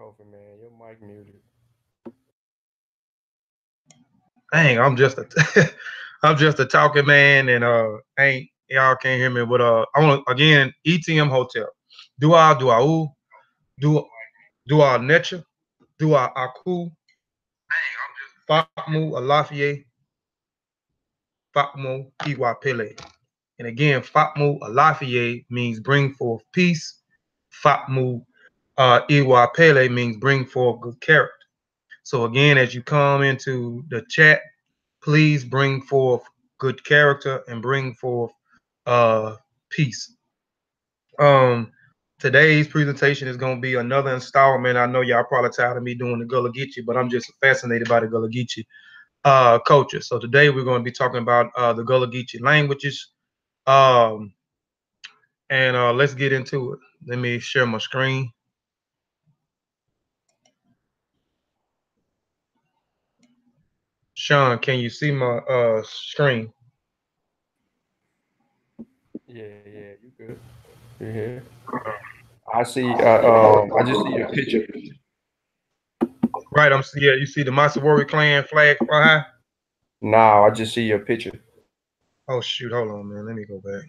Kofi, man. Your mic muted. Dang, I'm just a I'm just a talking man, and ain't y'all can't hear me. But I want again ETM Hotel. Dua Necha, Dua Aku, Fakmu Alafie, Fakmu Iwapele. And again, Fakmu Alafie means bring forth peace. Fakmu Iwapele means bring forth good character. So again, as you come into the chat, please bring forth good character and bring forth peace. Today's presentation is going to be another installment. I know y'all probably tired of me doing the Gullah Geechee, but I'm just fascinated by the Gullah Geechee culture. So today we're going to be talking about the Gullah Geechee languages. And let's get into it. Let me share my screen. Sean, can you see my screen? Yeah, you good. You here? I see. I just see your picture. Right, you see the Masawari clan flag fly high? No, I just see your picture. Oh shoot, hold on, man. Let me go back.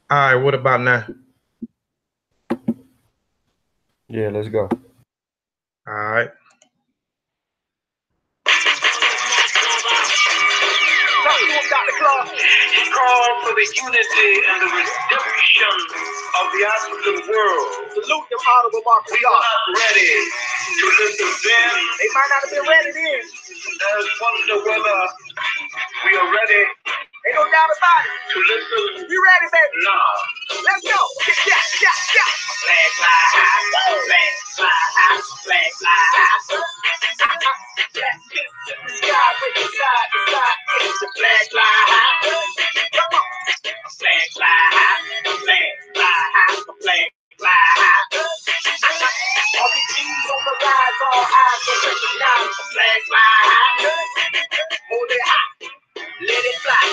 All right, what about now? Yeah, let's go. All right. He called for the unity and the redemption of the African world. Salute them honorable mark. We are not ready to listen then. They might not have been ready then. There's wonder whether we are ready. Ain't no doubt about it. To listen. You ready, baby? No. Let's go. Yeah. Flag fly high. Flag fly high. Flag fly high. Black kiss in the sky, breaking side to side. It's the flag fly high. Come on. Flag fly high. Flag fly high. Flag fly high. All the G's on the rise, all eyes so recognize the flag fly high. Hold it high. Let it fly.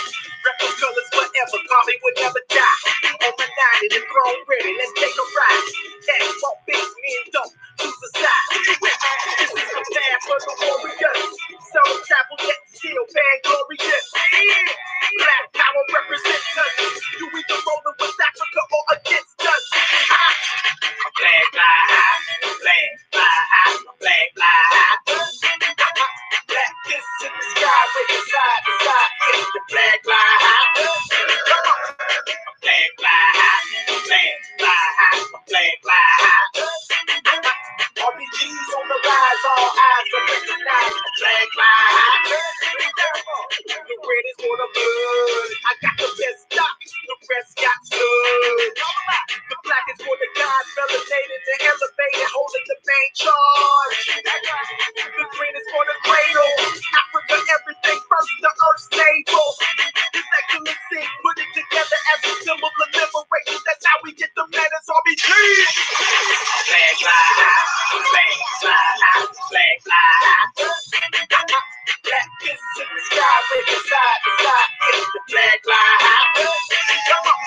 Record colors forever. Mommy would never die. On the 90, the throne ready. Let's take a ride. Cats walk big, men don't choose a side. This is the path for the warriors. Some travel yet still vainglorious. Yeah. Black power represents us. You either rolling with Africa or against us. Flag fly high. Flag fly high. Flag fly high. Black kiss in the sky, breaking side to side. It's the flag fly high. Come on. Flag fly high. Flag fly high. Flag fly high. RPGs on the rise, all eyes are recognize the flag fly high. The red is for the blood. I got the best stock. The rest got stood. The black is for the gods, melanated and elevated, holding the main charge. The green is for the cradle. Africa, everything first, the earth stable. His Excellency put it together as a symbol of liberation. That's how we get the letters RBG. Flag fly high, flag fly high, flag fly high. Black kiss in the sky, waving side to side. It's the flag fly high. Come on.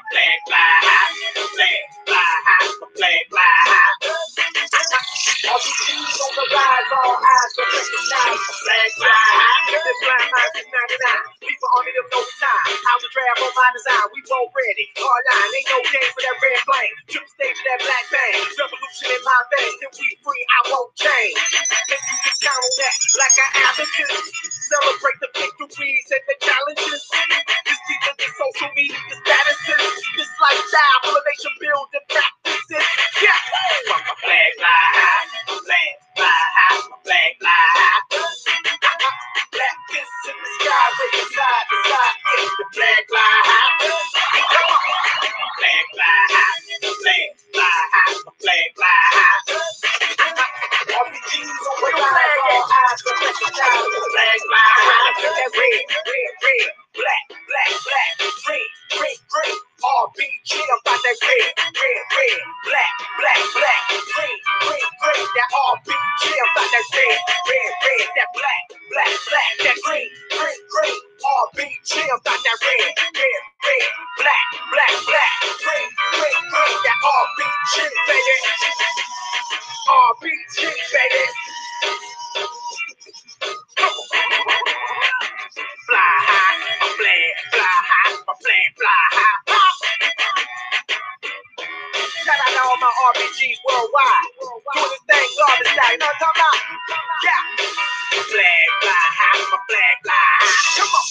Flag fly high, flag fly high, flag fly high. All the G's on the rise, all eyes are recognize the flag fly high. This blind mind is 99. People on it of no time. How we draft on my design, we both ready. Hard line, ain't no game for that red flame. Triple stage for that black bang. Revolution in my veins, till we free, I won't change. If you can count on that, like an advocate. Celebrate the victories and the challenges. It's deeper than social media statuses. This lifestyle, full of nation building practices. Yeah! Flag fly high, flag fly high, flag fly high. Black kiss in the sky, waving side to side. It's the flag fly high. Come on. Flag fly high, flag fly high, flag fly high. RPGs on the rise, all eyes are recognize the flag fly high. That red, red, red. got that red, red, red, black, black, black, green, green, green, that RBG, baby. RBG, baby. Fly high, my flag, fly high, my flag, fly high. Shout out to all my RBGs worldwide. Doing this thing garbage style, you know what I'm talking about? Yeah. Flag fly high, my flag fly high. Come on.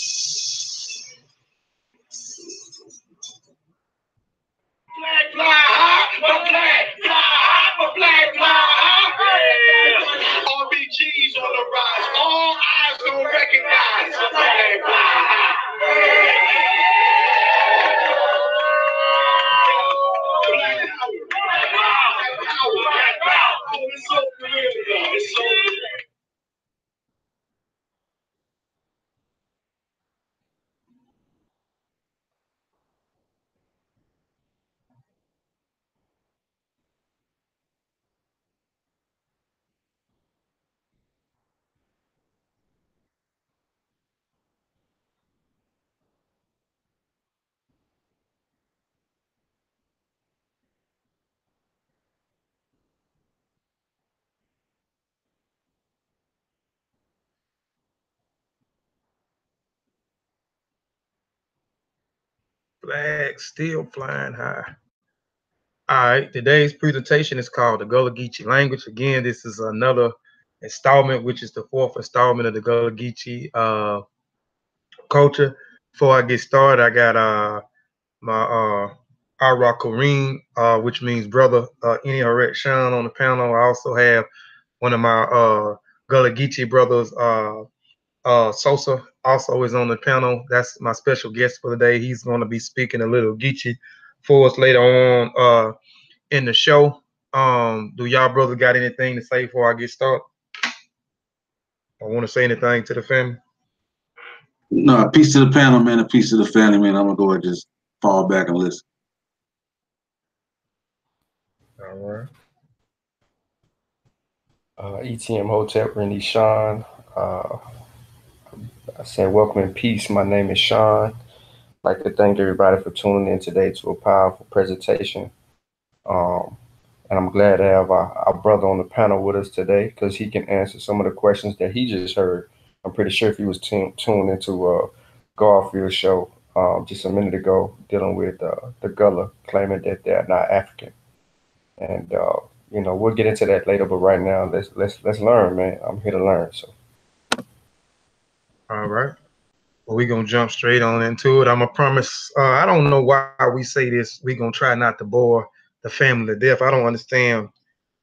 Flag fly high, my flag fly high, my flag fly high. RBGs on the rise, all eyes gonna recognize. My flag fly high. Black power, black power, black power. Oh, it's so real, though. It's so real. Flag still flying high. All right, today's presentation is called the Gullah Geechee language. Again, this is another installment, which is the fourth installment of the Gullah Geechee culture. Before I get started, I got my Arakunrin, which means brother, Ini Sean on the panel. I also have one of my Gullah Geechee brothers, Sosa, also is on the panel. That's my special guest for the day. He's going to be speaking a little Geechee for us later on in the show. Do y'all brothers got anything to say before I get started? I want to say anything to the family? No, a piece to the panel, man, a piece to the family, man. I'm going to go and just fall back and listen. All right. ETM Hotep, Rennie Sean. I said, welcome in peace. My name is Sean. I'd like to thank everybody for tuning in today to a powerful presentation. And I'm glad to have our brother on the panel with us today because he can answer some of the questions that he just heard. I'm pretty sure if he was tuned into Garfield's show just a minute ago, dealing with the Gullah, claiming that they're not African. And you know, we'll get into that later. But right now, let's learn, man. I'm here to learn. So. All right. Well, we're going to jump straight on into it. I'm going to promise, I don't know why we say this. We're going to try not to bore the family to death. I don't understand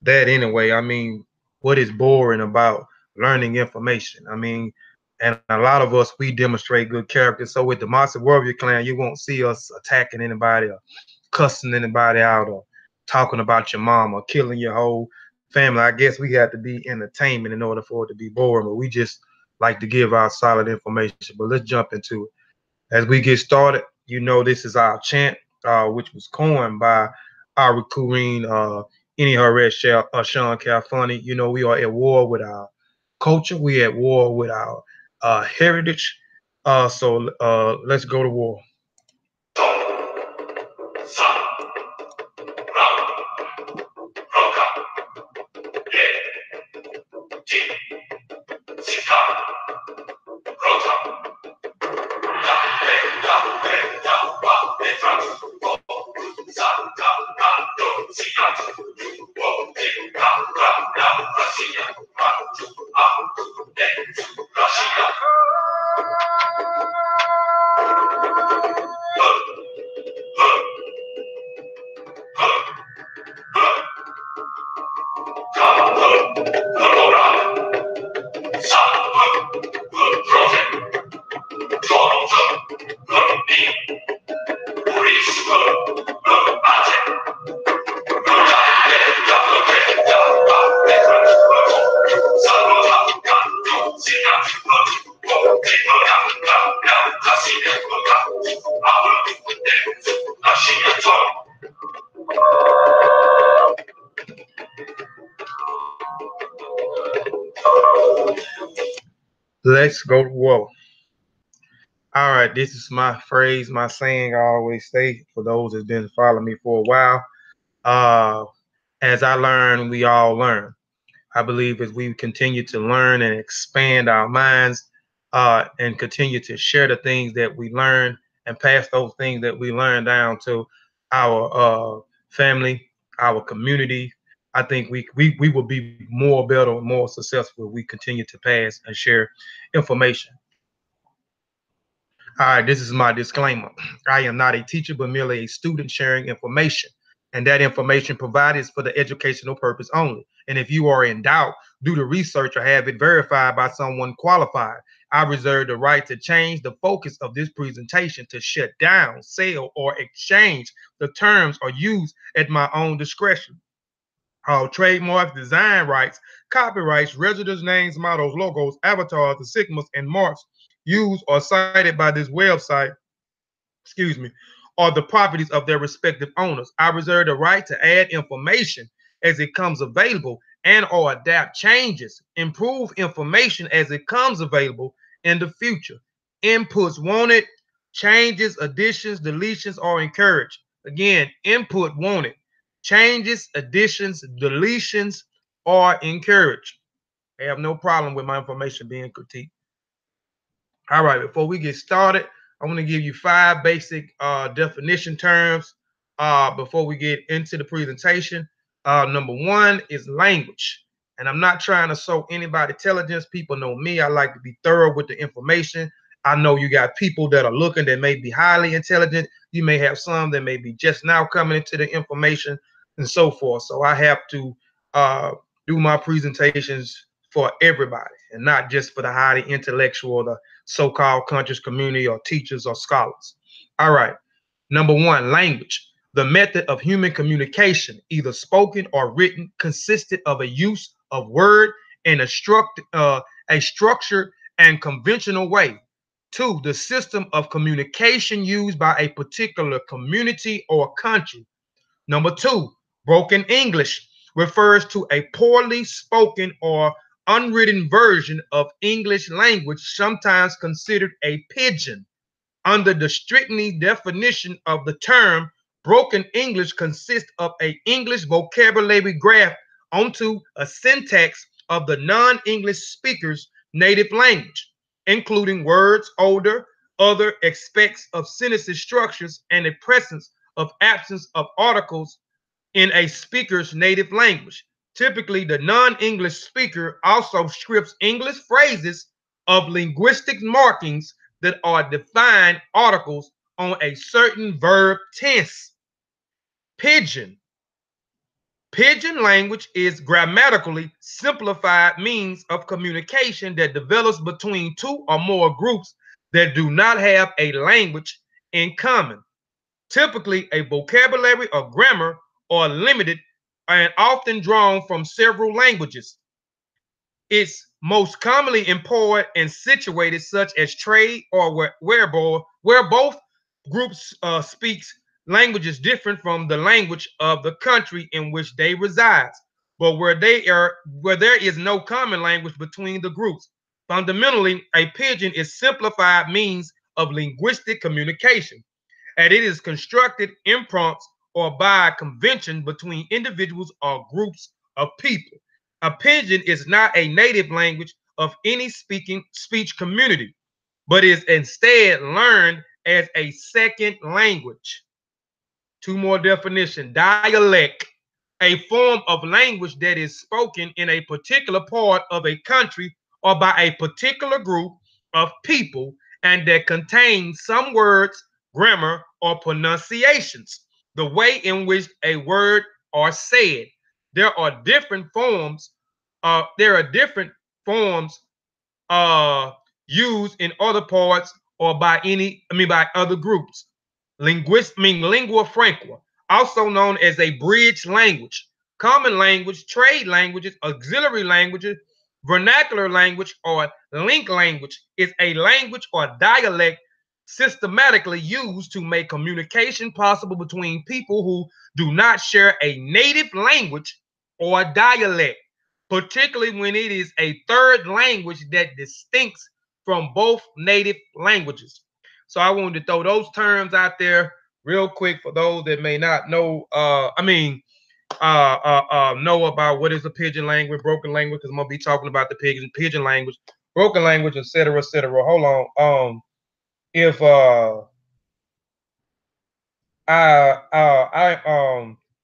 that anyway. I mean, what is boring about learning information? I mean, and a lot of us, we demonstrate good character. So with the Mossi Warrior clan, you won't see us attacking anybody or cussing anybody out or talking about your mom or killing your whole family. I guess we have to be entertainment in order for it to be boring, but we just like to give out solid information. But let's jump into it. As we get started, you know, this is our chant, which was coined by Arakunrin, Ini Sean California. You know, we are at war with our culture. We at war with our heritage. So let's go to war. Let's go to war. All right, this is my phrase, my saying I always say for those that's been following me for a while. As I learn, we all learn. I believe as we continue to learn and expand our minds and continue to share the things that we learn and pass those things that we learn down to our family, our community, I think we will be more better and more successful if we continue to pass and share information. All right, this is my disclaimer. I am not a teacher, but merely a student sharing information. And that information provided is for the educational purpose only. And if you are in doubt, do the research or have it verified by someone qualified. I reserve the right to change the focus of this presentation to shut down, sell, or exchange the terms or use at my own discretion. All trademarks, design rights, copyrights, residents' names, mottos, logos, avatars, insignias, and marks used or cited by this website, excuse me, are the properties of their respective owners. I reserve the right to add information as it comes available and or adapt changes, improve information as it comes available in the future. Inputs wanted, changes, additions, deletions are encouraged. Again, input wanted. Changes, additions, deletions are encouraged. I have no problem with my information being critiqued. All right, before we get started, I want to give you 5 basic definition terms before we get into the presentation. Number 1 is language. And I'm not trying to show anybody intelligence. People know me. I like to be thorough with the information. I know you got people that are looking that may be highly intelligent. You may have some that may be just now coming into the information and so forth. So I have to do my presentations for everybody and not just for the highly intellectual or the so-called conscious community or teachers or scholars. All right. Number 1, language. The method of human communication, either spoken or written, consisted of a use of word in a structured and conventional way. 2, the system of communication used by a particular community or country. Number 2, broken English refers to a poorly spoken or unwritten version of English language, sometimes considered a pidgin. Under the Strictly definition of the term, broken English consists of an English vocabulary graphed onto a syntax of the non-English speaker's native language, including words, older, other aspects of sentence structures, and the presence of absence of articles in a speaker's native language. Typically, the non-English speaker also strips English phrases of linguistic markings that are defined articles on a certain verb tense. Pidgin. Pidgin language is grammatically simplified means of communication that develops between 2 or more groups that do not have a language in common. Typically, a vocabulary or grammar are limited and often drawn from several languages. It's most commonly employed and situated such as trade or where both groups speaks languages different from the language of the country in which they reside, but where there is no common language between the groups. Fundamentally, a pidgin is simplified means of linguistic communication, and it is constructed impromptu or by convention between individuals or groups of people. A pidgin is not a native language of any speech community, but is instead learned as a second language. 2 more definitions. Dialect, a form of language that is spoken in a particular part of a country or by a particular group of people and that contains some words, grammar, or pronunciations, the way in which a word are said. There are different forms. There are different forms used in other parts or by other groups. Lingua franca, also known as a bridge language, common language, trade languages, auxiliary languages, vernacular language, or link language is a language or dialect systematically used to make communication possible between people who do not share a native language or dialect, particularly when it is a third language that distincts from both native languages. So I wanted to throw those terms out there real quick for those that may not know. Know about what is a pidgin language, broken language, because I'm gonna be talking about the pidgin language, broken language, etc., etc. Hold on. If I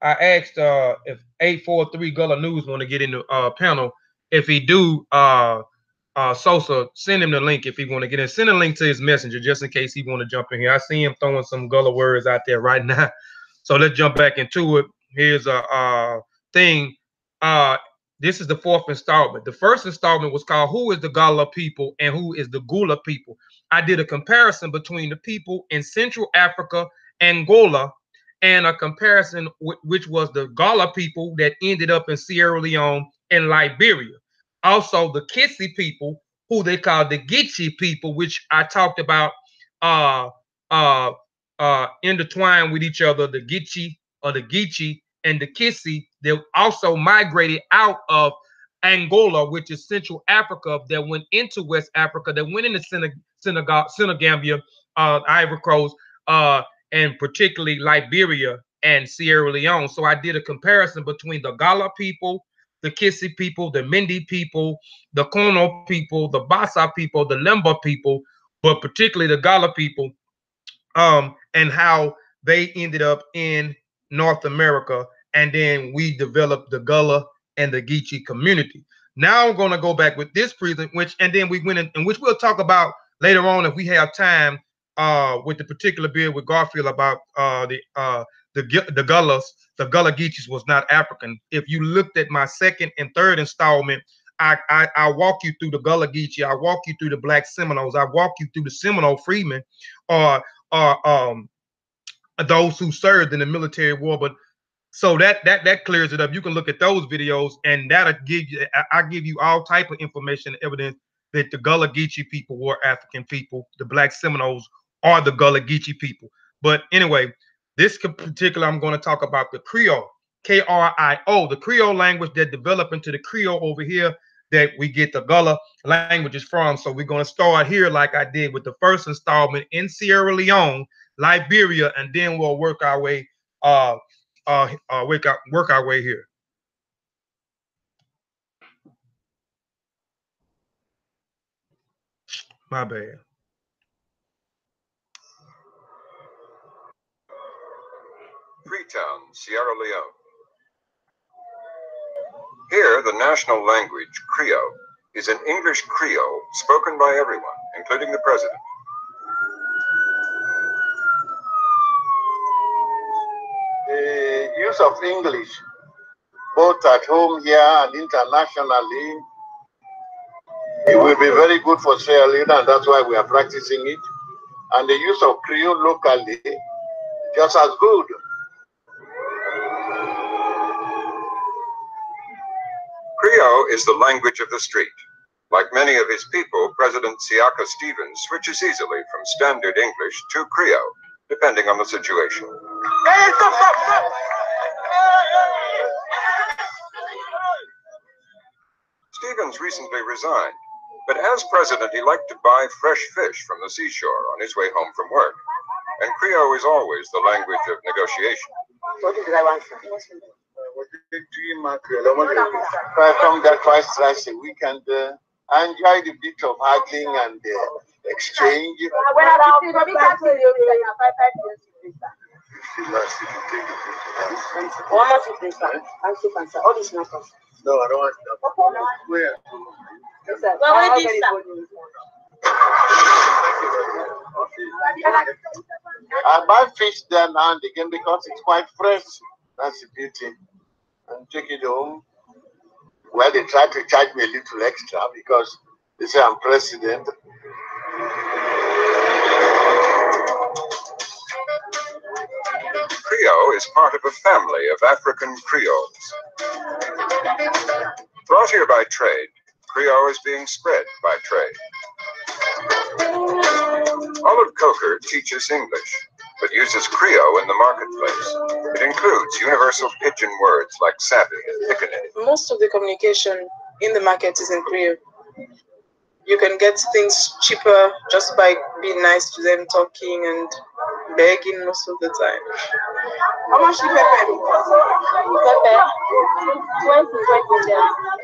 asked if 843 Gullah News want to get in the panel. If he do, Sosa, send him the link if he want to get in. Send a link to his messenger just in case he want to jump in here. I see him throwing some Gullah words out there right now. So let's jump back into it. Here's a thing. This is the 4th installment. The first installment was called "Who is the Gullah People and Who is the Gullah People?" I did a comparison between the people in Central Africa, Angola, and a comparison which was the Gullah people that ended up in Sierra Leone and Liberia. Also, the Piesie people, who they call the Geechee people, which I talked about, intertwined with each other, the Geechee or the Geechee and the Piesie. They also migrated out of Angola, which is Central Africa, that went into West Africa, that went into Senegambia, Ivory Coast, and particularly Liberia and Sierra Leone. So I did a comparison between the Gullah people, the Piesie people, the Mindi people, the Kono people, the Bassa people, the Lemba people, but particularly the Gullah people, and how they ended up in North America. And then we developed the Gullah and the Geechee community. Now I'm going to go back with this present, and then we went in which we'll talk about later on if we have time, with the particular bill with Garfield about the Gullahs. The Gullah Geechees was not African. If you looked at my 2nd and 3rd installment, I walk you through the Gullah Geechee. I walk you through the Black Seminoles. I walk you through the Seminole freedmen, or those who served in the military war. But so that clears it up. You can look at those videos, and that'll give you. I give you all type of information and evidence that the Gullah Geechee people were African people. The Black Seminoles are the Gullah Geechee people. But anyway, this particular, I'm going to talk about the Creole, K-R-I-O, the Creole language that developed into the Creole over here that we get the Gullah languages from. So we're going to start here like I did with the first installment in Sierra Leone, Liberia, and then we'll work our way work our way here. My bad. Freetown, Sierra Leone. Here, the national language, Creole, is an English Creole spoken by everyone, including the president. The use of English, both at home here and internationally, it will be very good for Sierra Leone, and that's why we are practicing it. And the use of Creole locally, just as good. Creole is the language of the street. Like many of his people, President Siaka Stevens switches easily from standard English to Creole, depending on the situation. Stevens recently resigned, but as president, he liked to buy fresh fish from the seashore on his way home from work. And Creole is always the language of negotiation. What did I want? I come there twice a week, and I enjoy the bit of haggling and exchange. No, I don't want that. Where? I buy fish there now and again because it's quite fresh. That's the beauty. And take it home. Well, they try to charge me a little extra because they say I'm president. Creole is part of a family of African Creoles. Brought here by trade, Creole is being spread by trade. Olive Coker teaches English, but uses Creole in the marketplace. It includes universal pidgin words like savvy and pickaninny. Most of the communication in the market is in Creole. you can get things cheaper just by being nice to them, talking and begging most of the time. How much do you pay? Pepper? 20.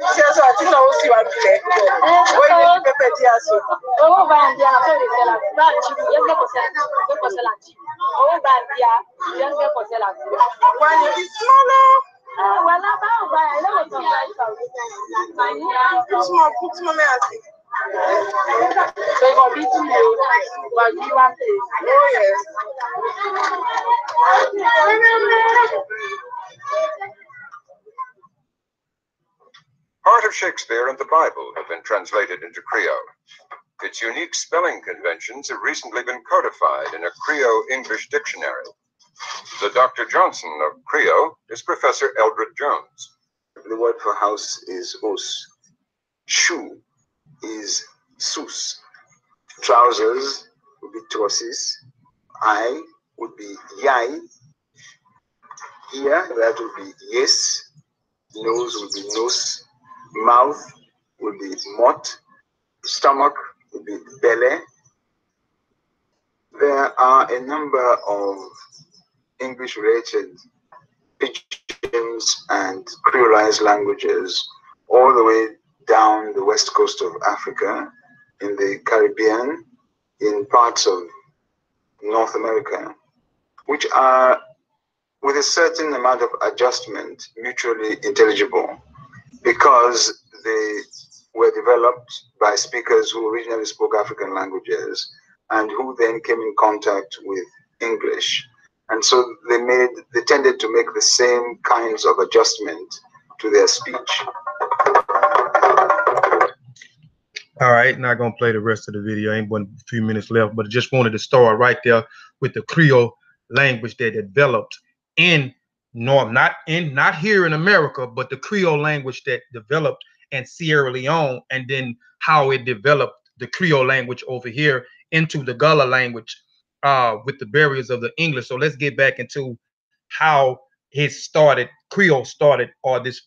So I think I will see one play. Where you make pepper there so? Oh, bandia, so they sell it. Yes, go for sell. Go for sell it. Oh, bandia, yes, go for sell it. One is smaller. Well, I don't know. Put small, I think. So for beating you, but you want it. Oh, yes. Part of Shakespeare and the Bible have been translated into Creole. Its unique spelling conventions have recently been codified in a Creole English dictionary. The Dr. Johnson of Creole is Professor Eldred Jones. The word for house is os. Shoe is sus. Trousers would be trousses. Eye would be yai. Ear, that would be yes. Nose would be nos. Mouth would be mot. Stomach would be belly. There are a number of English-related pidgins and creolized languages all the way down the west coast of Africa, in the Caribbean, in parts of North America, which are, with a certain amount of adjustment, mutually intelligible, because they were developed by speakers who originally spoke African languages and who then came in contact with English. And so they tended to make the same kinds of adjustment to their speech. All right, not gonna play the rest of the video. Ain't but a few minutes left, but I just wanted to start right there with the Creole language that developed in not here in America, but the Creole language that developed in Sierra Leone, and then how it developed the Creole language over here into the Gullah language with the barriers of the English. So let's get back into how it started, Creole started, or this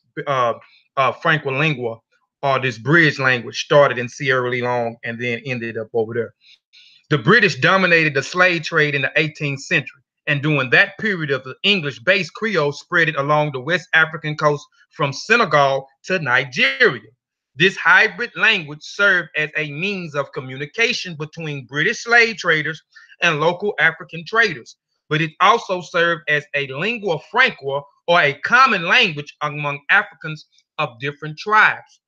Franco lingua, or this bridge language started in Sierra Leone and then ended up over there. The British dominated the slave trade in the 18th century, and during that period of the English-based Creole spread it along the West African coast from Senegal to Nigeria. This hybrid language served as a means of communication between British slave traders and local African traders, but it also served as a lingua franca, or a common language among Africans of different tribes.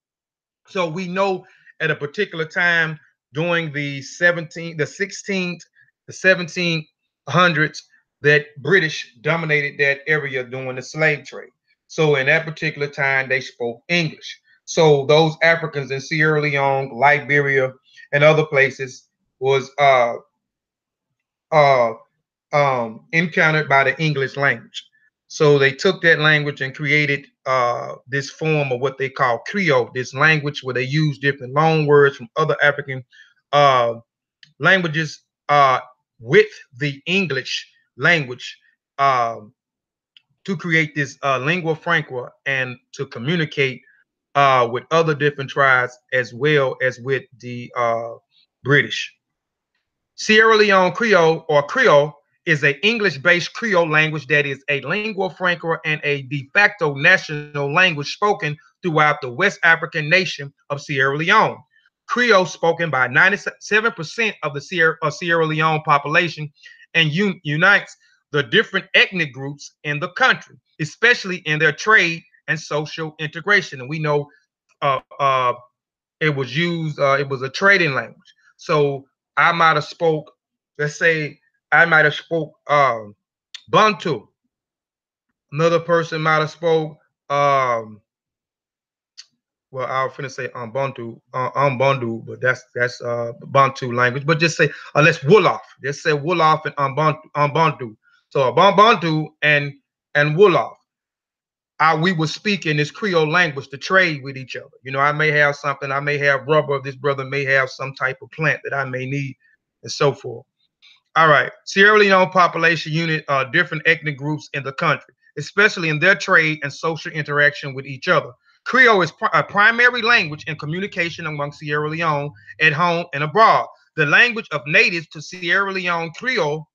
So we know at a particular time during the 16th, the 1700s, that British dominated that area during the slave trade. So in that particular time, they spoke English. So those Africans in Sierra Leone, Liberia, and other places was encountered by the English language. So they took that language and created this form of what they call Creole, this language where they use different loan words from other African languages with the English language to create this lingua franca and to communicate with other different tribes as well as with the British. Sierra Leone Creole, or Creole, is an English-based Creole language that is a lingua franca and a de facto national language spoken throughout the West African nation of Sierra Leone. Creole spoken by 97% of the Sierra Leone population and unites the different ethnic groups in the country, especially in their trade and social integration. And we know it was used, it was a trading language. So I might have spoke, let's say I might have spoke Bantu. Another person might have spoke well, I was finna say Bantu, but that's Bantu language. But just say let's Wolof. Just say Wolof and Bantu. So Bantu and Wolof. We would speak in this Creole language to trade with each other. You know, I may have something, I may have rubber, this brother may have some type of plant that I may need, and so forth. All right, Sierra Leone population unit different ethnic groups in the country, especially in their trade and social interaction with each other. Creole is a primary language in communication among Sierra Leone at home and abroad. The language of natives to Sierra Leone Creole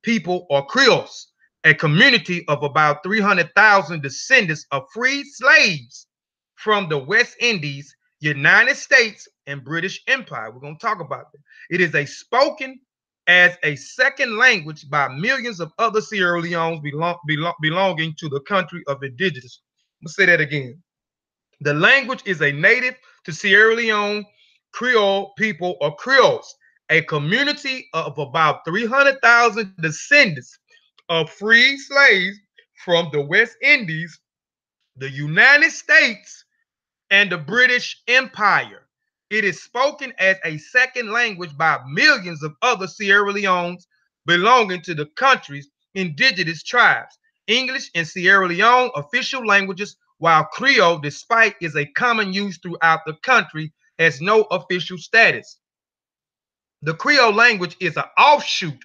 people or Creoles, a community of about 300,000 descendants of freed slaves from the West Indies, United States, and British Empire. We're going to talk about that. It is a spoken as a second language by millions of other Sierra Leones belonging to the country of indigenous. I'm going to say that again. The language is a native to Sierra Leone Creole people or Creoles, a community of about 300,000 descendants of free slaves from the West Indies, the United States, and the British Empire. It is spoken as a second language by millions of other Sierra Leones belonging to the country's indigenous tribes. English in Sierra Leone official languages, while Creole, despite is a common use throughout the country, has no official status. The Creole language is an offshoot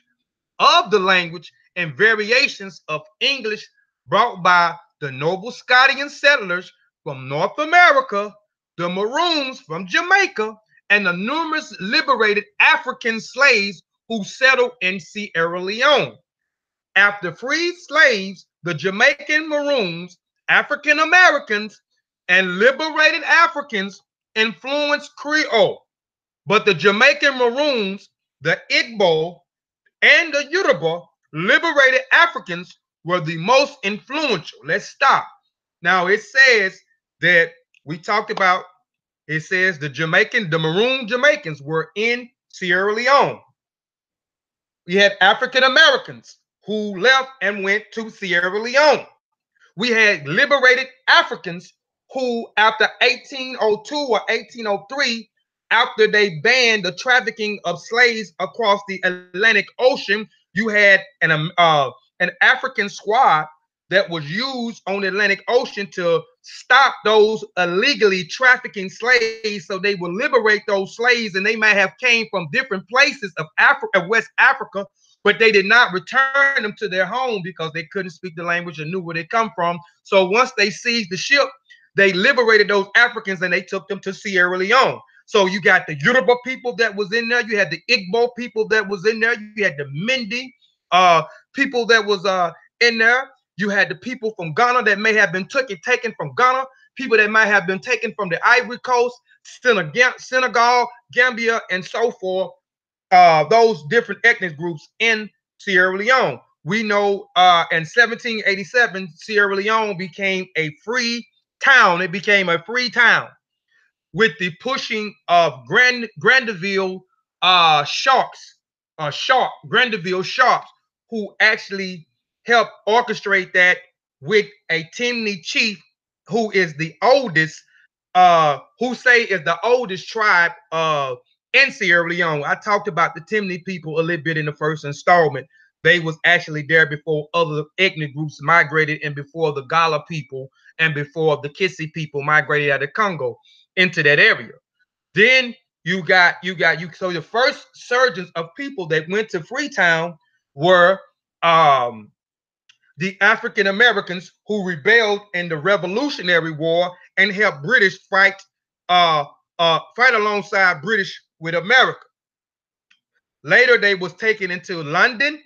of the language and variations of English brought by the noble Scotian settlers from North America, the Maroons from Jamaica, and the numerous liberated African slaves who settled in Sierra Leone. After freed slaves, the Jamaican Maroons, African Americans, and liberated Africans influenced Creole. But the Jamaican Maroons, the Igbo, and the Yoruba liberated Africans were the most influential. Let's stop. Now it says that we talked about, it says the Maroon Jamaicans were in Sierra Leone. We had African Americans who left and went to Sierra Leone. We had liberated Africans who, after 1802 or 1803, after they banned the trafficking of slaves across the Atlantic Ocean, you had an African squad that was used on the Atlantic Ocean to stop those illegally trafficking slaves, so they would liberate those slaves, and they might have came from different places of Africa, West Africa, but they did not return them to their home because they couldn't speak the language and knew where they come from. So once they seized the ship, they liberated those Africans and they took them to Sierra Leone. So you got the Yoruba people that was in there, you had the Igbo people that was in there, you had the Mindi people that was in there, you had the people from Ghana that may have been taken from Ghana, people that might have been taken from the Ivory Coast, Senegal, Gambia, and so forth. Those different ethnic groups in Sierra Leone. We know in 1787, Sierra Leone became a free town. It became a free town with the pushing of Grandeville Grandeville Sharps, who actually helped orchestrate that with a Timney chief who is the oldest, who say is the oldest tribe in Sierra Leone. I talked about the Timney people a little bit in the first installment. They was actually there before other ethnic groups migrated, and before the Gullah people and before the Geechee people migrated out of Congo into that area. Then you got so the first surgeons of people that went to Freetown were the African Americans who rebelled in the Revolutionary War and helped British fight alongside British with America. Later, they was taken into London.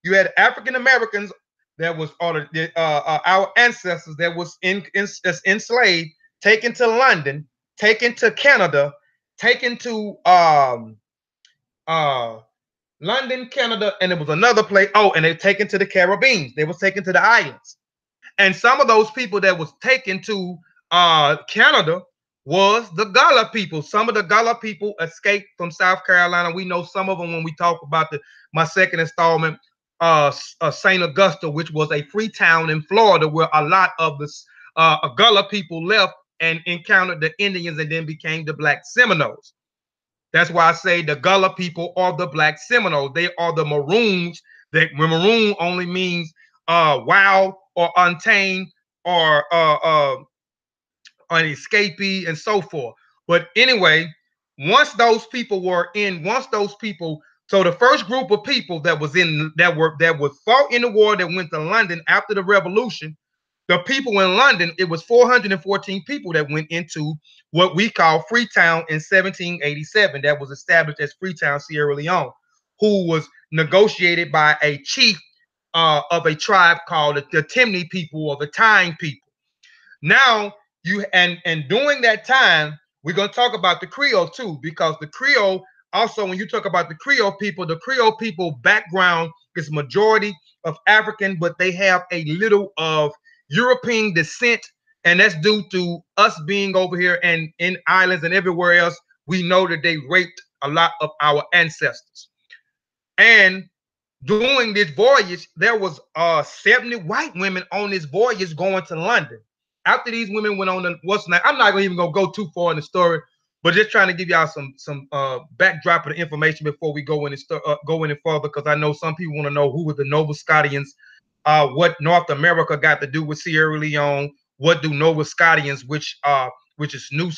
You had African Americans that was our ancestors that was enslaved, taken to London, taken to Canada, taken to London, Canada, and it was another place. Oh, and they taken to the Caribbean. They was taken to the islands. And some of those people that was taken to Canada was the Gullah people. Some of the Gullah people escaped from South Carolina. We know some of them when we talk about my second installment, St. Augusta, which was a free town in Florida where a lot of the Gullah people left and encountered the Indians and then became the Black Seminoles. That's why I say the Gullah people are the Black Seminoles. They are the Maroons. That maroon only means wild or untamed or an escapee and so forth. But anyway, once those people, so the first group of people that was fought in the war that went to London after the revolution the people in London, it was 414 people that went into what we call Freetown in 1787. That was established as Freetown, Sierra Leone, who was negotiated by a chief of a tribe called the Timni people or the Tyne people. Now, and during that time, we're going to talk about the Creole too, because the Creole also, when you talk about the Creole people background is majority of African, but they have a little of European descent, and that's due to us being over here and in islands and everywhere else. We know that they raped a lot of our ancestors. And during this voyage, there was 70 white women on this voyage going to London. After these women went on the I'm not even gonna go too far in the story, but just trying to give y'all some backdrop of the information before we go in and further, because I know some people want to know who were the Nova Scotians, what North America got to do with Sierra Leone, what do Nova Scotians, which is New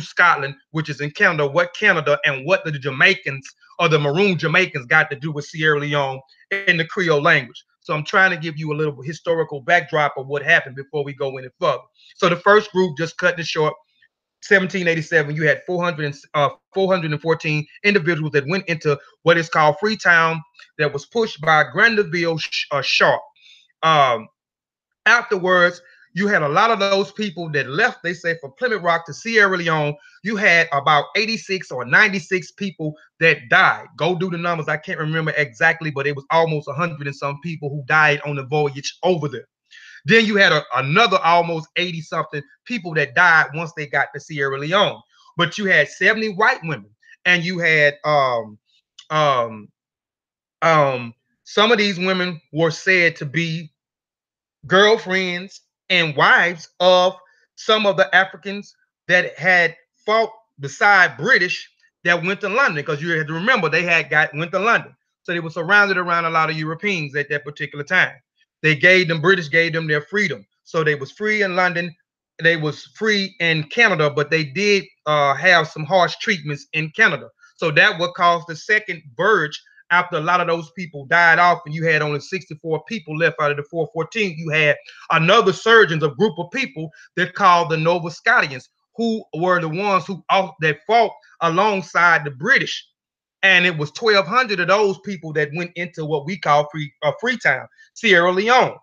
Scotland, which is in Canada, what Canada and what the Jamaicans or the Maroon Jamaicans got to do with Sierra Leone in the Creole language. So I'm trying to give you a little historical backdrop of what happened before we go any further. So the first group, just cutting it short, 1787, you had 414 individuals that went into what is called Freetown, that was pushed by Grenville Sharp. Afterwards, you had a lot of those people that left, they say, from Plymouth Rock to Sierra Leone. You had about 86 or 96 people that died. Go do the numbers. I can't remember exactly, but it was almost 100 and some people who died on the voyage over there. Then you had another almost 80 something people that died once they got to Sierra Leone. But you had 70 white women, and you had some of these women were said to be girlfriends and wives of some of the Africans that had fought beside British that went to London, because you had to remember they went to London. So they were surrounded around a lot of Europeans at that particular time. British gave them their freedom. So they was free in London, they was free in Canada, but they did have some harsh treatments in Canada. So that would cause the second verge. After a lot of those people died off and you had only 64 people left out of the 414, you had another surgeons, a group of people that called the Nova Scotians, who were the ones that fought alongside the British. And it was 1,200 of those people that went into what we call Freetown, Sierra Leone.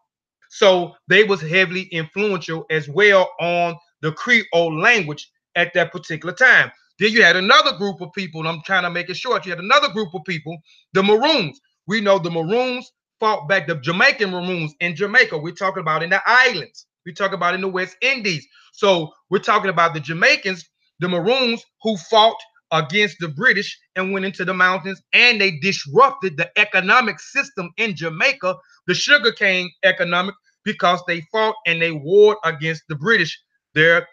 So they was heavily influential as well on the Creole language at that particular time. Then you had another group of people, and I'm trying to make it short. You had another group of people, the Maroons. We know the Maroons fought back, the Jamaican Maroons in Jamaica. We're talking about in the islands. We're talking about in the West Indies. So we're talking about the Jamaicans, the Maroons, who fought against the British and went into the mountains, and they disrupted the economic system in Jamaica, the sugarcane economic, because they fought and they warred against the British there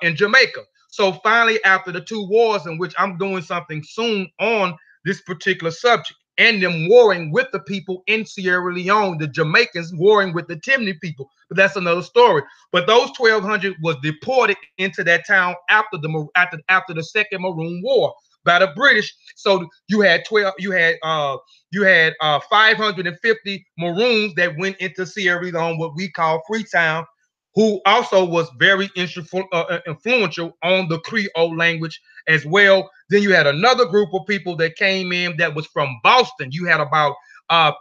in Jamaica. So finally, after the two wars, in which I'm doing something soon on this particular subject, and them warring with the people in Sierra Leone, the Jamaicans warring with the Timni people, but that's another story. But those 1,200 was deported into that town after the Second Maroon War by the British. So you had 550 Maroons that went into Sierra Leone, what we call Freetown, who also was very influential on the Creole language as well. Then you had another group of people that came in that was from Boston. You had about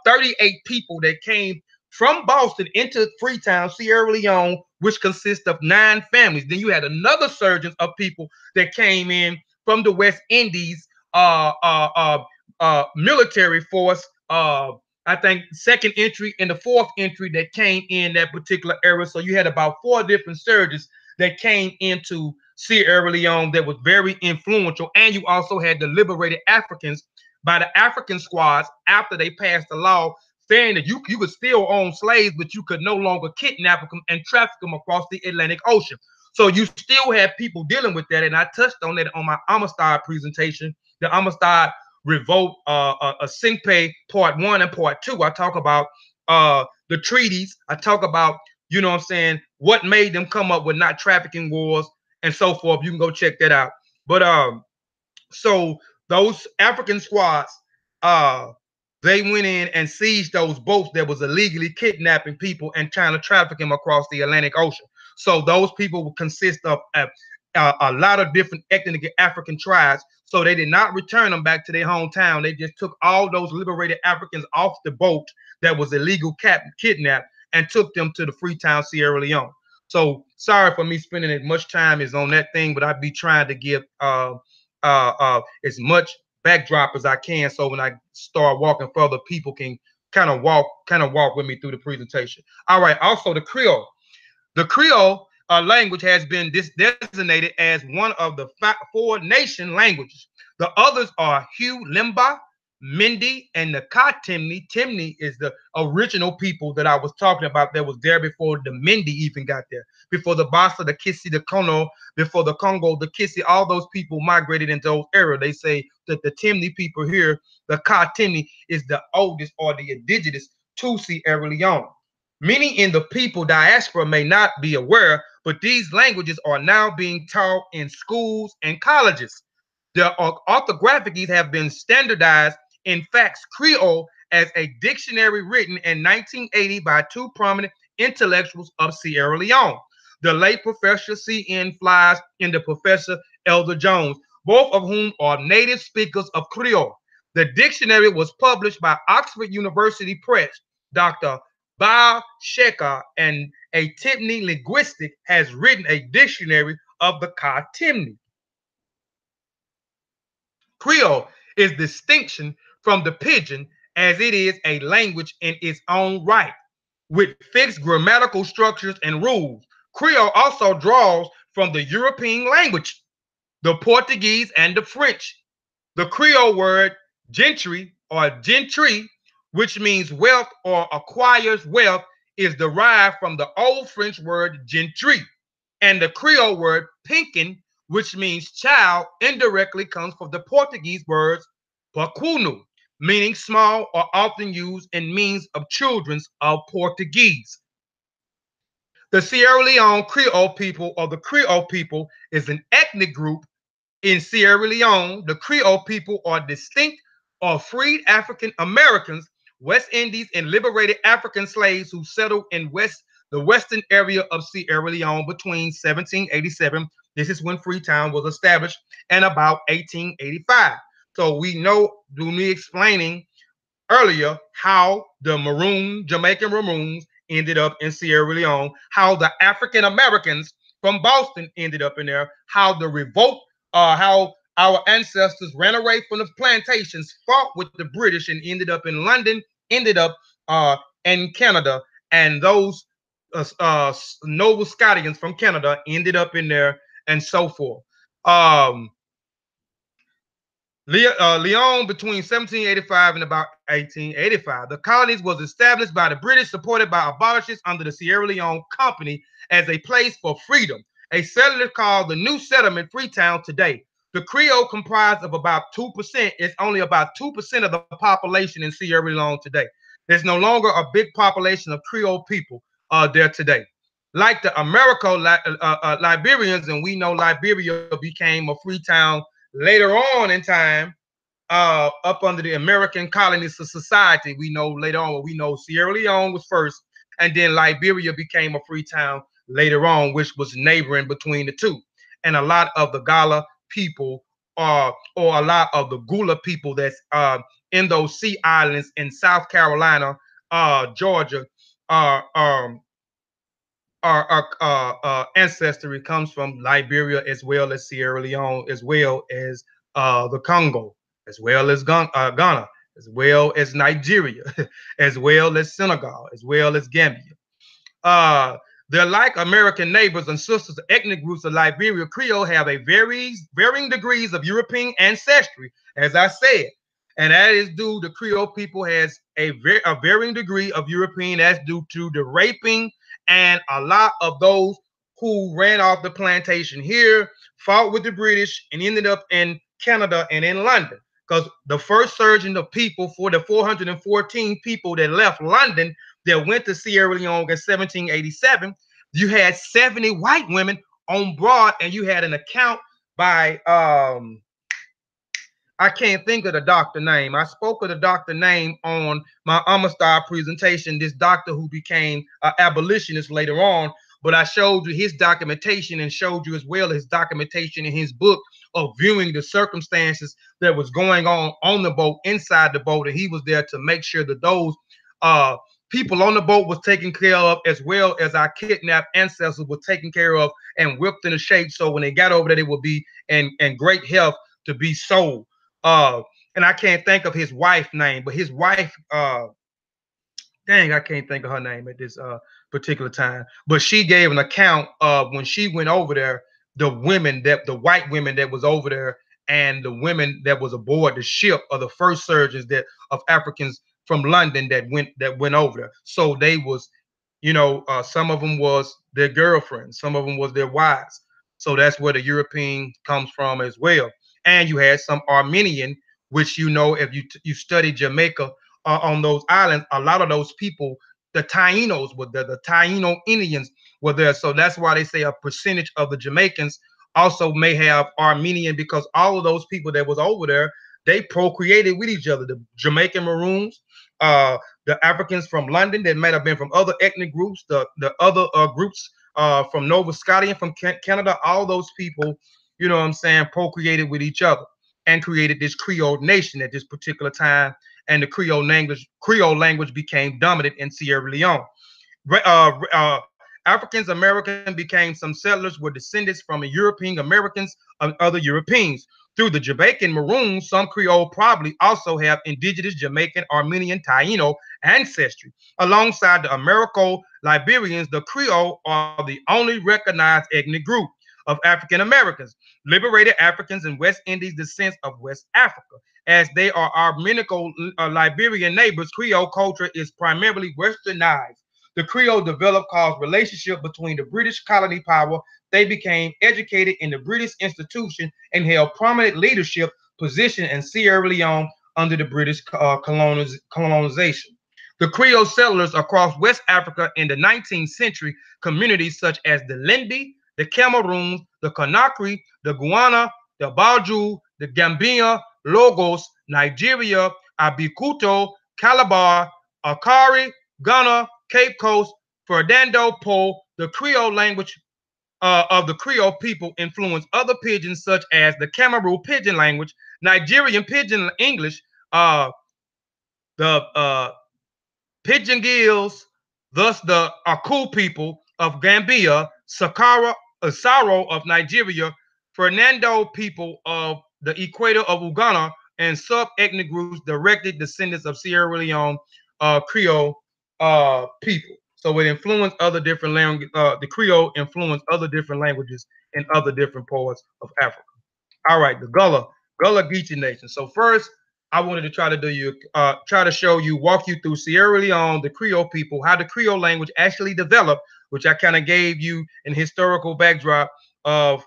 38 people that came from Boston into Freetown, Sierra Leone, which consists of 9 families. Then you had another surge of people that came in from the West Indies military force, I think second entry and the fourth entry that came in that particular era. So you had about 4 different surges that came into Sierra Leone that was very influential. And you also had the liberated Africans by the African squads after they passed the law saying that you could still own slaves, but you could no longer kidnap them and traffic them across the Atlantic Ocean. So you still have people dealing with that. And I touched on that on my Amistad presentation, the Amistad Revolt, a Syncope Part 1 and Part 2. I talk about the treaties. I talk about, you know what I'm saying, what made them come up with not trafficking wars and so forth. You can go check that out. But so those African squads they went in and seized those boats that was illegally kidnapping people and trying to traffic them across the Atlantic Ocean. So those people would consist of a lot of different ethnic African tribes. So they did not return them back to their hometown. They just took all those liberated Africans off the boat that was illegal kidnapped and took them to the Freetown, Sierra Leone. So sorry for me spending as much time as on that thing, but I'd be trying to give as much backdrop as I can, so when I start walking further, people can kind of walk with me through the presentation. All right. Also, the Creole. The Creole language has been designated as one of the 4 nation languages. The others are Hugh Limba, Mindi, and the Ka-Timni. Timni is the original people that I was talking about that was there before the Mindi even got there, before the Bassa, the Kissi, the Kono, before the Congo, the Kissi, all those people migrated into those areas. They say that the Timni people here, the Ka-Timni, is the oldest or the indigenous to Sierra Leone. Many in the people diaspora may not be aware, but these languages are now being taught in schools and colleges. The orthographies have been standardized. In fact, Creole as a dictionary written in 1980 by 2 prominent intellectuals of Sierra Leone, the late Professor C.N. Flies and the Professor Elder Jones, both of whom are native speakers of Creole. The dictionary was published by Oxford University Press. Dr. Ba Sheka and a Timni Linguistic has written a dictionary of the Ka-Timni. Creole is distinction from the pidgin as it is a language in its own right, with fixed grammatical structures and rules. Creole also draws from the European language, the Portuguese, and the French. The Creole word gentry or gentry, which means wealth or acquires wealth, is derived from the Old French word gentry. And the Creole word pinkin, which means child, indirectly comes from the Portuguese words pequeno, meaning small or often used in means of children's of Portuguese. The Sierra Leone Creole people or the Creole people is an ethnic group in Sierra Leone. The Creole people are distinct or freed African Americans, West Indies, and liberated African slaves who settled in the western area of Sierra Leone between 1787. This is when Freetown was established, and about 1885. So we know, through me explaining earlier, how the Jamaican Maroons ended up in Sierra Leone, how the African Americans from Boston ended up in there, how the revolt, how our ancestors ran away from the plantations, fought with the British, and ended up in London, ended up in Canada, and those Nova Scotians from Canada ended up in there, and so forth. Leone between 1785 and about 1885. The colonies was established by the British, supported by abolitionists under the Sierra Leone Company as a place for freedom. A settlement called the New Settlement, Freetown today. The Creole comprised of about 2%. It's only about 2% of the population in Sierra Leone today. There's no longer a big population of Creole people there today. Like the Liberians, and we know Liberia became a free town later on in time, up under the American Colonies Society. We know later on, we know Sierra Leone was first, and then Liberia became a free town later on, which was neighboring between the two. And a lot of the Gullah people, or a lot of the Gullah people that's in those sea islands in South Carolina, Georgia, our ancestry comes from Liberia, as well as Sierra Leone, as well as the Congo, as well as Ghana, as well as Nigeria, as well as Senegal, as well as Gambia. They're like American neighbors and sisters. Ethnic groups of Liberia Creole have a varying degrees of European ancestry, as I said. And that is due to Creole people has a varying degree of European. That's due to the raping, and a lot of those who ran off the plantation here, fought with the British, and ended up in Canada and in London. Because the first surgeon of people, for the 414 people that left London that went to Sierra Leone in 1787, you had 70 white women on board, and you had an account by I can't think of the doctor name. I spoke of the doctor name on my Amistad presentation, this doctor who became an abolitionist later on, but I showed you his documentation and showed you as well his documentation in his book of viewing the circumstances that was going on the boat, inside the boat, and he was there to make sure that those people on the boat was taken care of, as well as our kidnapped ancestors were taken care of and whipped into shape, so when they got over there, they would be in great health to be sold. And I can't think of his wife's name, but his wife, dang, I can't think of her name at this particular time. But she gave an account of when she went over there, the white women that was over there, and the women that was aboard the ship, or the first surgeons of Africans from London that went over there. So they was, some of them was their girlfriends, some of them was their wives. So that's where the European comes from as well. And you had some Armenian, which if you study Jamaica on those islands, a lot of those people, the Tainos were there, the Taino Indians were there. So that's why they say a percentage of the Jamaicans also may have Armenian, because all of those people that was over there, they procreated with each other. The Jamaican Maroons, the Africans from London that might have been from other ethnic groups, the other groups from Nova Scotia, from Canada, all those people, procreated with each other and created this Creole nation at this particular time. And the Creole language became dominant in Sierra Leone. Africans American became some settlers, were descendants from European Americans and other Europeans. Through the Jamaican Maroons, some Creole probably also have indigenous Jamaican, Armenian, Taino ancestry. Alongside the Americo-Liberians, the Creole are the only recognized ethnic group of African Americans. Liberated Africans and West Indies descent of West Africa. As they are our Liberian neighbors, Creole culture is primarily westernized. The Creole developed caused relationship between the British colony power. They became educated in the British institution and held prominent leadership position in Sierra Leone under the British colonization. The Creole settlers across West Africa in the 19th century, communities such as the Lendi, the Cameroons, the Conakry, the Guyana, the Banjul, the Gambia, Lagos, Nigeria, Abeokuta, Calabar, Akari, Ghana, Cape Coast, Fernando Po, the Creole language of the Creole people influenced other pidgins such as the Cameroon pidgin language, Nigerian pidgin English, the Pidgin Gills, thus the Aku people of Gambia, Saro of Nigeria, Fernando people of the equator of Uganda, and sub-ethnic groups directed descendants of Sierra Leone Creole people. So it influenced other different languages. The Creole influenced other different languages in other different parts of Africa. All right, the Gullah Geechee Nation. So first, I wanted to try to walk you through Sierra Leone, the Creole people, how the Creole language actually developed, which I kind of gave you an historical backdrop of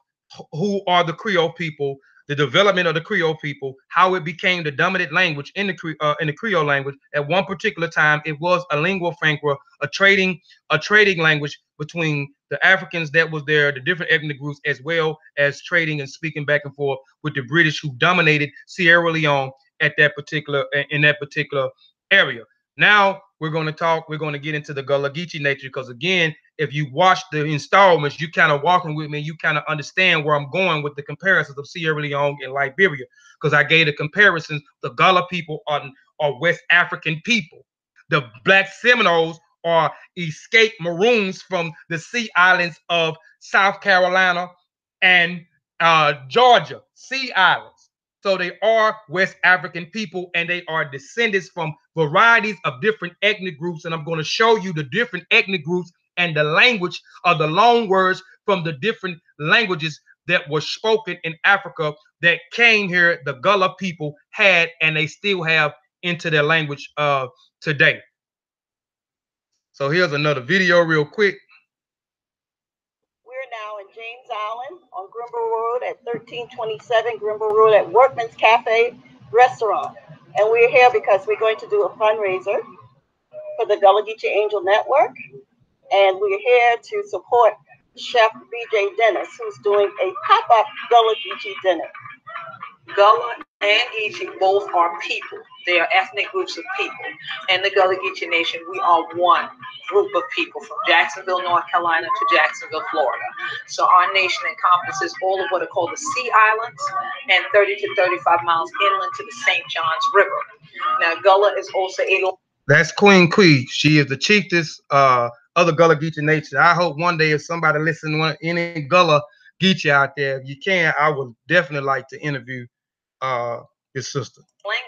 who are the Creole people, the development of the Creole people, how it became the dominant language in the Creole language. At one particular time, it was a lingua franca, a trading language between the Africans that was there, the different ethnic groups, as well as trading and speaking back and forth with the British, who dominated Sierra Leone in that particular area. Now we're going to get into the Gullah Geechee nature, because again, if you watch the installments, you kind of walking with me, you kind of understand where I'm going with the comparisons of Sierra Leone and Liberia, because I gave the comparisons. The Gullah people are West African people. The Black Seminoles are escaped Maroons from the sea islands of South Carolina and Georgia, sea islands. So they are West African people, and they are descendants from varieties of different ethnic groups. And I'm going to show you the different ethnic groups and the language of the loan words from the different languages that were spoken in Africa that came here, the Gullah people had, and they still have into their language today. So here's another video real quick. We're now in James Island on Grimble Road at 1327 Grimble Road at Workman's Cafe Restaurant. And we're here because we're going to do a fundraiser for the Gullah Geechee Angel Network. And we're here to support Chef BJ Dennis, who's doing a pop-up Gullah Geechee dinner. Gullah and Geechee both are people. They are ethnic groups of people. In the Gullah Geechee Nation, we are one group of people from Jacksonville, North Carolina to Jacksonville, Florida. So our nation encompasses all of what are called the Sea Islands and 30 to 35 miles inland to the St. Johns River. Now, Gullah is also a... That's Queen Quee. She is the chiefess of the Gullah Geechee Nation. I hope one day if somebody listens to any Gullah Geechee out there, if you can, I would definitely like to interview his sister. Language.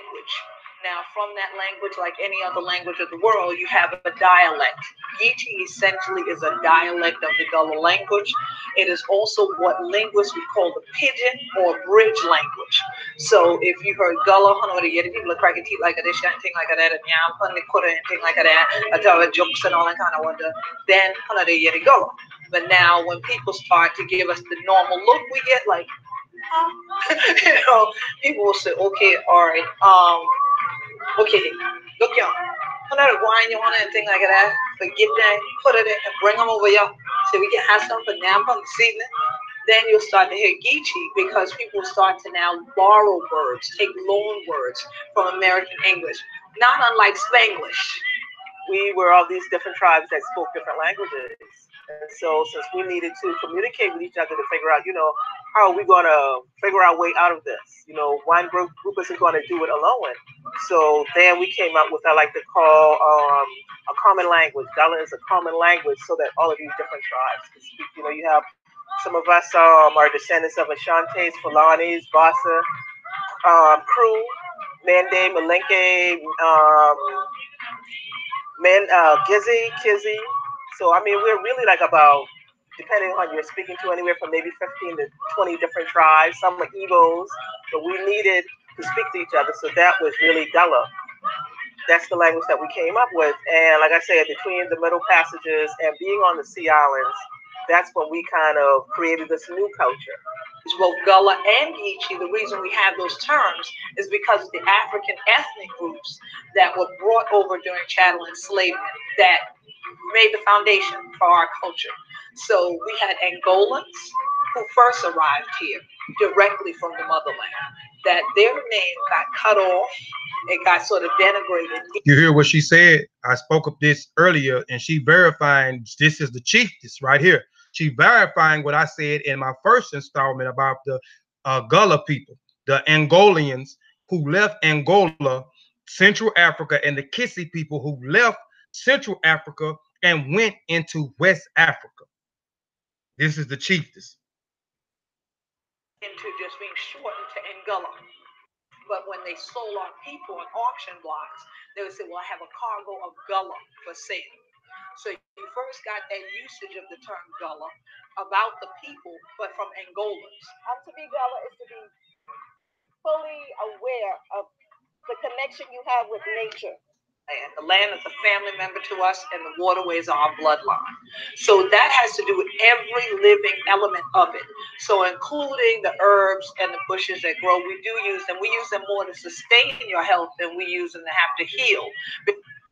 Now, from that language, like any other language of the world, you have a dialect. Geechee essentially is a dialect of the Gullah language. It is also what linguists would call the pidgin or bridge language. So if you heard Gullah, people are cracking teeth like this, anything like that, and anything like that, jokes and all that kind of wonder, then Gullah. But now when people start to give us the normal look, we get like, you know, people will say, okay, all right, okay, look y'all, another wine you want anything like that, forget that, put it in and bring them over y'all so we can have some for now from this evening. Then you'll start to hear Geechee because people start to now borrow words, take loan words from American English, not unlike Spanglish. We were all these different tribes that spoke different languages. And so since we needed to communicate with each other to figure out, you know, how are we going to figure our way out of this? You know, one group isn't going to do it alone. So then we came up with, I like to call a common language. Gullah is a common language so that all of these different tribes can speak. You know, you have some of us are descendants of Ashantis, Fulanis, Bassa, Crew, Mande, Malinke, Gizzy, Kizzy. So, I mean, we're really like about, depending on who you're speaking to, anywhere from maybe 15 to 20 different tribes. Some are Igbos, but we needed to speak to each other. So that was really Gullah. That's the language that we came up with. And like I said, between the Middle Passages and being on the Sea Islands, that's when we kind of created this new culture. It's both Gullah and Geechee. The reason we have those terms is because of the African ethnic groups that were brought over during chattel enslavement that made the foundation for our culture. So we had Angolans who first arrived here directly from the motherland, that their name got cut off, it got sort of denigrated. You hear what she said? I spoke of this earlier, and she verifying this is the chiefess right here. She verifying what I said in my first installment about the Gullah people, the Angolians who left Angola, Central Africa, and the Kissy people who left Central Africa and went into West Africa. This is the chiefess. Into just being shortened to Ngullah. But when they sold our people on auction blocks, they would say, well, I have a cargo of Gullah for sale. So you first got that usage of the term Gullah about the people, but from Angolans. To be Gullah is to be fully aware of the connection you have with nature. And the land is a family member to us, and the waterways are our bloodline. So that has to do with every living element of it. So including the herbs and the bushes that grow, we do use them. We use them more to sustain your health than we use them to have to heal.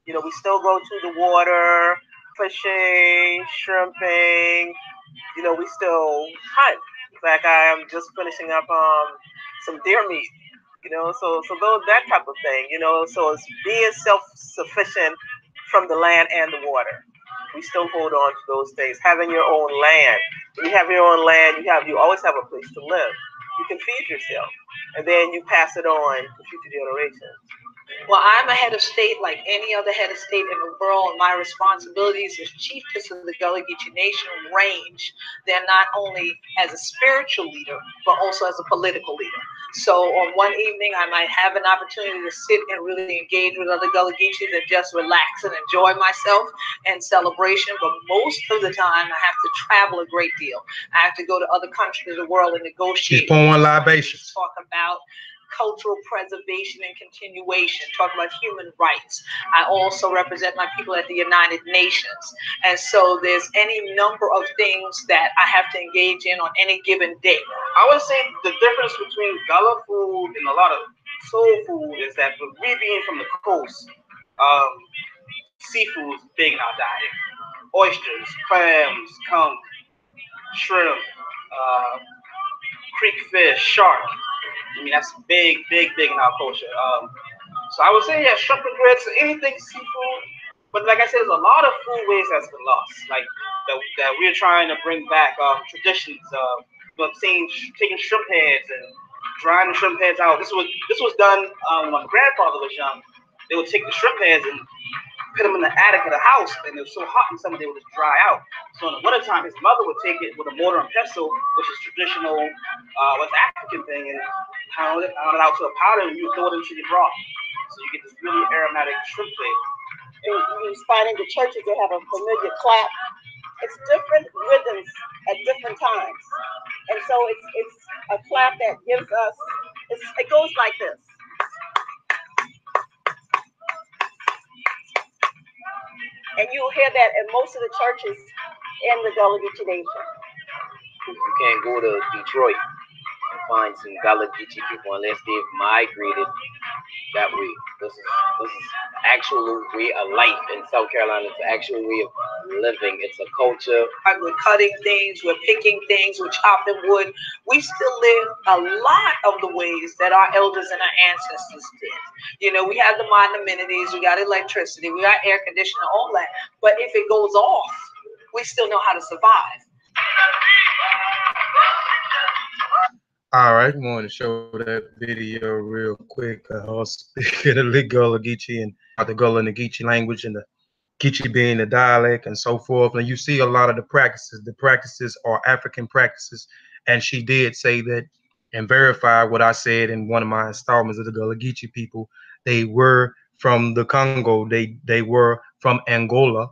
You know, we still go to the water, fishing, shrimping. You know, we still hunt. In fact, I am just finishing up some deer meat. You know, so those, that type of thing, you know, so it's being self-sufficient from the land and the water. We still hold on to those things. Having your own land. When you have your own land, you always have a place to live. You can feed yourself, and then you pass it on to future generations. Well, I'm a head of state like any other head of state in the world, and my responsibilities as chiefess of the Gullah Geechee Nation range. They're not only as a spiritual leader, but also as a political leader. So on one evening, I might have an opportunity to sit and really engage with other Gullah Geechees and just relax and enjoy myself and celebration. But most of the time, I have to travel a great deal. I have to go to other countries of the world and negotiate. She's pouring libations. Talk about cultural preservation and continuation, talk about human rights. I also represent my people at the United Nations. And so there's any number of things that I have to engage in on any given day. I would say the difference between Gullah food and a lot of soul food is that with we being from the coast, seafood is big in our diet. Oysters, clams, conch, shrimp, creek fish, shark. I mean, that's big in our culture. So I would say, yeah, shrimp and grits, anything seafood. But like I said, there's a lot of food ways that's been lost. Like that we're trying to bring back traditions of taking shrimp heads and drying the shrimp heads out. This was done when my grandfather was young. They would take the shrimp heads and put them in the attic of the house, and it was so hot in summer they would just dry out. So in the wintertime, his mother would take it with a mortar and pestle, which is traditional West African thing, and pound it out to a powder, and you throw it into your broth. So you get this really aromatic shrimp flavor. And you find in the churches they have a familiar clap. It's different rhythms at different times, and so it's a clap that gives us. It goes like this. And you'll hear that in most of the churches in the Gullah Geechee Nation. You can't go to Detroit and find some Gullah Geechee people unless they've migrated that way. This is actual way of life in South Carolina. It's an actual way of living. It's a culture. We're cutting things, we're picking things, we're chopping wood. We still live a lot of the ways that our elders and our ancestors did. You know, we have the modern amenities, we got electricity, we got air conditioning, all that. But if it goes off, we still know how to survive. All right, we want to show that video real quick. Speaking of the Gullah Geechee and the Gullah and the Geechee language, and the Geechee being the dialect and so forth. And you see a lot of the practices. The practices are African practices. And she did say that and verify what I said in one of my installments of the Gullah Geechee people. They were from the Congo. They were from Angola,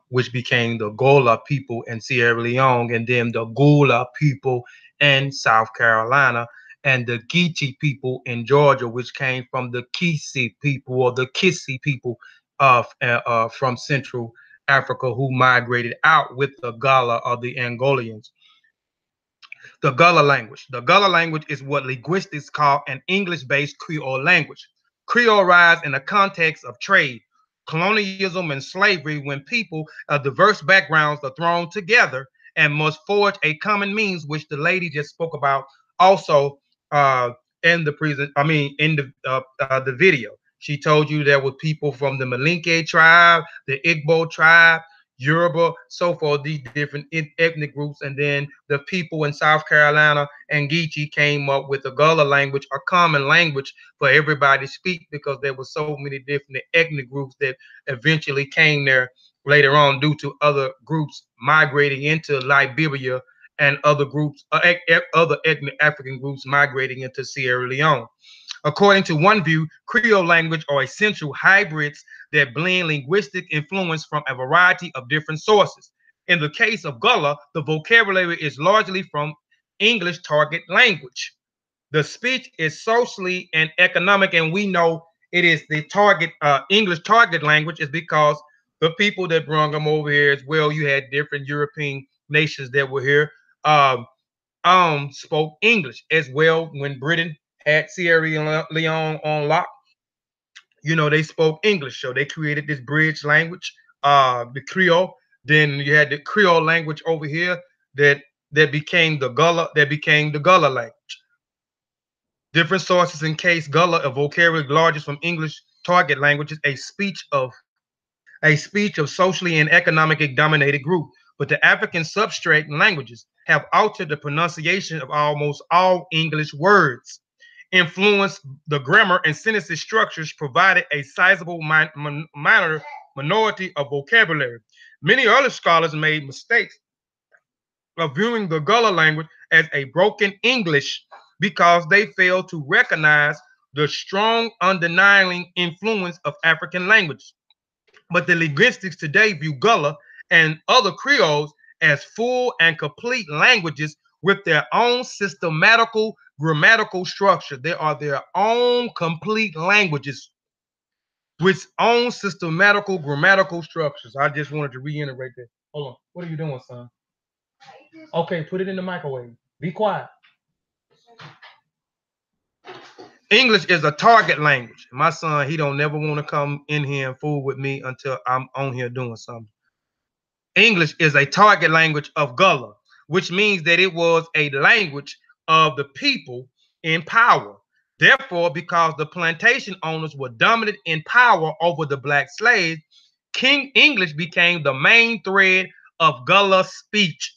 which became the Gullah people in Sierra Leone, and then the Gullah people in South Carolina, and the Geechee people in Georgia, which came from the Kisi people or the Kissi people from Central Africa, who migrated out with the Gullah or the Angolians. The Gullah language. The Gullah language is what linguistics call an English-based Creole language. Creole rise in the context of trade, colonialism, and slavery, when people of diverse backgrounds are thrown together and must forge a common means, which the lady just spoke about also in the video. She told you there were people from the Malinke tribe, the Igbo tribe, Yoruba, so forth, these different ethnic groups, and then the people in South Carolina and Geechee came up with the Gullah language, a common language for everybody to speak, because there were so many different ethnic groups that eventually came there later on due to other groups migrating into Liberia and other groups, other ethnic African groups migrating into Sierra Leone. According to one view, Creole language are essential hybrids that blend linguistic influence from a variety of different sources. In the case of Gullah, the vocabulary is largely from English target language. The speech is socially and economic, and we know it is the target English target language is because the people that brought them over here as well, you had different European nations that were here, spoke English as well. When Britain had Sierra Leone on lock, you know, they spoke English, so they created this bridge language, the Creole. Then you had the Creole language over here that became the Gullah, language. Different sources in case Gullah, a vocabulary largest from English target languages, a speech of socially and economically dominated group. But the African substrate languages have altered the pronunciation of almost all English words, influenced the grammar and sentence structures, provided a sizable minority of vocabulary. Many early scholars made mistakes of viewing the Gullah language as a broken English because they failed to recognize the strong undeniable influence of African languages. But the linguistics today view Gullah and other Creoles as full and complete languages with their own systematical grammatical structure. They are their own complete languages with own systematical grammatical structures. I just wanted to reiterate that. Hold on. What are you doing, son? Okay, put it in the microwave. Be quiet. English is a target language. My son, he don't never want to come in here and fool with me until I'm on here doing something. English is a target language of Gullah, which means that it was a language of the people in power. Therefore, because the plantation owners were dominant in power over the black slaves, King English became the main thread of Gullah speech.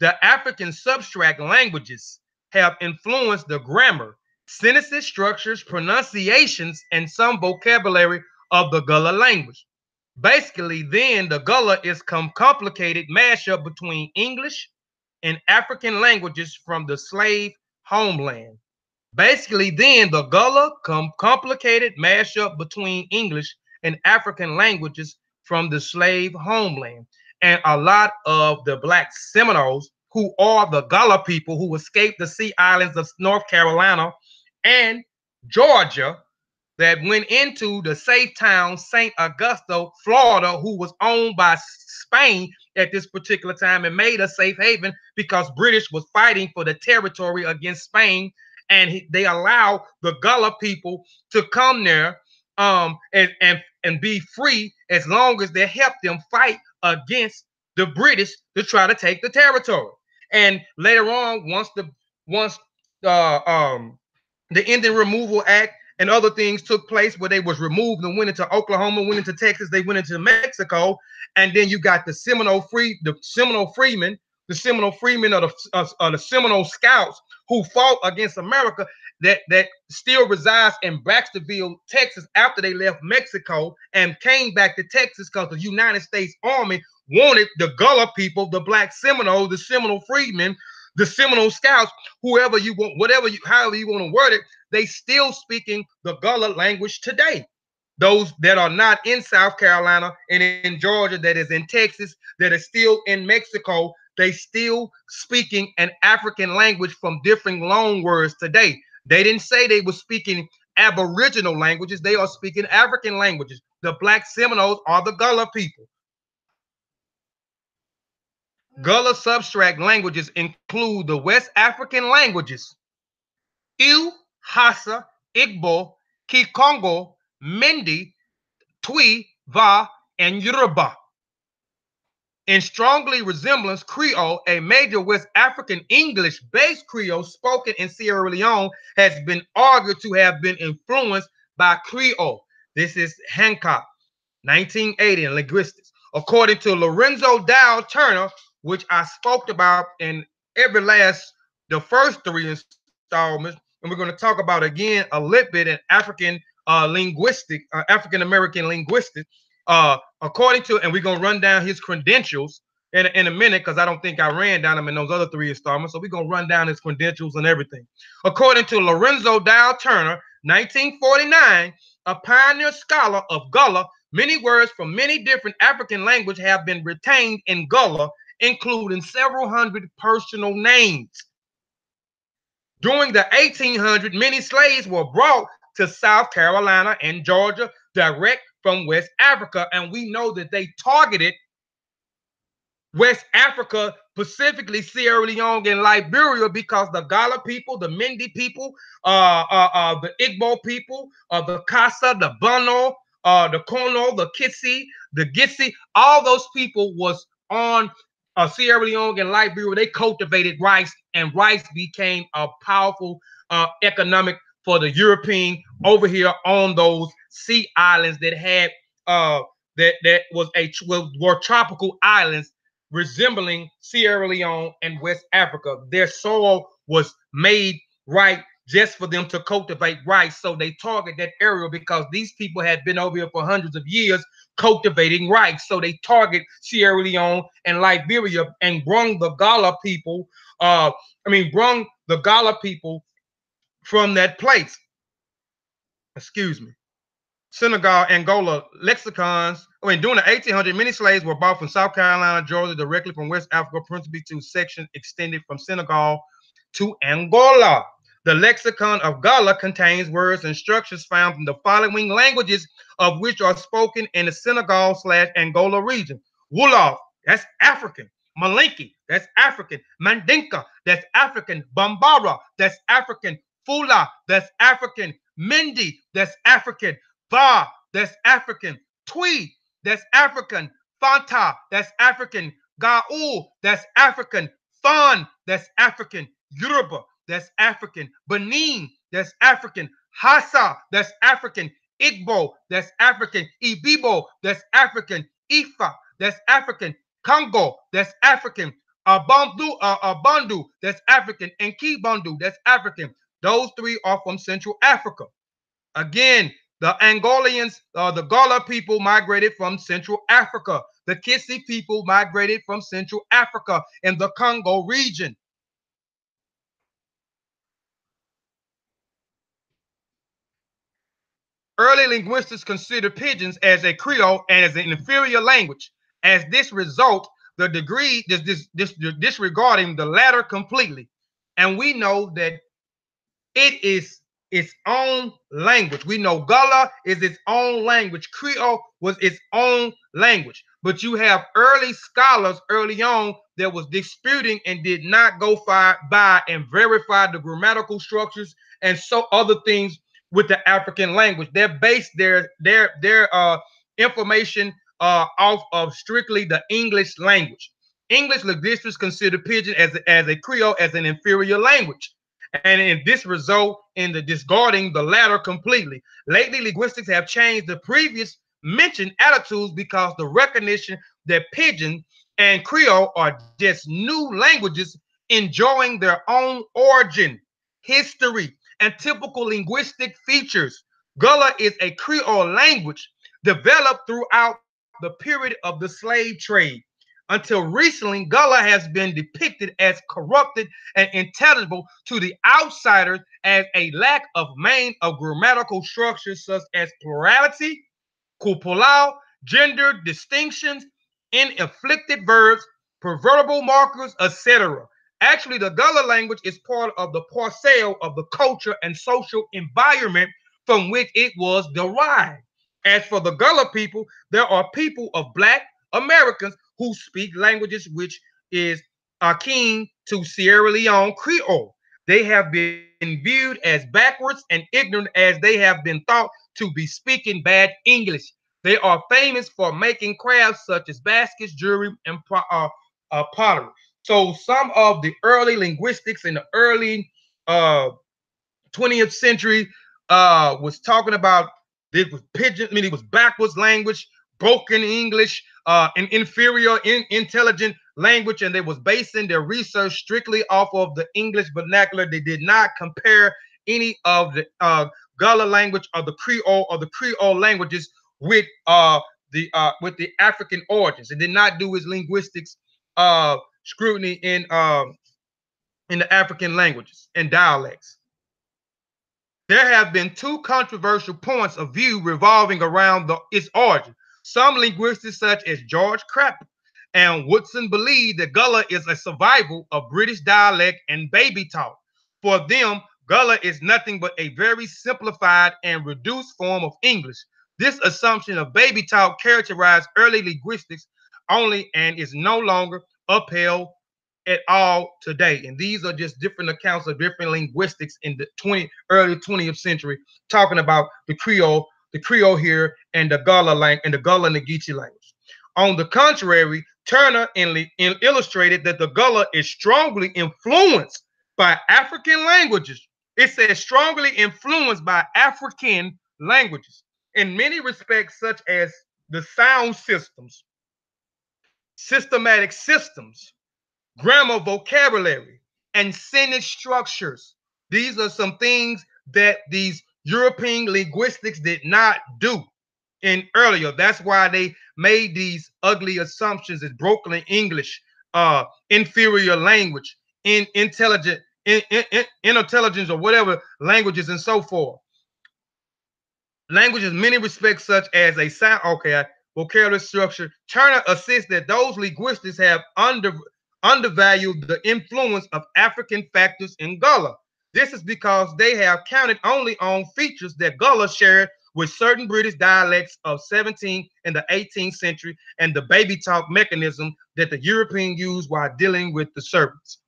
The African substract languages have influenced the grammar, sentence structures, pronunciations, and some vocabulary of the Gullah language. Basically, then the Gullah is complicated mashup between English and African languages from the slave homeland. Basically, then the Gullah complicated mashup between English and African languages from the slave homeland. And a lot of the black Seminoles, who are the Gullah people who escaped the sea islands of North Carolina and Georgia, that went into the safe town St. Augusto, Florida, who was owned by Spain at this particular time and made a safe haven because British was fighting for the territory against Spain. And they allow the Gullah people to come there and be free as long as they help them fight against the British to try to take the territory. And later on, once the Indian Removal Act and other things took place where they was removed and went into Oklahoma, went into Texas, they went into Mexico, and then you got the Seminole freemen of the Seminole Scouts who fought against America that still resides in Baxterville, Texas, after they left Mexico and came back to Texas because the United States Army wanted the Gullah people, the black Seminoles, the Seminole freedmen, the Seminole Scouts, whoever you want, however you want to word it, they still speaking the Gullah language today. Those that are not in South Carolina and in Georgia, that is in Texas, that is still in Mexico, they still speaking an African language from different loan words today. They didn't say they were speaking Aboriginal languages. They are speaking African languages. The black Seminoles are the Gullah people. Gullah substract languages include the West African languages, Ewe, Hausa, Igbo, Kikongo, Mende, Twi, Va, and Yoruba. In strongly resemblance Creole, a major West African English-based Creole spoken in Sierra Leone has been argued to have been influenced by Creole. This is Hancock, 1980 in Linguistics. According to Lorenzo Dow Turner, which I spoke about in the first 3 installments, and we're going to talk about again a little bit in African linguistic, African American linguistics. According to, and we're going to run down his credentials in a minute because I don't think I ran down them in those other 3 installments. So we're going to run down his credentials and everything. According to Lorenzo Dow Turner, 1949, a pioneer scholar of Gullah, many words from many different African languages have been retained in Gullah, including several hundred personal names. During the 1800s, many slaves were brought to South Carolina and Georgia direct from West Africa, and we know that they targeted West Africa, specifically Sierra Leone and Liberia, because the Gullah people, the Mende people, the Igbo people, the Kasa, the Bono, the Kono, the Kitsi, the Gitsi, all those people was on Sierra Leone and Liberia. They cultivated rice, and rice became a powerful economic for the European over here on those sea islands that had were tropical islands resembling Sierra Leone and West Africa. Their soil was made right just for them to cultivate rice. So they target that area because these people had been over here for hundreds of years cultivating rice. So they target Sierra Leone and Liberia and brung the Gullah people, brung the Gullah people from that place. Excuse me. Senegal, Angola lexicons. During the 1800s, many slaves were brought from South Carolina, Georgia, directly from West Africa, principally to sections extended from Senegal to Angola. The lexicon of Gullah contains words and structures found in the following languages, of which are spoken in the Senegal/Angola region. Wolof, that's African. Malinke, that's African. Mandinka, that's African. Bambara, that's African. Fula, that's African. Mende, that's African. Va, that's African. Twi, that's African. Fanta, that's African. Gaul, that's African. Fan, that's African. Yoruba, that's African. Benin, that's African. Hassa, that's African. Igbo, that's African. Ibibo, that's African. Ifa, that's African. Congo, that's African. Bandu, that's African. And Kibundu, that's African. Those three are from Central Africa. Again, the Angolians, the Gullah people migrated from Central Africa. The Kissi people migrated from Central Africa in the Congo region. Early linguists considered pidgins as a Creole and as an inferior language. As this result, the degree disregarding the latter completely. And we know that it is its own language. We know Gullah is its own language. Creole was its own language. But you have early scholars early on that was disputing and did not go by and verify the grammatical structures and so other things with the African language. They based their information off of strictly the English language. English linguists consider pidgin as a Creole as an inferior language. And in this result in the discarding the latter completely. Lately, linguistics have changed the previous mentioned attitudes because the recognition that pidgin and Creole are just new languages enjoying their own origin, history, and typical linguistic features. Gullah is a Creole language developed throughout the period of the slave trade. Until recently, Gullah has been depicted as corrupted and intelligible to the outsider as a lack of grammatical structures such as plurality, cupolal, gender distinctions, inflected verbs, proverbial markers, etc. Actually, the Gullah language is part of the parcel of the culture and social environment from which it was derived. As for the Gullah people, there are people of Black Americans who speak languages which is akin to Sierra Leone Creole. They have been viewed as backwards and ignorant as they have been thought to be speaking bad English. They are famous for making crafts such as baskets, jewelry, and pottery. So some of the early linguistics in the early 20th century was talking about this was pidgin, I mean, it was backwards language, broken English, an inferior, intelligent language, and they was basing their research strictly off of the English vernacular. They did not compare any of the Gullah language or the Creole languages with the African origins. It did not do its linguistics scrutiny in the African languages and dialects. There have been two controversial points of view revolving around its origin. Some linguists, such as George Crapper and Woodson, believe that Gullah is a survival of British dialect and baby talk. For them, Gullah is nothing but a very simplified and reduced form of English. This assumption of baby talk characterized early linguistics only and is no longer upheld at all today. And these are just different accounts of different linguistics in the early 20th century, talking about the Creole here and the Gullah language and the Gullah Geechee language. On the contrary, Turner illustrated that the Gullah is strongly influenced by African languages. It says strongly influenced by African languages in many respects, such as the sound systems, systematic systems, grammar, vocabulary, and sentence structures. These are some things that these European linguistics did not do in earlier. That's why they made these ugly assumptions as broken English, inferior language, intelligence or whatever languages and so forth. Languages in many respects, such as a sound, vocabulary structure. Turner assists that those linguistics have undervalued the influence of African factors in Gullah. This is because they have counted only on features that Gullah shared with certain British dialects of 17th and the 18th century and the baby talk mechanism that the European used while dealing with the servants.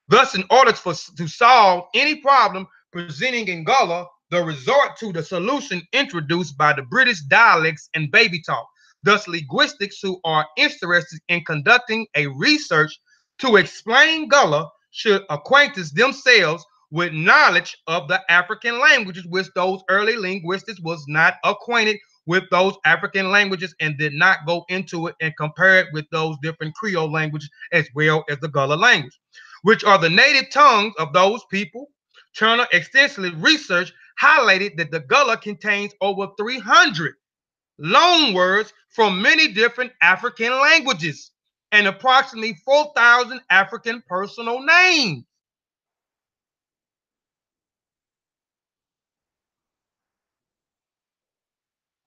Thus, in order to solve any problem presenting in Gullah, the resort to the solution introduced by the British dialects and baby talk. Thus, linguistics who are interested in conducting a research to explain Gullah should acquaint themselves with knowledge of the African languages, which those early linguists was not acquainted with those African languages and did not go into it and compare it with those different Creole languages as well as the Gullah language, which are the native tongues of those people. Turner extensively researched highlighted that the Gullah contains over 300 loan words from many different African languages and approximately 4,000 African personal names.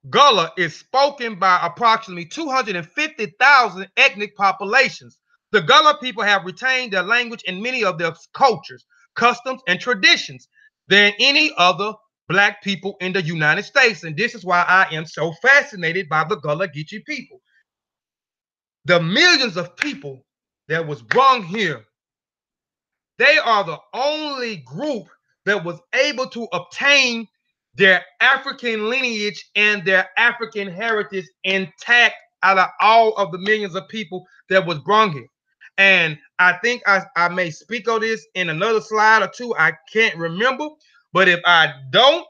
Gullah is spoken by approximately 250,000 ethnic populations. The Gullah people have retained their language and many of their cultures, customs, and traditions than any other Black people in the United States. And this is why I am so fascinated by the Gullah Geechee people. The millions of people that was brought here, they are the only group that was able to obtain their African lineage and their African heritage intact out of all of the millions of people that was brought here. And I think I may speak on this in another slide or two. I can't remember. But if I don't,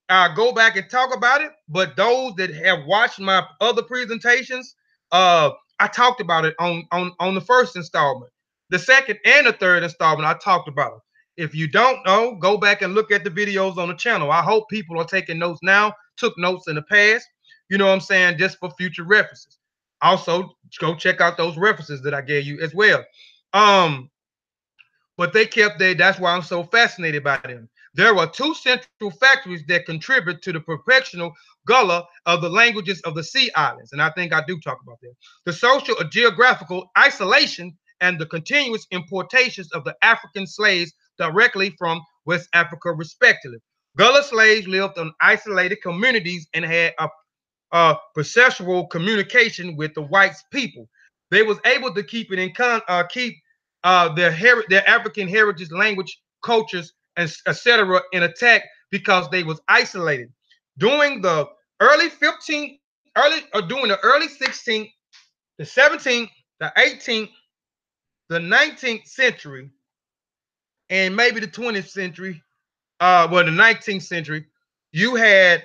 I'll go back and talk about it. But those that have watched my other presentations, I talked about it on the first installment. The second and the third installment, I talked about it. If you don't know, go back and look at the videos on the channel. I hope people are taking notes now, took notes in the past, you know what I'm saying, just for future references. Also, go check out those references that I gave you as well. But they kept that's why I'm so fascinated by them. There were two central factors that contribute to the perpetual Gullah of the languages of the Sea Islands. And I think I do talk about that. The social or geographical isolation and the continuous importations of the African slaves directly from West Africa, respectively. Gullah slaves lived in isolated communities and had a perceptual communication with the white people. They was able to keep it in their African heritage, language, cultures, and etc. intact because they was isolated. During the early 16th, the 17th, the 18th, the 19th century, and maybe the 20th century, the 19th century, you had,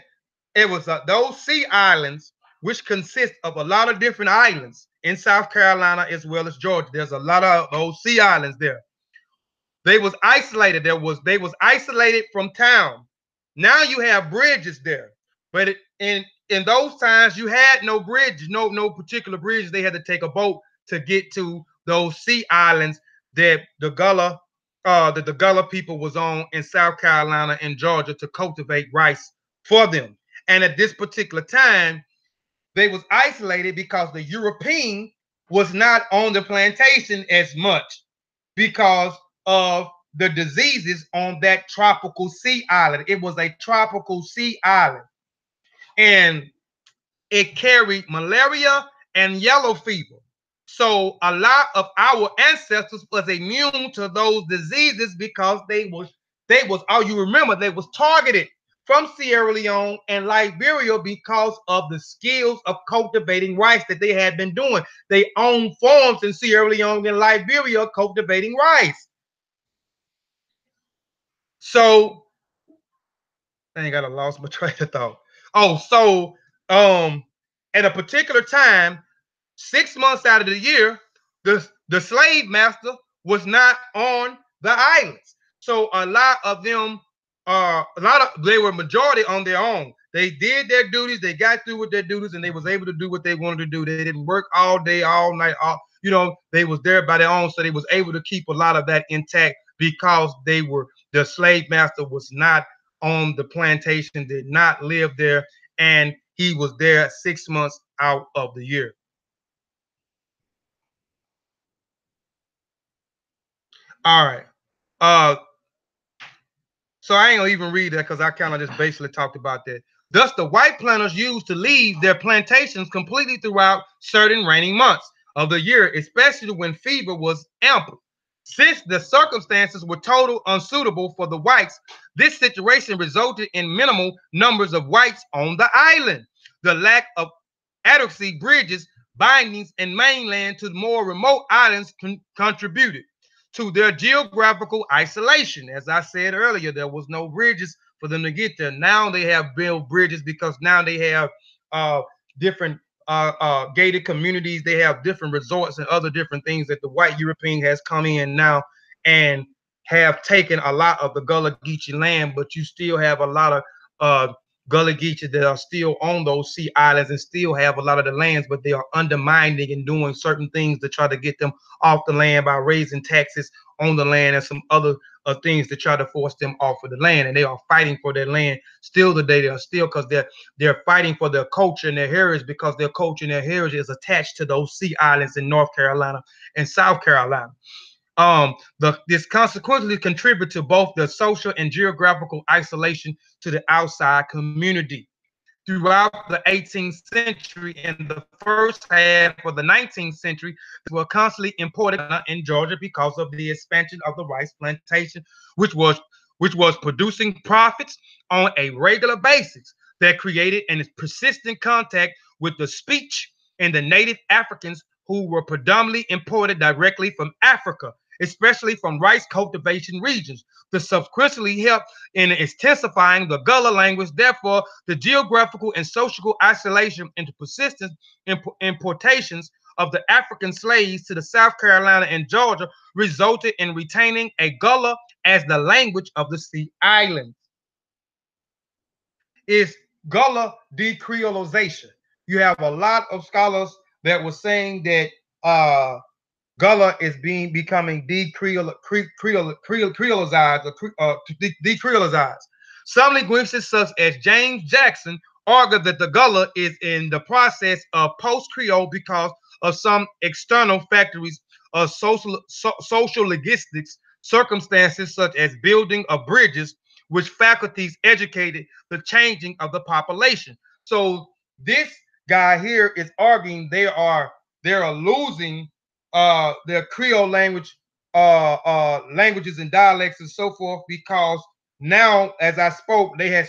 it was those sea islands, which consist of a lot of different islands in South Carolina as well as Georgia. There's a lot of those sea islands there. They was isolated. They was isolated from town. Now you have bridges there, but in those times you had no bridges, no particular bridges. They had to take a boat to get to those sea islands that the Gullah people was on in South Carolina and Georgia to cultivate rice for them. And at this particular time, they was isolated because the European was not on the plantation as much because of the diseases on that tropical sea island. It was a tropical sea island, and it carried malaria and yellow fever. So a lot of our ancestors was immune to those diseases because they was oh, you remember, they was targeted from Sierra Leone and Liberia because of the skills of cultivating rice that they had been doing. They owned farms in Sierra Leone and Liberia cultivating rice. So I ain't got a lost my train of thought. Oh, so at a particular time, 6 months out of the year, the slave master was not on the islands. So a lot of them, they were majority on their own. They did their duties, they got through with their duties, and they was able to do what they wanted to do. They didn't work all day, all night, they was there by their own, so they was able to keep a lot of that intact because the slave master was not on the plantation, did not live there, and he was there 6 months out of the year. All right. So I ain't gonna even read that because I kind of just basically talked about that. Thus, the white planters used to leave their plantations completely throughout certain rainy months of the year, especially when fever was ample. Since the circumstances were totally unsuitable for the whites, this situation resulted in minimal numbers of whites on the island. The lack of adequate bridges, bindings, and mainland to the more remote islands contributed to their geographical isolation. As I said earlier, there was no bridges for them to get there. Now they have built bridges because now they have different gated communities. They have different resorts and other different things that the white European has come in now and have taken a lot of the Gullah Geechee land, but you still have a lot of Gullah Geechee that are still on those sea islands and still have a lot of the lands, but they are undermining and doing certain things to try to get them off the land by raising taxes on the land and some other things to try to force them off of the land. And they are fighting for their land still today. They are still, because they're fighting for their culture and their heritage, because their culture and their heritage is attached to those sea islands in North Carolina and South Carolina. This consequently contribute to both the social and geographical isolation to the outside community. Throughout the 18th century and the first half of the 19th century, were constantly imported in Georgia because of the expansion of the rice plantation, which was producing profits on a regular basis that created a persistent contact with the speech and the native Africans who were predominantly imported directly from Africa, especially from rice cultivation regions. This subsequently helped in intensifying the Gullah language. Therefore, the geographical and social isolation and the persistent importations of the African slaves to the South Carolina and Georgia resulted in retaining a Gullah as the language of the sea islands. Is Gullah decreolization. You have a lot of scholars that were saying that Gullah is becoming decreolized. Some linguists, such as James Jackson, argue that the Gullah is in the process of post-Creole because of some external factors of social linguistics circumstances, such as building of bridges, which faculties educated the changing of the population. So this guy here is arguing they are losing their Creole language, languages and dialects and so forth, because now, as I spoke, they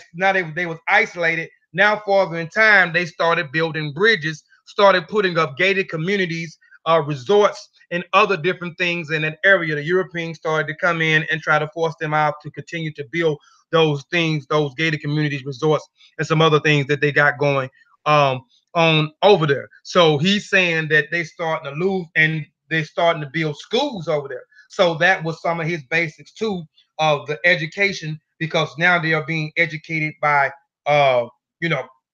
was isolated. Now, farther in time, they started building bridges, started putting up gated communities, resorts, and other different things in that area. The Europeans started to come in and try to force them out to continue to build those things, those gated communities, resorts, and some other things that they got going on over there. So he's saying that they starting to lose, and they're starting to build schools over there. So that was some of his basics too of the education, because now they are being educated by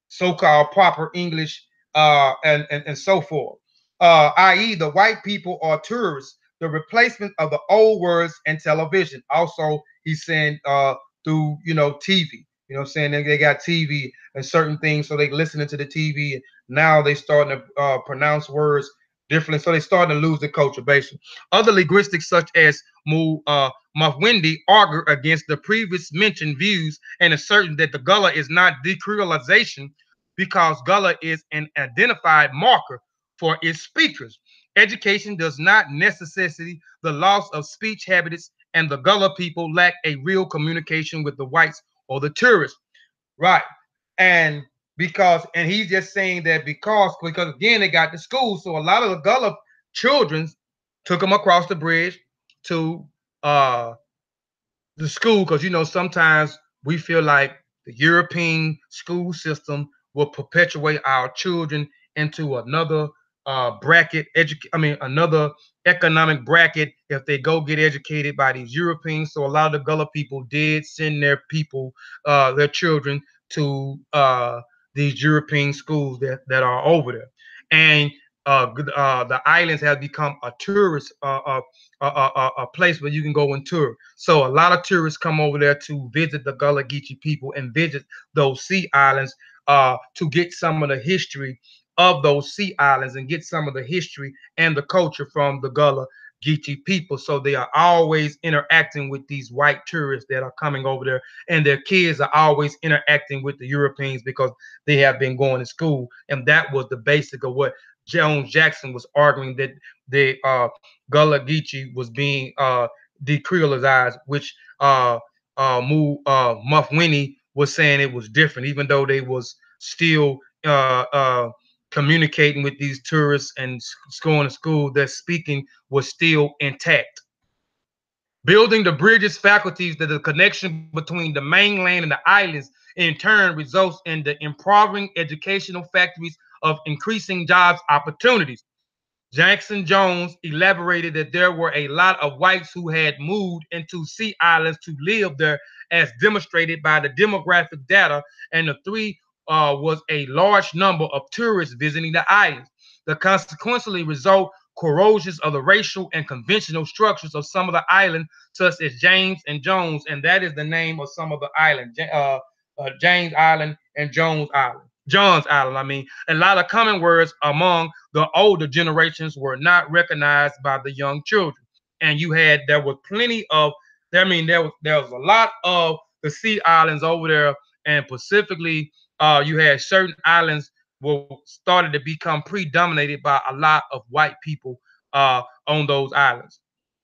so-called proper English and so forth. I.e., the white people are tourists, the replacement of the old words and television. Also, he's saying through TV. You know what I'm saying? They got TV and certain things, so they listening to the TV. And now they starting to pronounce words differently, so they starting to lose the culture base. Other linguistics, such as Mufwindi, argue against the previous mentioned views and asserting that the Gullah is not decreolization because Gullah is an identified marker for its speakers. Education does not necessitate the loss of speech habits, and the Gullah people lack a real communication with the whites or the tourists. Right. And he's just saying that because again, they got the school. So a lot of the Gullah children took them across the bridge to the school, because sometimes we feel like the European school system will perpetuate our children into another bracket, another economic bracket if they go get educated by these Europeans. So a lot of the Gullah people did send their children to these European schools that are over there. And the islands have become a tourist a place where you can go and tour. So a lot of tourists come over there to visit the Gullah Geechee people and visit those sea islands to get some of the history of those sea islands and get some of the history and the culture from the Gullah Geechee people. So they are always interacting with these white tourists that are coming over there, and their kids are always interacting with the Europeans because they have been going to school. And that was the basic of what Jones Jackson was arguing, that the Gullah Geechee was being decreolized, which Mufwini was saying it was different, even though they was still communicating with these tourists and going to school. Their speaking was still intact. Building the bridges faculties that the connection between the mainland and the islands in turn results in the improving educational factories of increasing jobs opportunities. Jackson Jones elaborated that there were a lot of whites who had moved into sea islands to live there, as demonstrated by the demographic data, and the three was a large number of tourists visiting the islands. The consequently result corrosions of the racial and conventional structures of some of the islands, such as James and Jones, and that is the name of some of the islands, James Island and Jones Island. John's Island, I mean, a lot of common words among the older generations were not recognized by the young children. And there was plenty of, I mean, there was a lot of the sea islands over there, and specifically, you had certain islands were started to become predominated by a lot of white people on those islands.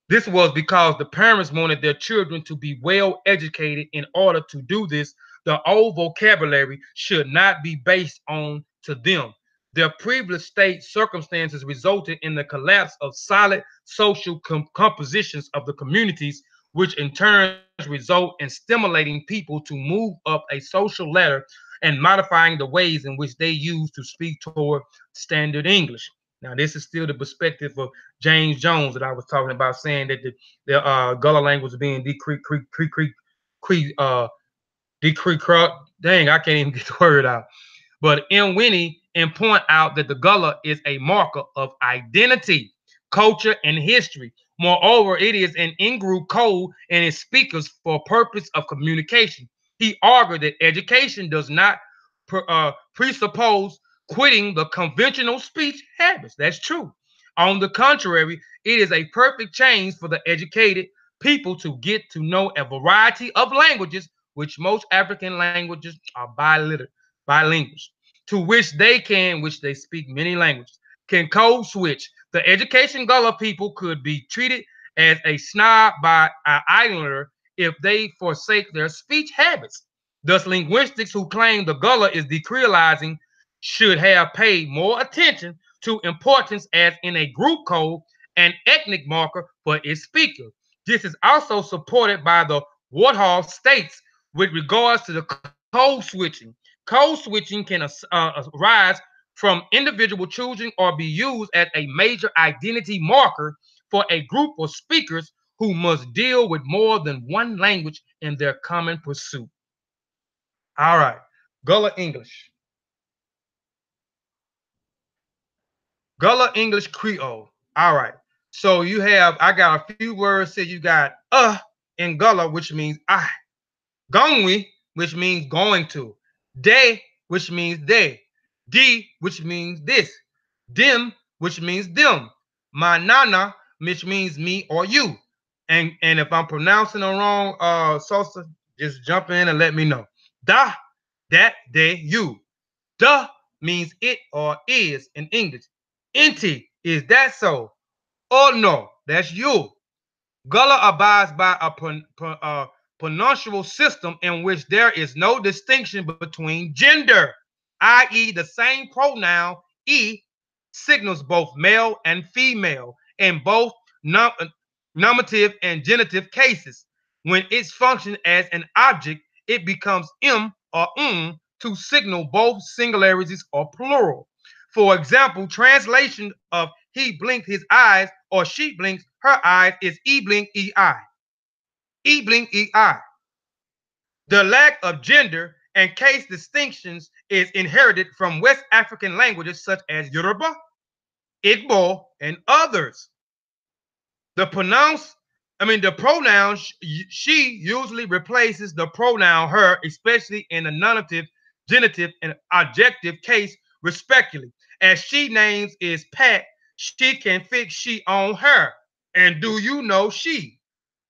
This was because the parents wanted their children to be well educated. In order to do this, the old vocabulary should not be based on to them. Their privileged state circumstances resulted in the collapse of solid social compositions of the communities, which in turn result in stimulating people to move up a social ladder and modifying the ways in which they use to speak toward standard English. Now, this is still the perspective of James Jones that I was talking about, saying that the Gullah language is being dang, I can't even get the word out. But M. Winnie and point out that the Gullah is a marker of identity, culture, and history. Moreover, it is an in-group code and its speakers for purpose of communication. He argued that education does not presuppose quitting the conventional speech habits. That's true. On the contrary, it is a perfect change for the educated people to get to know a variety of languages, which most African languages are bilingual, to which they speak many languages, can code switch. The education Gullah people could be treated as a snob by an islander if they forsake their speech habits. Thus, linguistics who claim the Gullah is decreolizing should have paid more attention to importance as in a group code and ethnic marker for its speaker. This is also supported by the Warthog states with regards to the code switching. Code switching can arise from individual choosing or be used as a major identity marker for a group of speakers who must deal with more than one language in their common pursuit. All right, Gullah English. Gullah English Creole. All right. So I got a few words here. You got in Gullah, which means I. Gongwi, which means going to. De, which means they. D, which means this. Dim, which means them. Manana, which means me or you. And if I'm pronouncing it wrong, Sosa, just jump in and let me know. Da, that, they, you. Duh means it or is in English. Inti, is that so? Oh no, that's you. Gullah abides by a pronuncial system in which there is no distinction between gender, i.e., the same pronoun e signals both male and female in both nominative and genitive cases. When it's functioned as an object, it becomes m or to signal both singularities or plural. For example, translation of he blinked his eyes or she blinks her eyes is e blink ei. E blink ei. The lack of gender and case distinctions is inherited from West African languages such as Yoruba, Igbo, and others. The pronoun she usually replaces the pronoun her, especially in the nominative, genitive, and adjective case, respectively. As she names is Pat, she can fix she on her. And do you know she?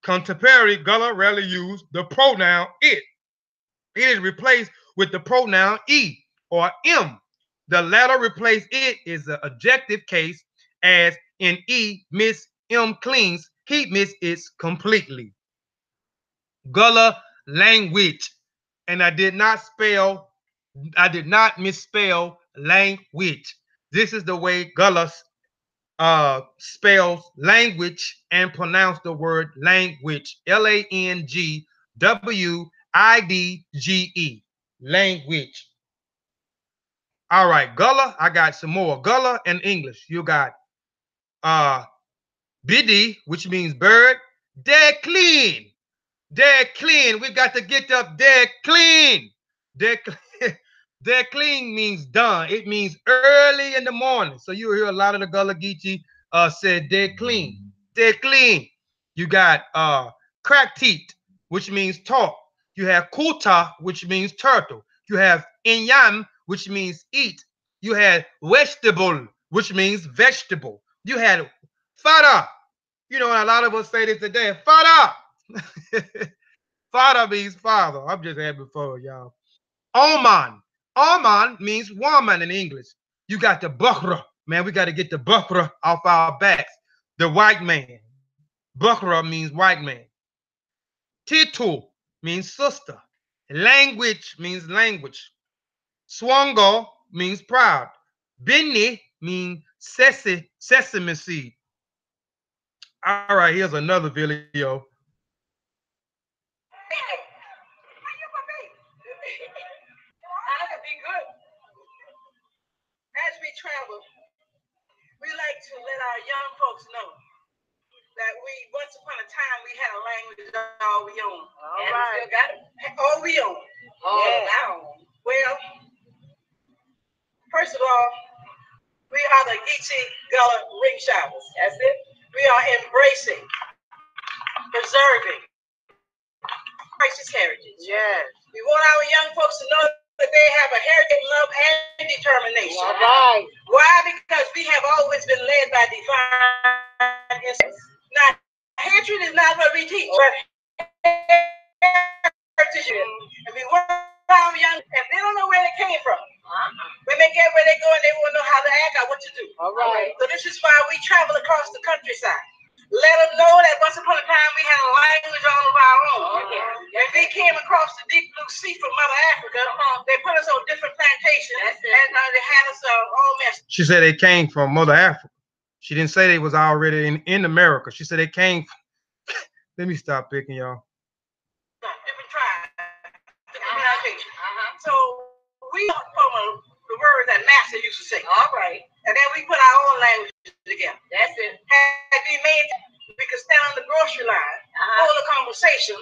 Contemporary Gullah rarely use the pronoun it. It is replaced with the pronoun e or m. The latter replace it is the adjective case, as in e, Miss M cleans, he miss it completely. Gullah language. And I did not misspell language. This is the way Gullah spells language and pronounce the word language. Langwidge. Language. All right, Gullah. I got some more. Gullah and English. You got biddy, which means bird. Dead clean. Dead clean. We got to get up dead clean. Dead clean. Dead clean means done. It means early in the morning. So you hear a lot of the Gullah Geechee said dead clean. Dead clean. You got crack teeth, which means talk. You have kuta, which means turtle. You have inyam, which means eat. You had vegetable, which means vegetable. You had fada. You know, and a lot of us say this today. Fada. Fada means father. I'm just having fun, y'all. Oman. Oman means woman in English. You got the bukhra. Man, we got to get the bukhra off our backs. The white man. Bukhra means white man. Titu means sister. Language means language. Swango means proud. Binni means sesame seed. All right, here's another video. As we travel, we like to let our young folks know that once upon a time we had a language all we own. All right. We still got it. All we own. Well, first of all, we are the Geechee Gullah ring showers. That's it. We are embracing, preserving precious heritage. Yes. We want our young folks to know that they have a heritage, love, and determination. All right. Why? Because we have always been led by divine instincts. Now, hatred is not what we teach, but heritage is. And we want our young, if they don't know where they came from, when they get where they go and they want to know how to act or what to do. All right. So this is why we travel across the countryside. Let them know that once upon a time we had a language all of our own. And they came across the deep blue sea from Mother Africa. They put us on different plantations and they had us all messed. She said they came from Mother Africa. She didn't say they was already in America. She said they came from let me stop picking y'all. Different tribes, different plantations. So we from the word that Master used to say. All right. And then we put our own language together. That's it. Had we made we could stand on the grocery line, hold a conversation,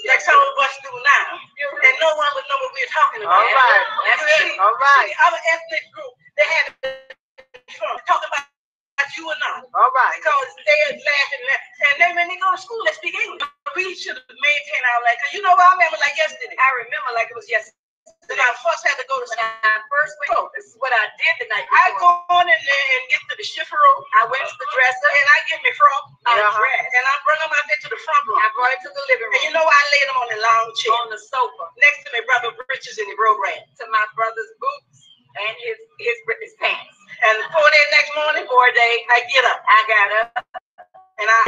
like some of us do now, and no one would know what we were talking about. All right. That's it. All right. The other ethnic group, they had talking about you or not. All right. Because they are laughing, and then when they go to school, they speak English. We should maintain our language. You know what I remember like yesterday? I remember like it was yesterday. When I first had to go to school. This is what I did the night before. I go on in there and get to the shift room. I went to the dresser and I get me from dress. And I bring them out there to the front room. I brought it to the living room. And you know I laid them on the lounge chair. On the sofa. Next to my brother Britches in the program. To my brother's boots and his pants. And the 4 day next morning, I get up. I got up. And I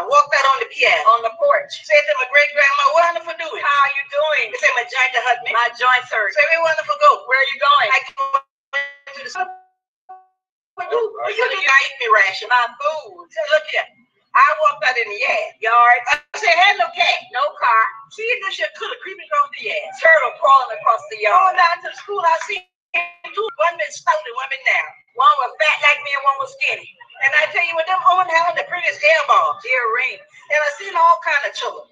walked out on the piano, on the porch. Said to my great grandma, "Wonderful doing. How are you doing?" They said, "My joint hurt me. My joints hurt." Say, "We wonderful go. Where are you going?" I go to the store. What do you do? I eat me ration. My food. So look here. I walked out in the yard. I said, "Hey, no cat, no car." See if this shit could have creeping across the yard. Turtle crawling across the yard. Going down to the school, I see two. One been stout and one been down. One was fat like me and one was skinny. And I tell you what, them women having the prettiest earballs, earrings. And I seen all kind of children.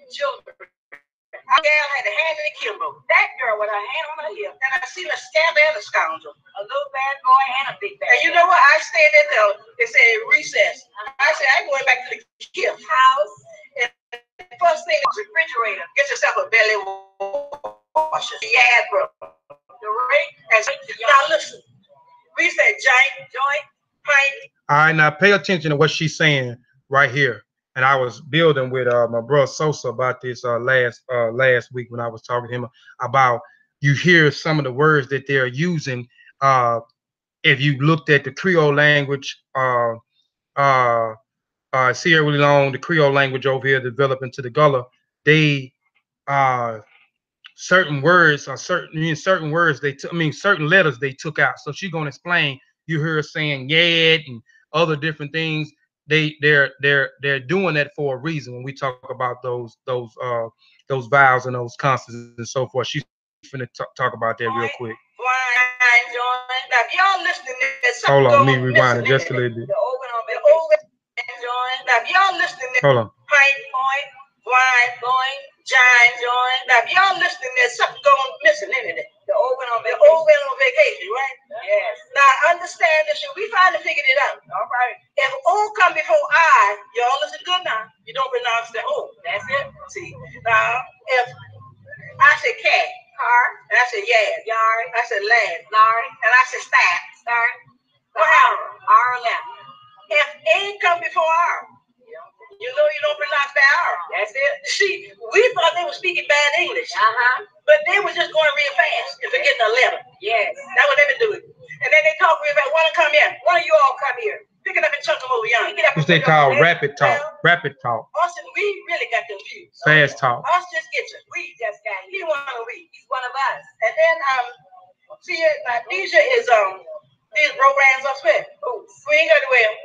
Our gal had a hand in a kimbo. That girl with her hand on her hip. And I seen a scammer and a scoundrel. A little bad boy and a big bad boy. And you know what? I stayed in there. They said recess. I said, I'm going back to the gift house. And the first thing is refrigerator. Get yourself a belly washer. Yeah, bro. The ring. And now listen. We said joint, pint. All right, now pay attention to what she's saying right here. And I was building with my brother Sosa about this last week when I was talking to him about you hear some of the words that they're using. If you looked at the Creole language, Sierra Leone, the Creole language over here developed into the Gullah, they certain words are certain words they took, certain letters they took out. So she's gonna explain. You hear her saying "yed" and other different things. They're doing that for a reason. When we talk about those vowels and those consonants and so forth, she's finna talk about that real quick. Y'all listening to this? Hold on, let me rewind it just a little bit. Now, if y'all listening to Hold on. pint point, wine point, giant joint. Now, if y'all listening, there's something going missing, isn't it? The old went on vacation, right? Yes. Now, understand this. We finally figured it out. All right. If O come before I, y'all listen good now. You don't pronounce the O. That's it. See. Now, if I say cat, car, and I say yeah, yard, I said land, lard, and I said stat, start. What happened? R left. If A come before R, you know you don't pronounce that R. That's it. See, we thought they were speaking bad English. But they were just going real fast and forgetting the letter. Yes. That's what they've been doing. And then they talk real fast. Wanna come here? One of you all come here. Pick it up and chunk them over young. Which they call rapid talk. Rapid talk. Austin, we really got confused. Fast talk. Us just get you. We just got him. He one of we. He's one of us. And then see Deja is these programs are spent. We ain't got to wear them.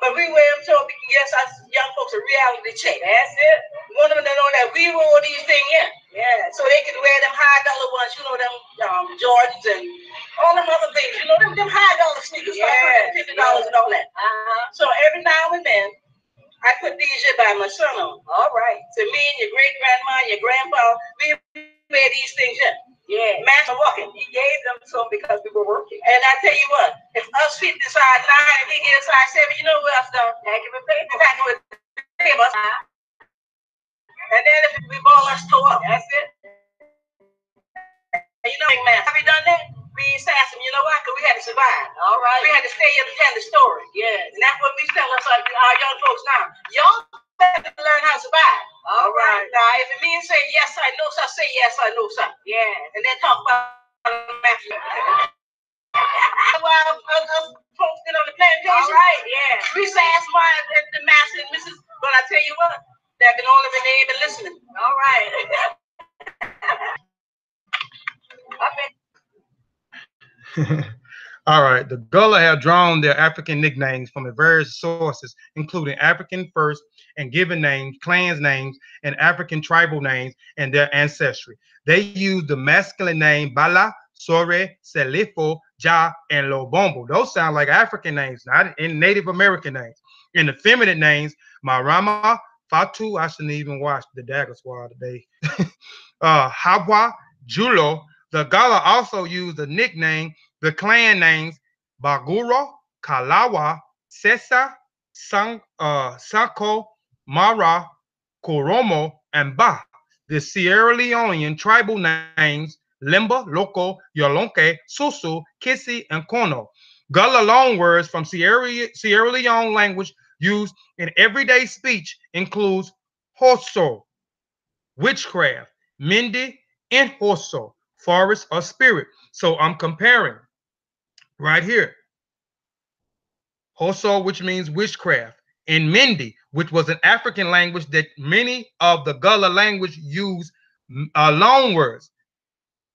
But we wear them so we can get us young folks a reality check. That's it. We want them to know that we roll these things in. Yeah. So they can wear them high dollar ones, you know, them Jordans and all them other things. You know, them high dollar sneakers, $50 and all that. So every now and then, I put these here by my son on. All right. So me and your great grandma, your grandpa, we wear these things here. Yeah. Master walking. He gave them to him because we were working. And I tell you what, if us fit the size 9 and he get a size 7, you know what else done? Packing with paper. Packing with paper. And then if we ball us toe up, that's it. You know, man, have we done that? We ain't sassing, you know why? Because we had to survive. All right. We had to stay here to tell the story. Yes. And that's what we tell us, our young folks now. Y'all better learn how to survive. All right. Now, if it means say yes, I know some, say yes, I know some. Yeah. And then talk about while other folks get on the plantation. All right. Yeah. We sass the master and Mrs. But I tell you what, they've been only been listening. All right. All right. The Gullah have drawn their African nicknames from various sources, including African first and given names, clans names, and African tribal names and their ancestry. They use the masculine name Bala, Sore, Selifo, Ja, and Lobombo. Those sound like African names, not in Native American names. In the feminine names, Marama, Fatu, I shouldn't even watch the Dagger Squad today. Hawa, Julo. The Gullah also use the nickname, the clan names Baguro, Kalawa, Sesa, Sako, Mara, Koromo, and Ba. The Sierra Leonean tribal names Limba, Loco, Yolonke, Susu, Kisi, and Kono. Gullah loanwords from Sierra Leone language used in everyday speech includes Hoso, witchcraft, Mindi, and Hoso, forest or spirit. So I'm comparing right here. Hoso, which means witchcraft, and Mindi, which was an African language that many of the Gullah language use loan words.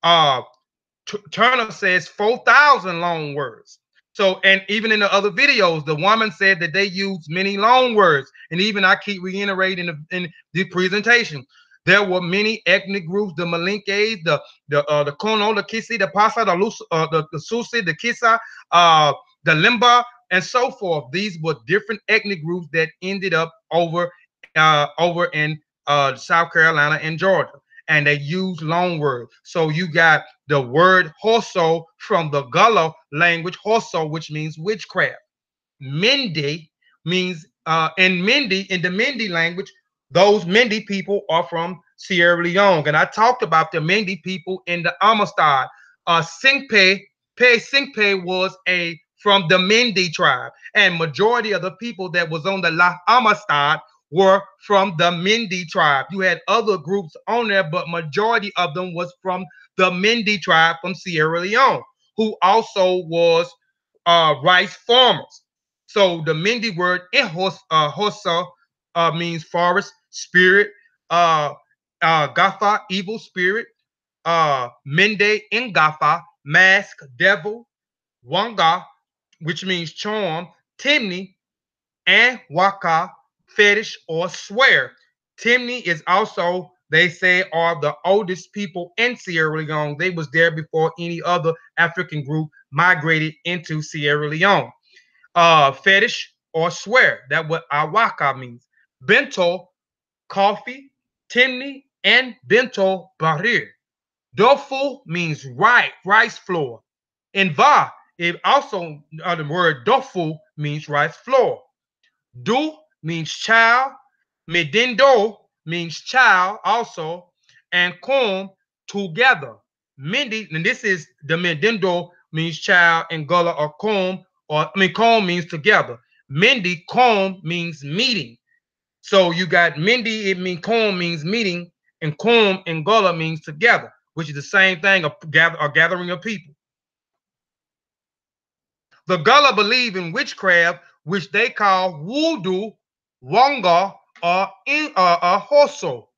Turner says 4,000 loan words. So, and even in the other videos, the woman said that they use many loan words. And even I keep reiterating in the presentation, there were many ethnic groups: the Malinke, the Kono, the Kisi, the Pasa, the Susi, the Kisa, the Limba, and so forth. These were different ethnic groups that ended up over in South Carolina and Georgia, and they use loan words. So you got the word Hoso from the Gullah language, Hoso, which means witchcraft. Mindi means in the Mindi language, those Mindi people are from Sierra Leone. And I talked about the Mindi people in the Amistad. Singpe was from the Mindi tribe. And majority of the people that was on the La Amistad were from the Mindi tribe. You had other groups on there, but majority of them was from the Mindi tribe from Sierra Leone, who also was rice farmers. So the Mindi word Hosa means forest, spirit, Gafa, evil spirit, Mende, Ngafa, mask, devil, Wanga, which means charm, Timni, and Waka, fetish or swear. Timni is also, they say, are the oldest people in Sierra Leone. They was there before any other African group migrated into Sierra Leone. Fetish or swear, that what Awaka means. Bento, coffee, Timni, and Bento Barir. Dofu means rice flour. In Va, it also, the word dofu means rice flour. Du means child. Medindo means child also. And Kom, together. Mindi, and this is the Medindo means child in Gullah, or Kom, or I mean Kom means together. Mindi, Kom means meeting. So you got Mindi, it means Kom means meeting, and Kom in Gullah means together, which is the same thing, a gathering of people. The Gullah believe in witchcraft, which they call voodoo, wonga, or hoso.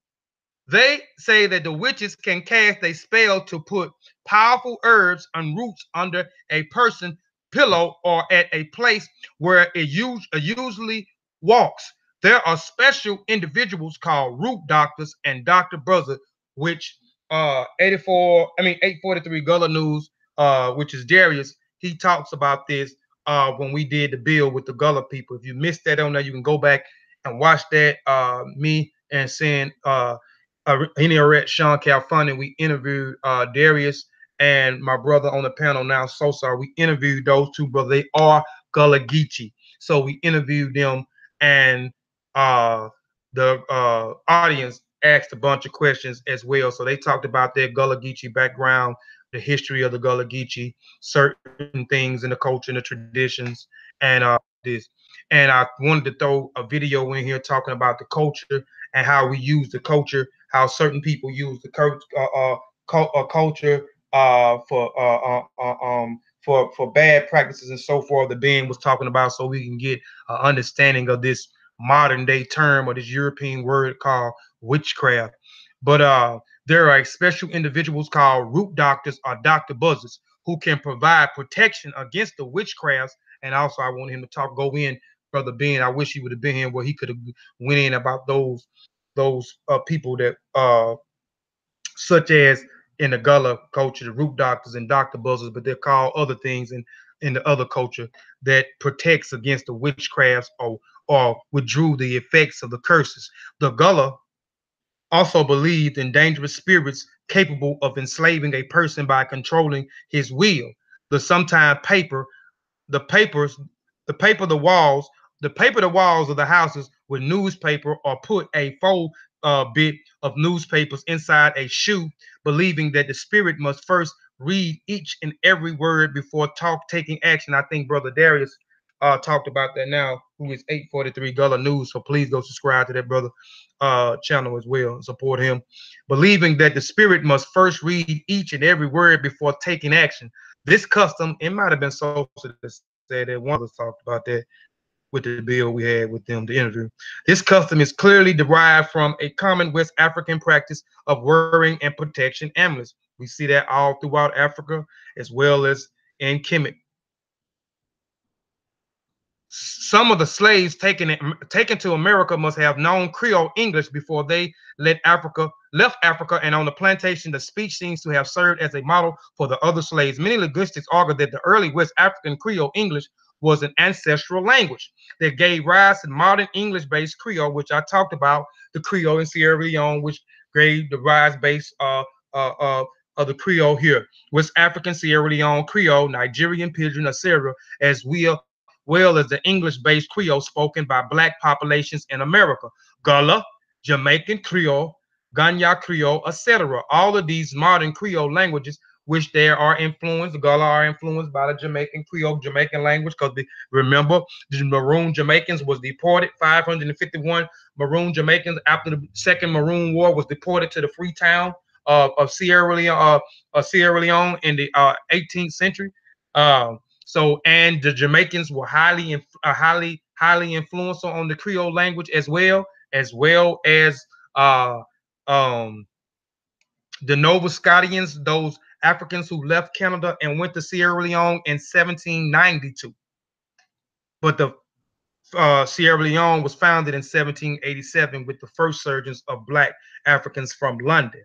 They say that the witches can cast a spell to put powerful herbs and roots under a person's pillow or at a place where it usually walks. There are special individuals called root doctors and Dr. Brother, which 843 Gullah News, which is Darius, he talks about this when we did the bill with the Gullah people. If you missed that on there, you can go back and watch that. Me and saying Sean Calfunny, we interviewed Darius and my brother on the panel now, Sosar. We interviewed those two brothers. They are Gullah Geechee. So we interviewed them, and the audience asked a bunch of questions as well. So they talked about their Gullah Geechee background, the history of the Gullah Geechee, certain things in the culture and the traditions, and this. And I wanted to throw a video in here talking about the culture and how we use the culture, how certain people use the culture for bad practices and so forth. The Ben was talking about, so we can get an understanding of this modern day term or this European word called witchcraft. But there are special individuals called root doctors or Dr. Buzzers who can provide protection against the witchcrafts. And also I want him to go in, Brother Ben. I wish he would have been here where he could have went in about those people that such as in the Gullah culture, the root doctors and Dr. Buzzers, but they're called other things in the other culture that protects against the witchcrafts or withdrew the effects of the curses. The Gullah also believed in dangerous spirits capable of enslaving a person by controlling his will. The the walls of the houses with newspaper or put a full bit of newspapers inside a shoe, believing that the spirit must first read each and every word before taking action. I think Brother Darius talked about that now, who is 843 Gullah News. So please go subscribe to that brother channel as well and support him. Believing that the spirit must first read each and every word before taking action. This custom, it might have been social that said that one of us talked about that with the bill we had with them, the interview. This custom is clearly derived from a common West African practice of wearing and protection amulets. We see that all throughout Africa as well as in Kemet. Some of the slaves taken to America must have known Creole English before they left Africa, and on the plantation, the speech seems to have served as a model for the other slaves. Many linguistics argue that the early West African Creole English was an ancestral language that gave rise to modern English-based Creole, which I talked about, the Creole in Sierra Leone, which gave the rise base of the Creole here. West African Sierra Leone Creole, Nigerian Pidgin, etc., as well as the English-based Creole spoken by Black populations in America. Gullah, Jamaican Creole, Ganya Creole, etc. All of these modern Creole languages, which they are influenced, the Gullah are influenced by the Jamaican Creole, Jamaican language, because remember, the Maroon Jamaicans was deported. 551 Maroon Jamaicans after the Second Maroon War was deported to the Freetown of Sierra Leone in the 18th century. And the Jamaicans were highly influential on the Creole language as well as the Nova Scotians, those Africans who left Canada and went to Sierra Leone in 1792. but the Sierra Leone was founded in 1787 with the first surgeons of Black Africans from London.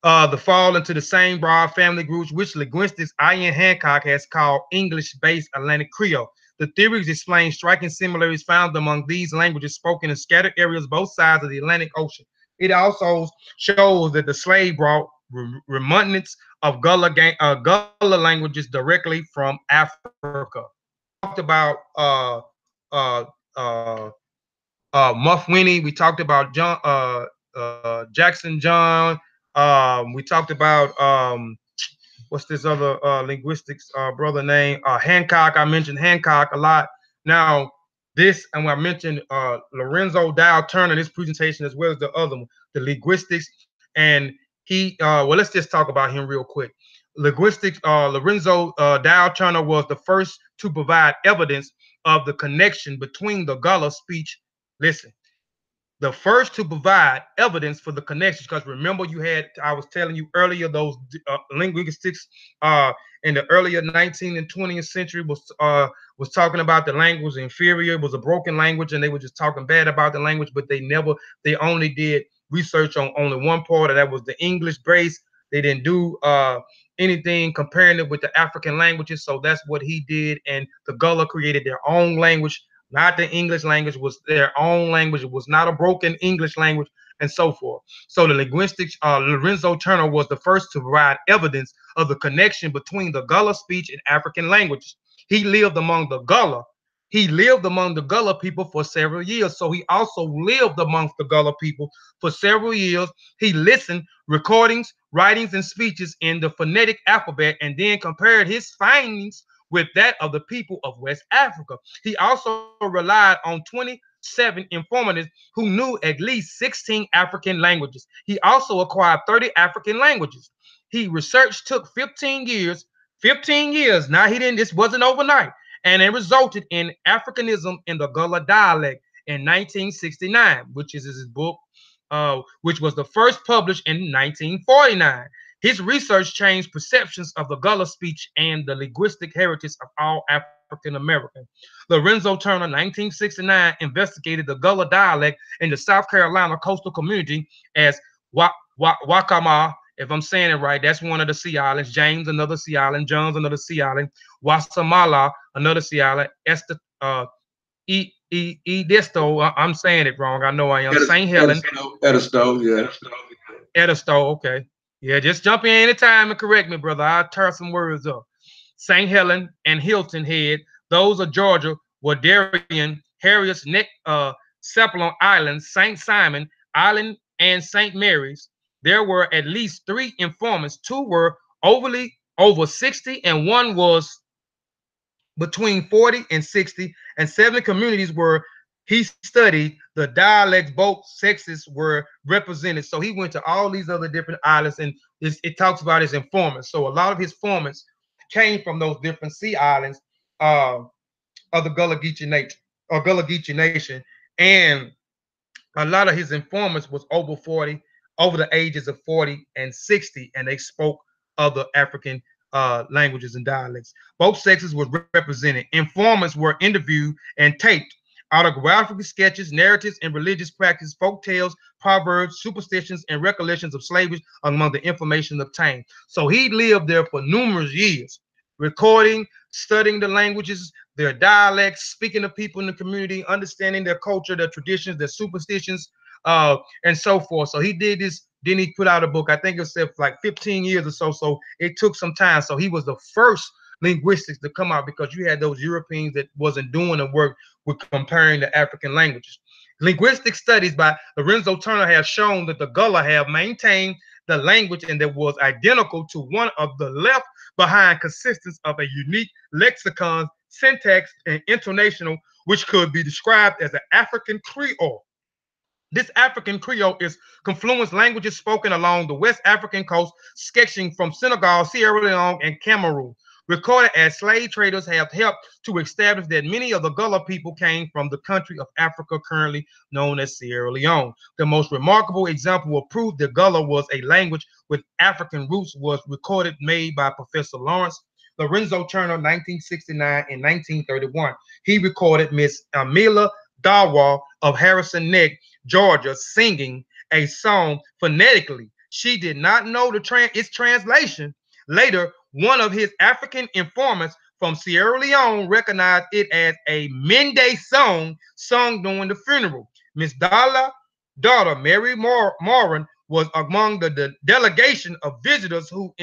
The fall into the same broad family groups, which linguistics Ian Hancock has called English-based Atlantic Creole. The theories explain striking similarities found among these languages spoken in scattered areas both sides of the Atlantic Ocean. It also shows that the slave brought remnants of Gullah languages directly from Africa. Talked about Muff Winnie. We talked about John Jackson John. We talked about what's this other linguistics brother name? Hancock. I mentioned Hancock a lot. Now this, and I mentioned Lorenzo Dow Turner, this presentation, as well as the other one, the linguistics, and he well, let's just talk about him real quick. Linguistics, Lorenzo Dow Turner was the first to provide evidence of the connection between the Gullah speech. Listen, the first to provide evidence for the connections, because remember I was telling you earlier, those linguistics in the earlier 19th and 20th century was talking about the language was inferior, it was a broken language, and they were just talking bad about the language, but they only did research on only one part, and that was the English base. They didn't do anything comparing it with the African languages, so that's what he did, and the Gullah created their own language. Not the English language, was their own language. It was not a broken English language, and so forth. So the linguistics, Lorenzo Turner was the first to provide evidence of the connection between the Gullah speech and African languages. He lived among the Gullah. He lived among the Gullah people for several years. So he also lived amongst the Gullah people for several years. He listened, recordings, writings, and speeches in the phonetic alphabet, and then compared his findings with that of the people of West Africa. He also relied on 27 informants who knew at least 16 African languages. He also acquired 30 African languages. His research took 15 years. 15 years. Now this wasn't overnight. And it resulted in Africanism in the Gullah dialect in 1969, which is his book, which was the first published in 1949. His research changed perceptions of the Gullah speech and the linguistic heritage of all African Americans. Lorenzo Turner, 1969, investigated the Gullah dialect in the South Carolina coastal community as Wakama, if I'm saying it right. That's one of the Sea Islands. James, another Sea Island. John's, another Sea Island. Wasamala, another Sea Island. Edisto, I'm saying it wrong. I know I am. St. Helen. Edisto, yeah. Edisto, okay. Yeah, just jump in anytime and correct me, brother. I'll tear some words up. St. Helen and Hilton Head, those of Georgia, were Darien, Harriet's Neck, Cephalon Island, St. Simon Island, and St. Mary's. There were at least 3 informants. 2 were over 60, and 1 was between 40 and 60, and 7 communities were he studied the dialects. Both sexes were represented. So he went to all these other different islands, and it talks about his informants. So a lot of his informants came from those different sea islands of the Gullah Geechee Nation, and a lot of his informants was over the ages of 40 and 60, and they spoke other African languages and dialects. Both sexes were represented. Informants were interviewed and taped. Autographic sketches, narratives, and religious practice, folk tales, proverbs, superstitions, and recollections of slavery among the information obtained. So he lived there for numerous years, recording, studying the languages, their dialects, speaking to people in the community, understanding their culture, their traditions, their superstitions, and so forth. So he did this. Then he put out a book. I think it said like 15 years or so. So it took some time. So he was the first linguistics to come out, because you had those Europeans that wasn't doing the work with comparing the African languages. Linguistic studies by Lorenzo Turner have shown that the Gullah have maintained the language, and that was identical to one of the left behind consistence of a unique lexicon, syntax, and intonational, which could be described as an African Creole. This African Creole is confluence languages spoken along the West African coast, sketching from Senegal, Sierra Leone, and Cameroon. Recorded as slave traders have helped to establish that many of the Gullah people came from the country of Africa currently known as Sierra Leone. The most remarkable example of proof that Gullah was a language with African roots was recorded made by Professor Lawrence Lorenzo Turner, 1969 and 1931. He recorded Miss Amelia Dawa of Harrison Neck, Georgia, singing a song phonetically. She did not know its translation. Later, one of his African informants from Sierra Leone recognized it as a Mende song sung during the funeral. Miss Dala's daughter, Mary Moran, was among the delegation of visitors who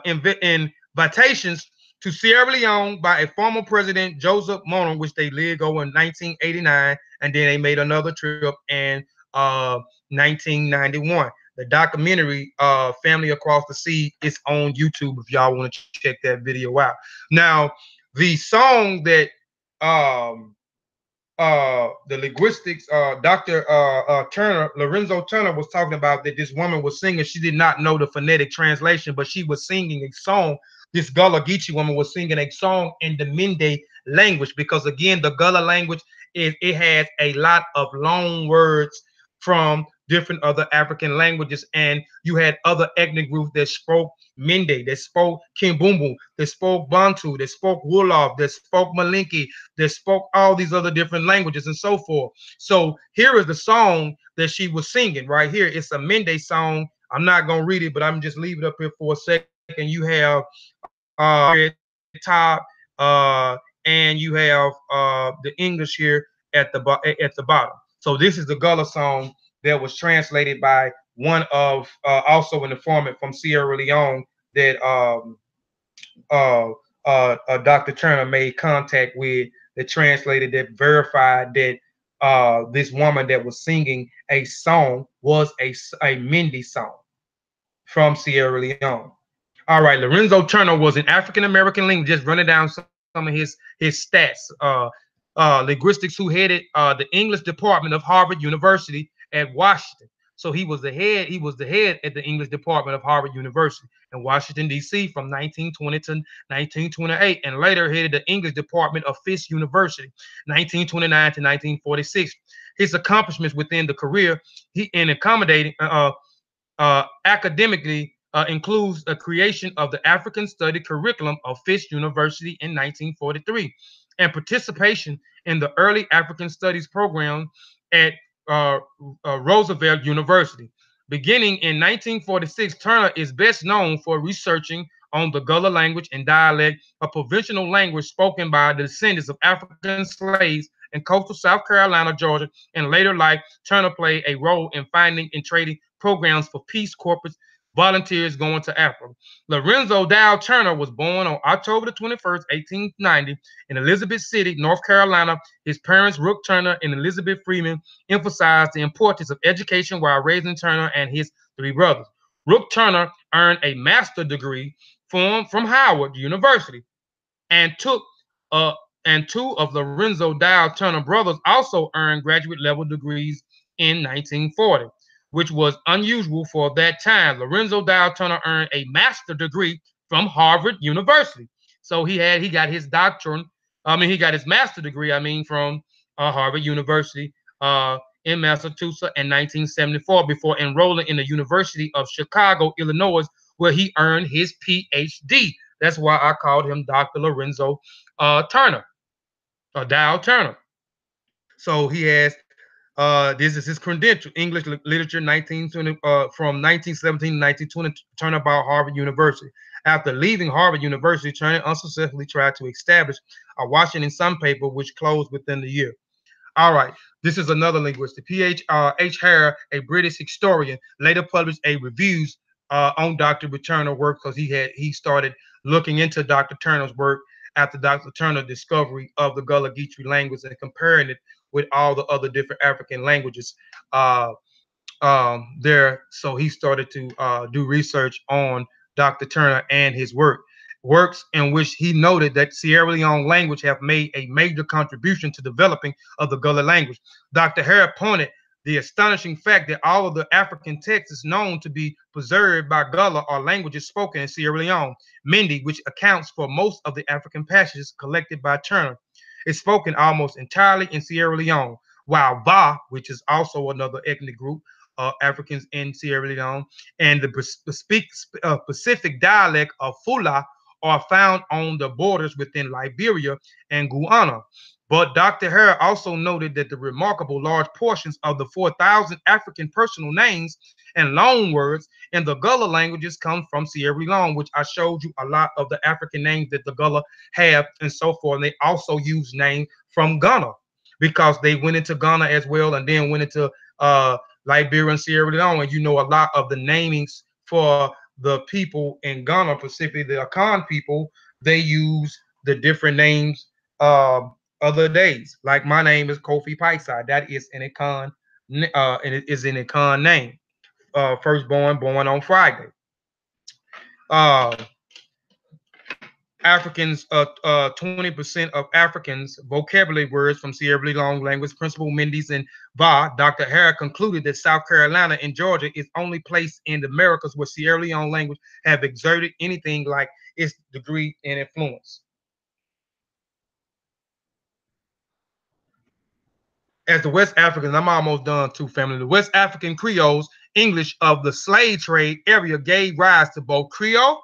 invitations to Sierra Leone by a former president, Joseph Moran, which they did go in 1989, and then they made another trip in 1991. The documentary Family Across the Sea is on YouTube if y'all want to check that video out. Now, the song that the linguistics Dr. Turner, Lorenzo Turner, was talking about, that this woman was singing. She did not know the phonetic translation, but she was singing a song. This Gullah Geechee woman was singing a song in the Mende language, because again, the Gullah language it has a lot of long words from different other African languages, and you had other ethnic groups that spoke Mende, that spoke Kimbumbu, that spoke Bantu, that spoke Wolof, that spoke Malinke, that spoke all these other different languages and so forth. So here is the song that she was singing right here. It's a Mende song. I'm not gonna read it, but I'm just leave it up here for a second. You have top and you have the English here at the bottom. So this is the Gullah song that was translated by one of also an informant from Sierra Leone that Dr. Turner made contact with, that translated, that verified that this woman that was singing a song was a Mende song from Sierra Leone. All right, Lorenzo Turner was an African-American linguist. Just running down some of his stats. Linguistics, who headed the English department of Harvard University at Washington. So he was the head. He was the head at the English department of Harvard University in Washington, D.C. from 1920 to 1928, and later headed the English department of Fisk University, 1929 to 1946. His accomplishments within the career in accommodating academically includes the creation of the African Study curriculum of Fisk University in 1943, and participation in the early African Studies program at Roosevelt University. Beginning in 1946, Turner is best known for researching on the Gullah language and dialect, a provincial language spoken by the descendants of African slaves in coastal South Carolina, Georgia, and later life. Turner played a role in finding and trading programs for Peace Corps volunteers going to Africa. Lorenzo Dow Turner was born on October the 21st, 1890, in Elizabeth City, North Carolina. His parents, Rook Turner and Elizabeth Freeman, emphasized the importance of education while raising Turner and his three brothers. Rook Turner earned a master's degree from Howard University, and two of Lorenzo Dow Turner brothers also earned graduate level degrees in 1940, which was unusual for that time. Lorenzo Dow Turner earned a master's degree from Harvard University. So he got his doctorate. He got his master's degree. From Harvard University in Massachusetts in 1974, before enrolling in the University of Chicago, Illinois, where he earned his PhD. That's why I called him Dr. Lorenzo Turner, or Dow Turner. So he has. This is his credential: English literature, 1920 from 1917 to 1920. Turner about Harvard University. After leaving Harvard University, Turner unsuccessfully tried to establish a Washington Sun paper, which closed within the year. All right, this is another linguist. H. Hare, a British historian, later published a reviews on Dr. Turner's work, because he started looking into Dr. Turner's work after Dr. Turner's discovery of the Gullah Geechee language and comparing it with all the other different African languages there. So he started to do research on Dr. Turner and his works in which he noted that Sierra Leone language have made a major contribution to developing of the Gullah language. Dr. Hare pointed the astonishing fact that all of the African texts known to be preserved by Gullah are languages spoken in Sierra Leone. Mende, which accounts for most of the African passages collected by Turner, is spoken almost entirely in Sierra Leone, while Ba, which is also another ethnic group of Africans in Sierra Leone, and the Pacific dialect of Fula are found on the borders within Liberia and Guyana. But Dr. Hare also noted that the remarkable large portions of the 4,000 African personal names and loan words in the Gullah languages come from Sierra Leone, which I showed you a lot of the African names that the Gullah have and so forth. And they also use names from Ghana because they went into Ghana as well and then went into Liberia and Sierra Leone. And you know, a lot of the namings for the people in Ghana, specifically the Akan people, they use the different names other days. Like my name is Kofi Piesie. That is an Akan, and it is an Akan name. Firstborn, born on Friday. Africans, 20% of Africans vocabulary words from Sierra Leone language, Principal Mendes and Va. Dr. Hare concluded that South Carolina and Georgia is only place in the Americas where Sierra Leone language have exerted anything like its degree and influence. As the West Africans, I'm almost done too, family. The West African Creoles, English of the slave trade area gave rise to both Creole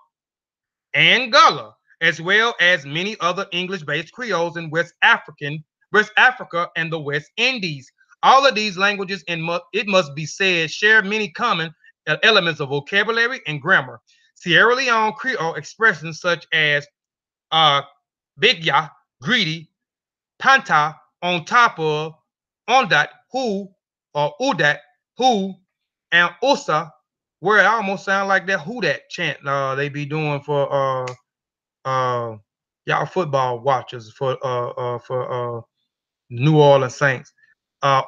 and Gullah, as well as many other English-based Creoles in West Africa and the West Indies. All of these languages, it must be said, share many common elements of vocabulary and grammar. Sierra Leone Creole expressions such as bigya, greedy, panta, on top of, on that, who, or udat, who, and usa, where it almost sound like that who that chant they be doing for y'all football watchers for New Orleans Saints.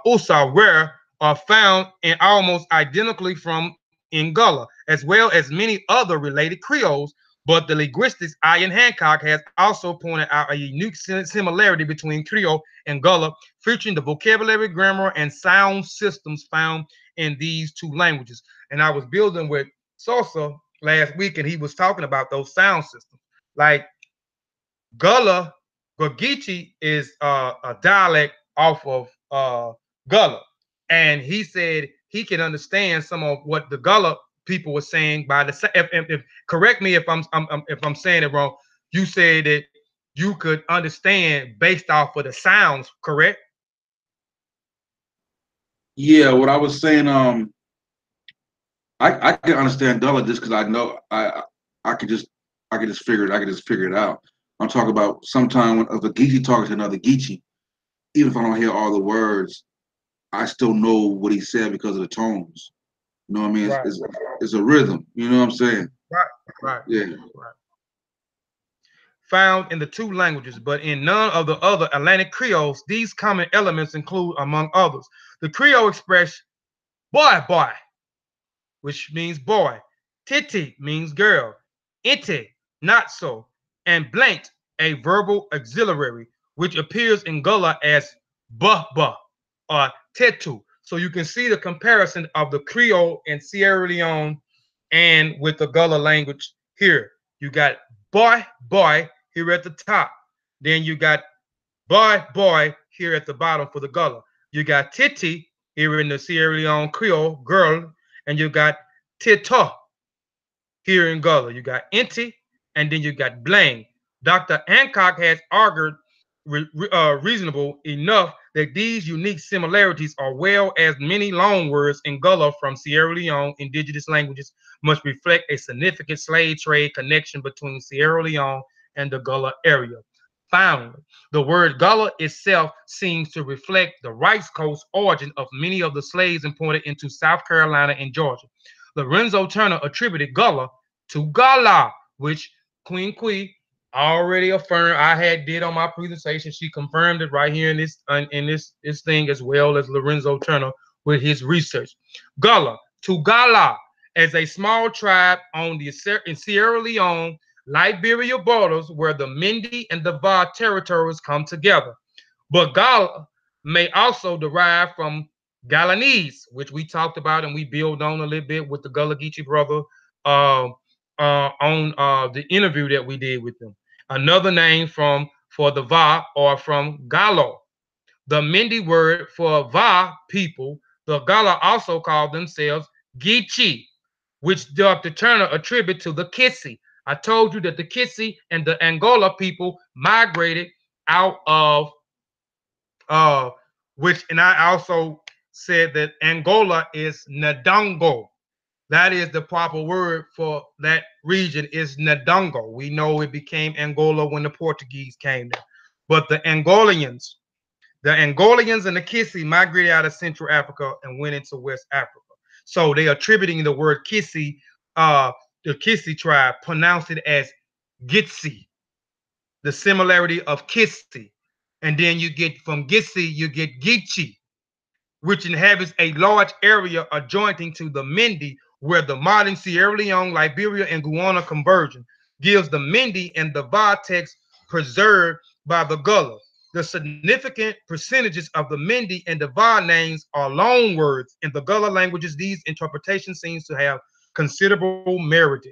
Usa, where are found and almost identically from in Gullah, as well as many other related Creoles. But the linguistics Ian Hancock has also pointed out a unique similarity between Creole and Gullah, featuring the vocabulary, grammar, and sound systems found in these two languages. And I was building with Sosa last week, and he was talking about those sound systems. Like Gullah Geechee is a dialect off of Gullah, and he said he can understand some of what the Gullah people were saying by the. If correct me if I'm saying it wrong. You said that you could understand based off of the sounds, correct? Yeah, what I was saying, I can understand Gullah just because I know I could just figure it out. I'm talking about sometime when if a Geechee talks to another Geechee, even if I don't hear all the words, I still know what he said because of the tones. You know what I mean? Right. It's a rhythm. You know what I'm saying? Right. Yeah. Right. Found in the two languages, but in none of the other Atlantic Creoles, these common elements include, among others, the Creole expression boy, which means boy, titi means girl, inte, not so, and blanked, a verbal auxiliary, which appears in Gullah as buh or tetu. So you can see the comparison of the Creole in Sierra Leone and with the Gullah language here. You got boy here at the top. Then you got boy here at the bottom for the Gullah. You got titi here in the Sierra Leone Creole, girl, and you got tita here in Gullah. You got inti, and then you got blang. Dr. Hancock has argued reasonable enough that these unique similarities, as well as many loan words in Gullah from Sierra Leone indigenous languages, must reflect a significant slave trade connection between Sierra Leone and the Gullah area. Finally, the word Gullah itself seems to reflect the rice coast origin of many of the slaves imported into South Carolina and Georgia. Lorenzo Turner attributed Gullah to Gala, which Queen Quee already affirmed. I had did on my presentation. She confirmed it right here in this thing, as well as Lorenzo Turner with his research. Gullah to Gala as a small tribe on the Sierra Leone, Liberia borders, where the Mende and the Va territories come together. But Gullah may also derive from Guyanese, which we talked about and we build on a little bit with the Gullah Geechee brother on the interview that we did with them. Another name for the Va or from Gallo. The Mende word for Va people, the Gullah also called themselves Geechee, which Dr. Turner attributed to the Kissi, I told you that the Kisi and the Angola people migrated out of which, and I also said that Angola is Ndongo. That is the proper word for that region is Ndongo. We know it became Angola when the Portuguese came there. But the Angolians and the Kisi migrated out of Central Africa and went into West Africa. So they are attributing the word Kisi, the Kisi tribe, pronounced it as Gitsi, the similarity of Kisi. And then you get from Gitsi, you get Geechee, which inhabits a large area adjoining to the Mindi, where the modern Sierra Leone, Liberia, and Guyana conversion gives the Mindi and the vortex preserved by the Gullah. The significant percentages of the Mindi and the Va names are loan words. In the Gullah languages, these interpretations seems to have considerable merit.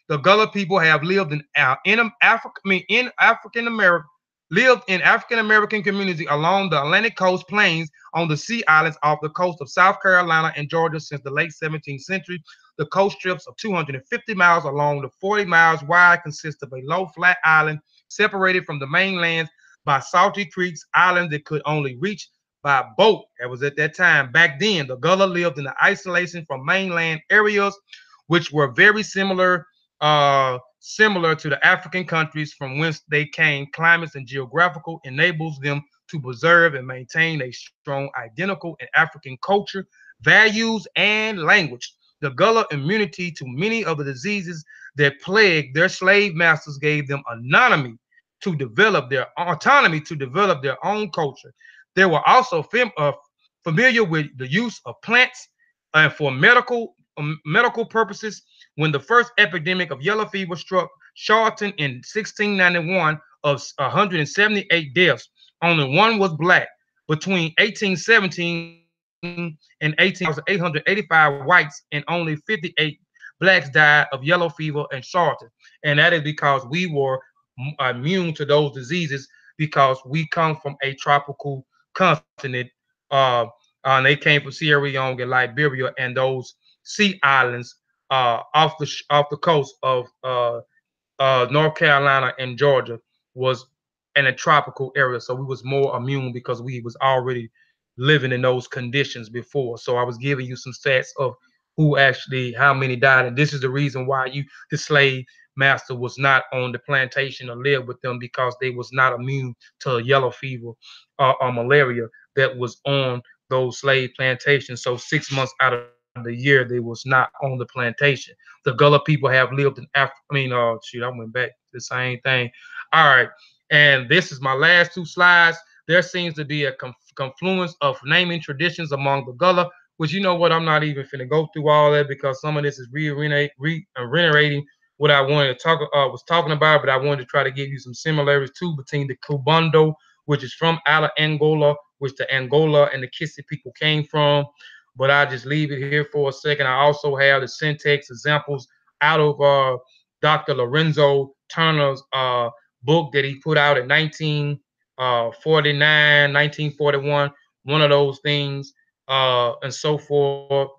The Gullah people have lived in African American lived in African American community along the Atlantic coast plains on the sea islands off the coast of South Carolina and Georgia since the late 17th century. The coast strips of 250 miles along the 40 miles wide consist of a low flat island separated from the mainland by salty creeks, islands that could only reach by boat. That was at that time. Back then, the Gullah lived in the isolation from mainland areas, which were very similar to the African countries from whence they came. Climates and geographical enables them to preserve and maintain a strong identical and African culture, values, and language. The Gullah immunity to many of the diseases that plagued their slave masters gave them autonomy to develop their own culture. They were also familiar with the use of plants and for medical purposes. When the first epidemic of yellow fever struck Charlton in 1691, of 178 deaths, only one was black. Between 1817 and 885 whites and only 58 blacks died of yellow fever in Charlton. And that is because we were immune to those diseases because we come from a tropical continent. And they came from Sierra Leone and Liberia and those sea islands off the coast of North Carolina and Georgia was in a tropical area, so we was more immune because we was already living in those conditions before. So I was giving you some stats of how many died, and this is the reason why the slave master was not on the plantation or lived with them because they was not immune to yellow fever or malaria that was on those slave plantations. So 6 months out of the year they was not on the plantation. The Gullah people have lived in Africa. I went back to the same thing. All right, and this is my last two slides. There seems to be a confluence of naming traditions among the Gullah, which you know what, I'm not even finna go through all that because some of this is reiterating what I wanted to was talking about, but I wanted to try to give you some similarities too between the Kubundo, which is from Angola, which the Angola and the Kisi people came from. But I'll just leave it here for a second. I also have the syntax examples out of Dr. Lorenzo Turner's book that he put out in 1949, 1941, one of those things, and so forth.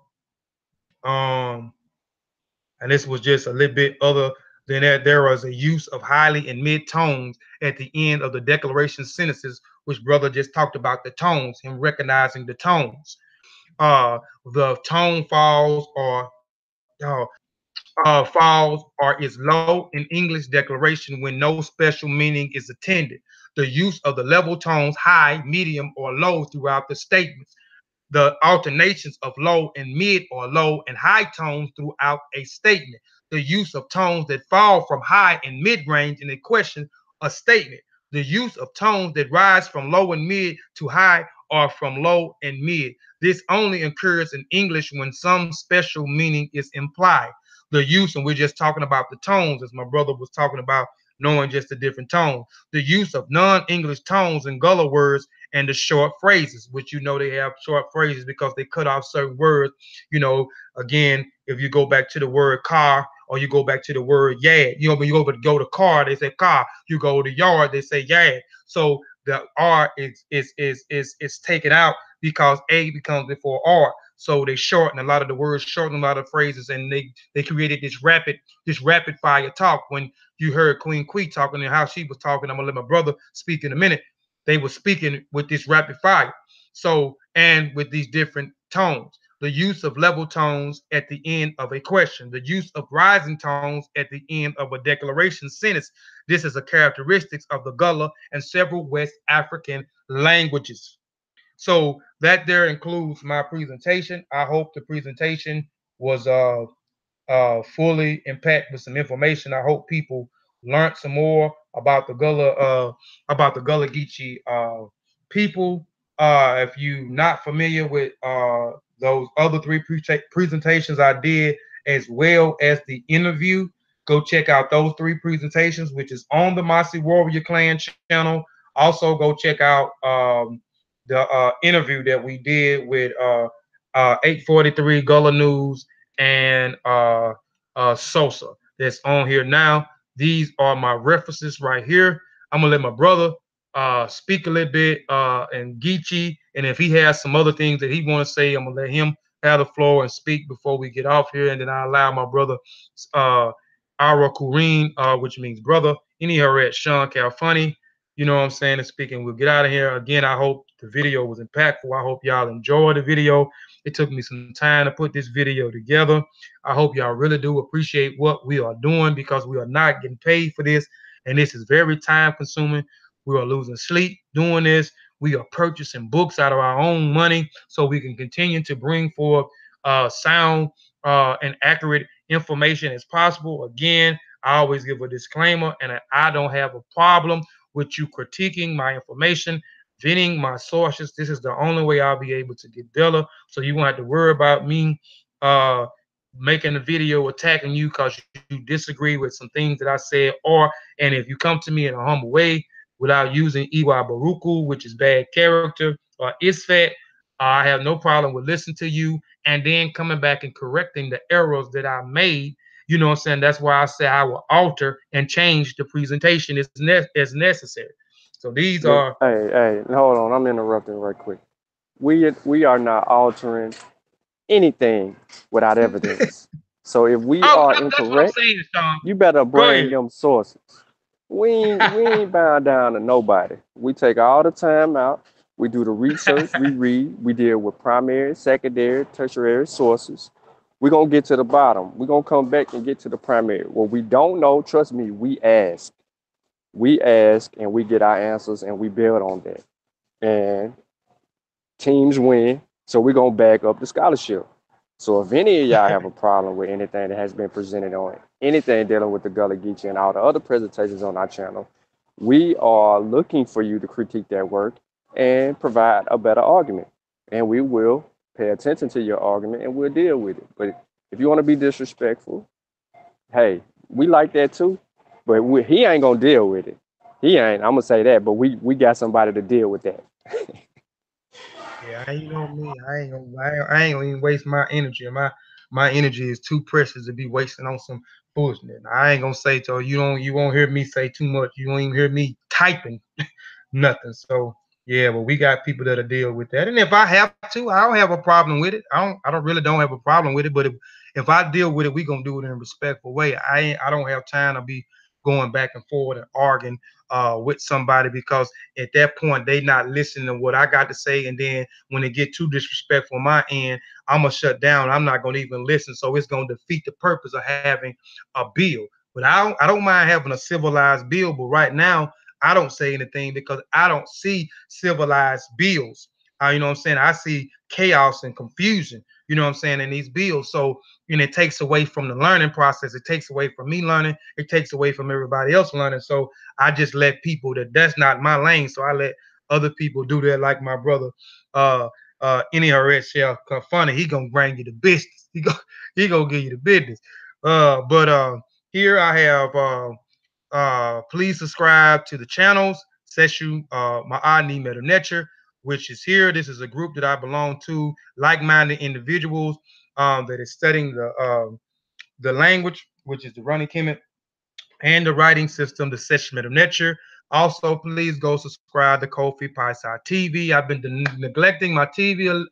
And this was just a little bit other than that. There was a use of highly and mid tones at the end of the declaration sentences, which brother just talked about the tones, him recognizing the tones. The tone falls is low in English declaration when no special meaning is intended. The use of the level tones high, medium, or low throughout the statements. The alternations of low and mid or low and high tones throughout a statement. The use of tones that fall from high and mid range in a question or statement. The use of tones that rise from low and mid to high or from low and mid. This only occurs in English when some special meaning is implied. The use, and we're just talking about the tones, as my brother was talking about, knowing just the different tones. The use of non-English tones in Gullah words and the short phrases, which they have short phrases because they cut off certain words. Again, if you go back to the word car or you go back to the word yad, when you go to car, they say car. You go to yard, they say yad. So the R is taken out because A becomes before R. So they shorten a lot of the words, shorten a lot of phrases, and they created this rapid fire talk. When you heard Queen Quee talking and how she was talking, I'm gonna let my brother speak in a minute. They were speaking with this rapid fire. So, and with these different tones, the use of level tones at the end of a question, the use of rising tones at the end of a declaration sentence. This is a characteristic of the Gullah and several West African languages. So that there includes my presentation. I hope the presentation was fully impact with some information. I hope people learned some more about the Gullah Geechee people. If you're not familiar with those other three presentations I did, as well as the interview, go check out those three presentations, which is on the Mossi Warrior Clan channel. Also, go check out the interview that we did with 843 Gullah News and Sosa that's on here now. These are my references right here. I'm gonna let my brother speak a little bit and Geechee, and if he has some other things that he want to say, I'm gonna let him have the floor and speak before we get off here, and then I allow my brother Arakunrin, which means brother, any her at Sean Calfunny, you know what I'm saying, and speaking. We'll get out of here. Again, I hope the video was impactful. I hope y'all enjoyed the video. It took me some time to put this video together. I hope y'all really do appreciate what we are doing, because we are not getting paid for this, and this is very time consuming. We are losing sleep doing this. We are purchasing books out of our own money so we can continue to bring forth sound and accurate information as possible. Again, I always give a disclaimer, and I don't have a problem with you critiquing my information, vetting my sources. This is the only way I'll be able to get better. So you won't have to worry about me making a video attacking you because you disagree with some things that I said, and if you come to me in a humble way without using Iwa Baruku, which is bad character, or Isfat, I have no problem with listening to you and then coming back and correcting the errors that I made. You know what I'm saying? That's why I say I will alter and change the presentation as necessary. So these are. Hey, hold on. I'm interrupting right quick. We are not altering anything without evidence. So if we are incorrect, saying, you better bring them sources. We ain't bound down to nobody. We take all the time out. We do the research, we read, we deal with primary, secondary, tertiary sources. We're gonna get to the bottom. We're gonna come back and get to the primary. What we don't know, trust me, we ask. We ask and we get our answers and we build on that. And teams win. So we're gonna back up the scholarship. So if any of y'all have a problem with anything that has been presented on anything dealing with the Gullah Geechee and all the other presentations on our channel, we are looking for you to critique that work and provide a better argument. And we will pay attention to your argument and we'll deal with it. But if you want to be disrespectful, hey, we like that too. But he ain't gonna deal with it. He ain't. I'm gonna say that. But we got somebody to deal with that. Yeah, you know me. I ain't gonna even waste my energy. My energy is too precious to be wasting on some bullshit. I ain't gonna say to you won't hear me say too much. You won't even hear me typing nothing. So yeah, but we got people that'll deal with that. And if I have to, I don't have a problem with it. I don't have a problem with it. But if I deal with it, we gonna do it in a respectful way. I don't have time to be going back and forward and arguing with somebody, because at that point they not listening to what I got to say, and then when it get too disrespectful on my end, I'm gonna shut down. I'm not gonna even listen. So it's gonna defeat the purpose of having a bill. But I don't mind having a civilized bill. But right now, I don't say anything because I don't see civilized bills. You know what I'm saying? I see chaos and confusion, you know what I'm saying, in these bills. So, and it takes away from the learning process. It takes away from me learning. It takes away from everybody else learning. So I just let people that's not my lane. So I let other people do that, like my brother, any shell funny. He gonna bring you the business. He gonna give you the business. But here I have please subscribe to the channels Seshu Ma'ani Meta Nature, which is here. This is a group that I belong to, like-minded individuals that is studying the language, which is the running Kemet, and the writing system, the Seshu Meta Nature. Also, please go subscribe to Kofi Piesie TV. I've been neglecting my TV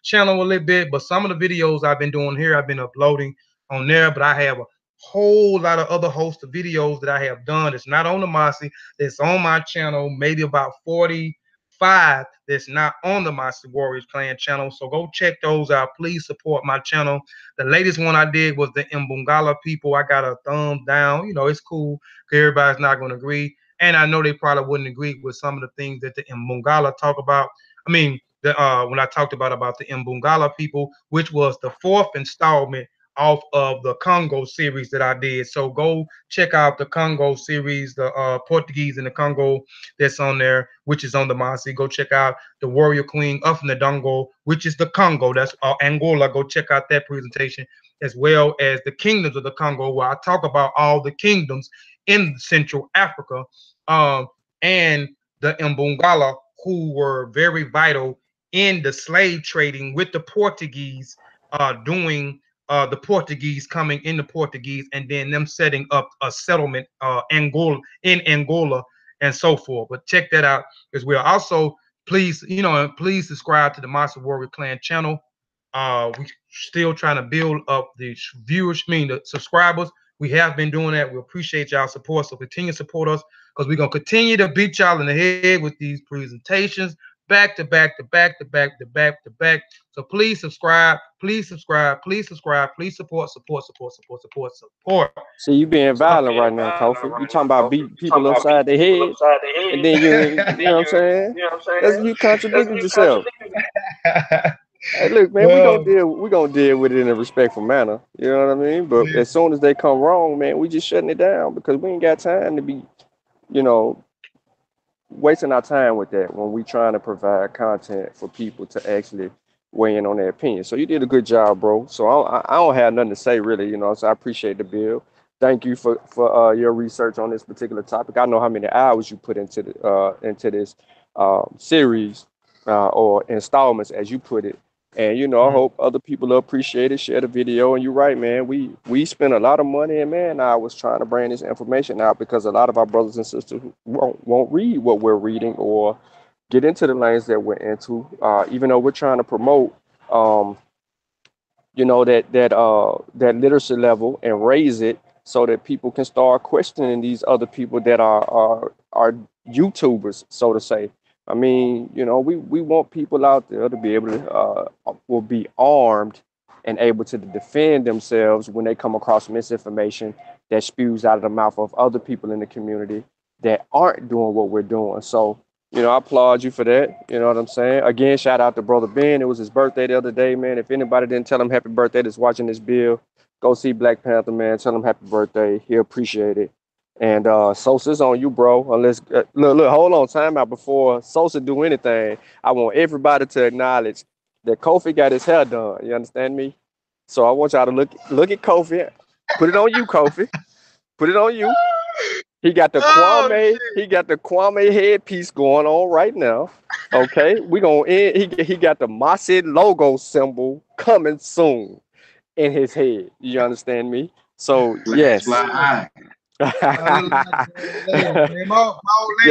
channel a little bit, but some of the videos I've been doing here, I've been uploading on there. But I have a whole lot of other hosts of videos that I have done. It's not on the Mossi. It's on my channel, maybe about 45 that's not on the Mossi Warriors Clan channel. So go check those out. Please support my channel. The latest one I did was the Mbungala people. I got a thumbs down. You know, it's cool because everybody's not going to agree. And I know they probably wouldn't agree with some of the things that the Mbungala talk about. I mean, when I talked about the Mbungala people, which was the 4th installment off of the Congo series that I did. So go check out the Congo series, the Portuguese in the Congo that's on there, which is on the Mossi. Go check out the Warrior Queen of Ndongo, which is the Congo. That's Angola. Go check out that presentation, as well as the Kingdoms of the Congo, where I talk about all the kingdoms in Central Africa, and the Mbungala, who were very vital in the slave trading with the Portuguese, doing the Portuguese coming in the Portuguese, and then them setting up a settlement Angola and so forth. But check that out as well. Also, please, please subscribe to the Mossi Warrior Clan channel. We still trying to build up the viewers, the subscribers. We have been doing that. We appreciate y'all support. So continue to support us, because we're gonna continue to beat y'all in the head with these presentations back to back to back to back to back to back. So please subscribe, please subscribe, please subscribe, please support. See, you being violent right now, Kofi. You talking about beating people upside the head, and then you know what I'm saying? That's you contradicted yourself. Hey, look, man, we gonna deal with it in a respectful manner. You know what I mean? But as soon as they come wrong, man, we just shutting it down, because we ain't got time to be, wasting our time with that when we trying to provide content for people to actually weigh in on their opinion. So you did a good job, bro. So I don't have nothing to say really, so I appreciate the bill. Thank you for your research on this particular topic. I know how many hours you put into this series or installments, as you put it. And I hope other people will appreciate it, share the video. And you're right, man. We spend a lot of money and man hours trying to bring this information out, because a lot of our brothers and sisters won't read what we're reading or get into the lanes that we're into. Even though we're trying to promote, that literacy level and raise it, so that people can start questioning these other people that are YouTubers, so to say. I mean, we want people out there to be able to will be armed and able to defend themselves when they come across misinformation that spews out of the mouth of other people in the community that aren't doing what we're doing. So, I applaud you for that. You know what I'm saying? Again, shout out to Brother Ben. It was his birthday the other day, man. If anybody didn't tell him happy birthday that's watching this bill, go see Black Panther, man. Tell him happy birthday. He'll appreciate it. And Sosa's on you, bro. Unless look, hold on, time out. Before Sosa do anything, I want everybody to acknowledge that Kofi got his hair done. You understand me? So I want y'all to look at Kofi. Put it on you, Kofi. Put it on you. He got the Kwame. He got the Kwame headpiece going on right now. Okay, we gonna end. He got the Mossi logo symbol coming soon in his head. You understand me? So yes. Fly Yeah,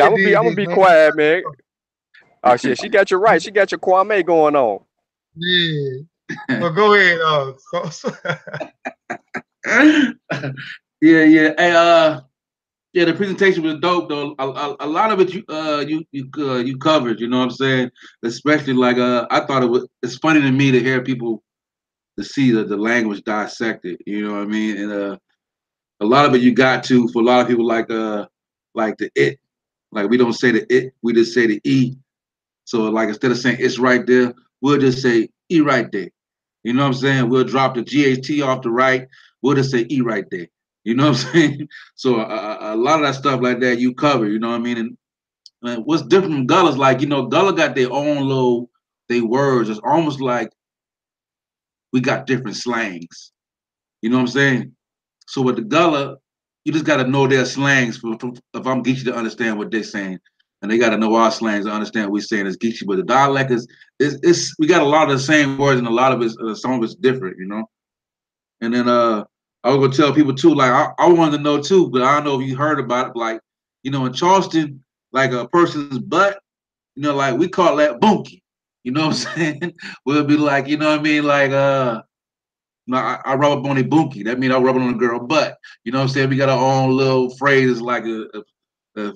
I'm gonna be quiet, man. Oh shit, she got you right. She got your Kwame going on. Yeah. Well, go ahead. Yeah. Hey, the presentation was dope though. A lot of it you covered. You know what I'm saying? Especially like I thought it's funny to me to hear people to see the language dissected. You know what I mean? And a lot of it you got to, for a lot of people, like the it, like we don't say the it, we just say the e. So like instead of saying it's right there, we'll just say e right there. You know what I'm saying? We'll drop the GHT off the right, we'll just say e right there. You know what I'm saying? So a lot of that stuff like that you cover. You know what I mean? And what's different from Gullah's, like, Gullah got their own little words. It's almost like we got different slangs. You know what I'm saying? So with the Gullah, you just got to know their slangs if I'm Geechee to understand what they're saying, and they got to know our slangs to understand what we're saying as Geechee. But the dialect is we got a lot of the same words, and a lot of it, some of it's different, And then I was gonna tell people too, like I wanted to know too, but I don't know if you heard about it. Like You know, in Charleston, like a person's butt, you know, like we call that bunky. You know what I'm saying? We'll be like, you know what I mean? Like, no, I rub up on a bunky. That means I rub it on a girl butt. You know what I'm saying? We got our own little phrases like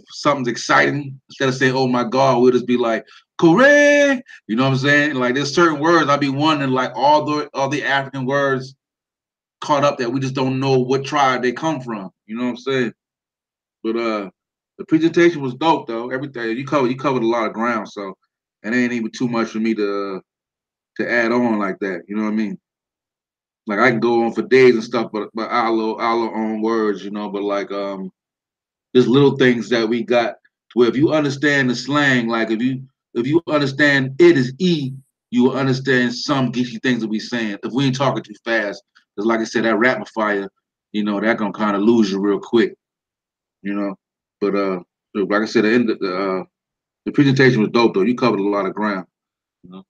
something's exciting. Instead of saying, oh my God, we'll just be like, correct. You know what I'm saying? Like there's certain words I be wondering, like all the African words caught up that we just don't know what tribe they come from. You know what I'm saying? But the presentation was dope though. Everything you covered a lot of ground, so it ain't even too much for me to add on like that. You know what I mean? Like I can go on for days and stuff, but our own words, you know. But like there's little things that we got where if you understand the slang, like if you understand it is E, you will understand some geeky things that we saying. If we ain't talking too fast, because like I said, that rapid fire, you know, that gonna kind of lose you real quick, you know. But like I said, the presentation was dope though. You covered a lot of ground, you know.